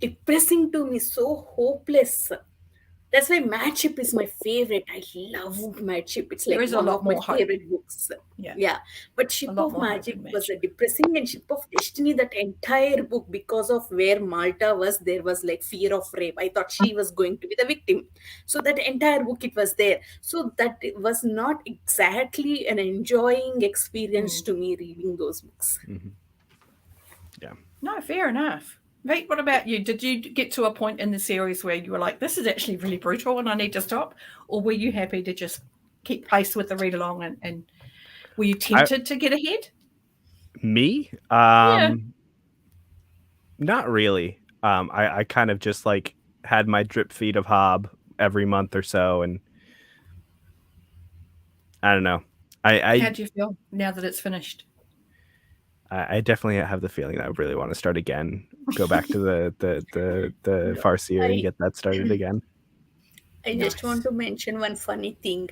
depressing to me, so hopeless. That's why Matship is my favorite. I love Matship. It's like There is a one lot of my more hope. favorite books. Yeah. But Ship lot of more hope Magic in was Matship. depressing, and Ship of Destiny, that entire book, because of where Malta was, there was like fear of rape. I thought she was going to be the victim. So that entire book, it was there. So that it was not exactly an enjoying experience to me reading those books. Mhm. No, fair enough. Mate, what about you? Did you get to a point in the series where you were like, this is actually really brutal and I need to stop? Or were you happy to just keep pace with the read along and were you tempted to get ahead? Me? Yeah. Not really. I kind of just like had my drip feed of Hobb every month or so, and I don't know. How do you feel now that it's finished? I definitely have the feeling that I really want to start again. Go back to the Farseer and get that started again. I just want to mention one funny thing.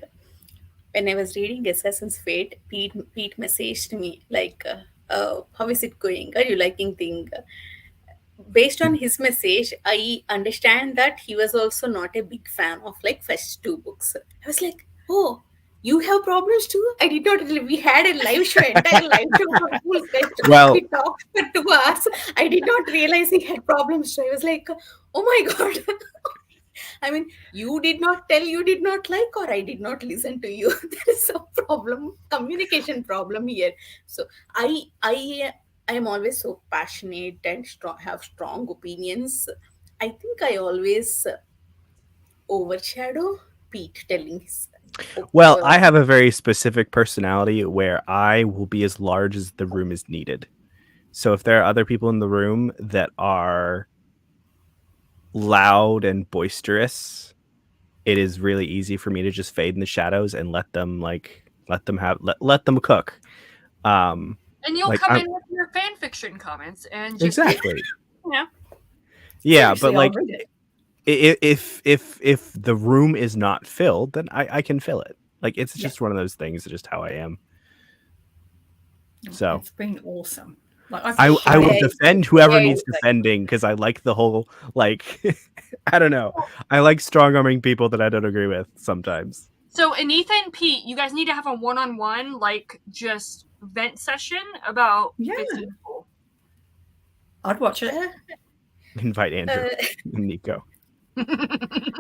When I was reading Assassin's Fate, Pete messaged me like, "How is it going? Are you liking thing?" Based on his message, I understand that he was also not a big fan of like first two books. I was like, "Oh, you have problems too?" I did not. We had a live show, entire live show for full set. Well- We talked for 2 hours. I did not realize he had problems too. I was like, "Oh my god." I mean, you did not tell you did not like, or I did not listen to you. There is a problem, communication problem here. So I am always so passionate and have strong opinions. I think I always overshadow Pete telling his. Well, I have a very specific personality where I will be as large as the room is needed. So if there are other people in the room that are loud and boisterous, it is really easy for me to just fade in the shadows and let them cook. And you'll Like, come in with your fan fiction comments and just exactly. Yeah. Yeah, Seriously, but like I'll read it. if the room is not filled, then I can fill it. Like it's just one of those things. It's just how I am. So It's been awesome. Like I will Yeah, defend whoever yeah, needs defending because I like the whole like I don't know. I like strong arming people that I don't agree with sometimes. So, and Ethan and Pete, you guys need to have a one-on-one, like, just vent session about Fits in the Pool. I'd watch it. Invite Andrew and Nico.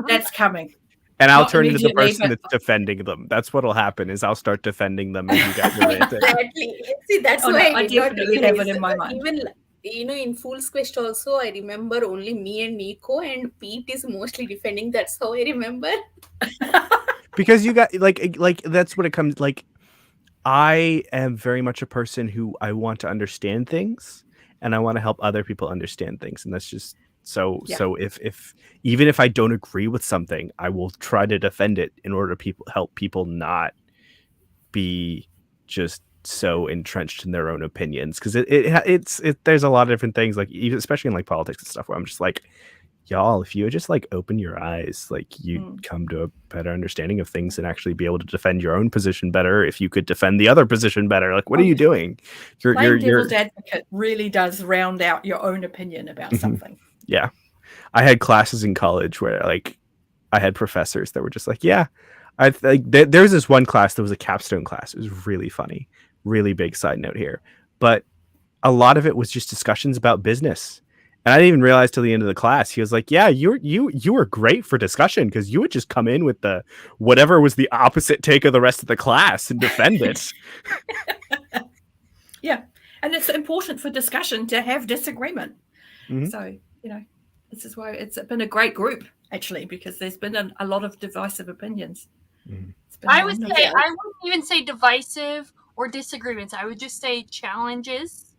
That's coming. And I'll Not turn into the immediately, person but- that's defending them. That's what'll happen is I'll start defending them as you guys are ranting. Exactly. See, that's Oh, no, why I I did not definitely have it realize. in my mind. Even in Fool's Quest also, I remember only me and Nico, and Pete is mostly defending. That's how I remember. Because you got like that's what it comes like. I am very much a person who I want to understand things and I want to help other people understand things, and that's just so if even if I don't agree with something, I will try to defend it in order to help people not be just so entrenched in their own opinions, because it's there's a lot of different things, like even especially in like politics and stuff, where I'm just like, y'all, if you would just like open your eyes, like you'd come to a better understanding of things and actually be able to defend your own position better if you could defend the other position better. Like, what are you doing? Playing devil's advocate really does round out your own opinion about something. Yeah. I had classes in college where like I had professors that were just like, yeah, I like there's this one class that was a capstone class. It was really funny, really big side note here. But a lot of it was just discussions about business. And I didn't even realize till the end of the class, he was like, yeah, you were great for discussion because you would just come in with the whatever was the opposite take of the rest of the class and defend it. Yeah. And it's important for discussion to have disagreement. Mm-hmm. So, this is why it's been a great group, actually, because there's been a lot of divisive opinions. Mm-hmm. I would say, I wouldn't even say divisive or disagreements. I would just say challenges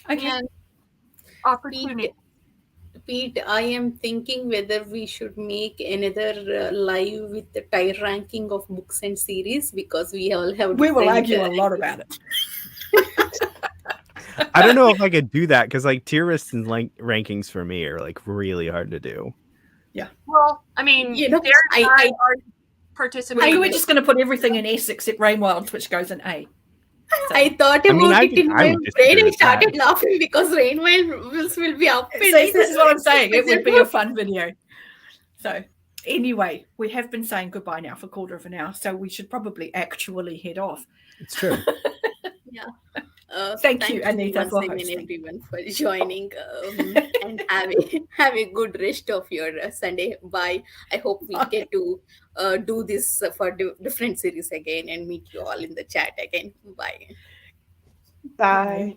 and opportunity. Pete, I am thinking whether we should make another live with the tier ranking of books and series, because we all have. We will argue a lot about it. I don't know if I could do that because like tier lists and like rankings for me are like really hard to do. Yeah. Well, I mean, I participate. We're just going to put everything in S except Rain Wilds, which goes in A. So, I thought about it in my brain and started laughing because Rain Wilds will be up. See, this is what I'm saying. It would be a fun video. So anyway, we have been saying goodbye now for a quarter of an hour, so we should probably actually head off. It's true. Yeah. Thank you, Anita, for hosting. Everyone for joining and have a good rest of your Sunday. Bye. I hope we get to do this for different series again and meet you all in the chat again. Bye. Bye.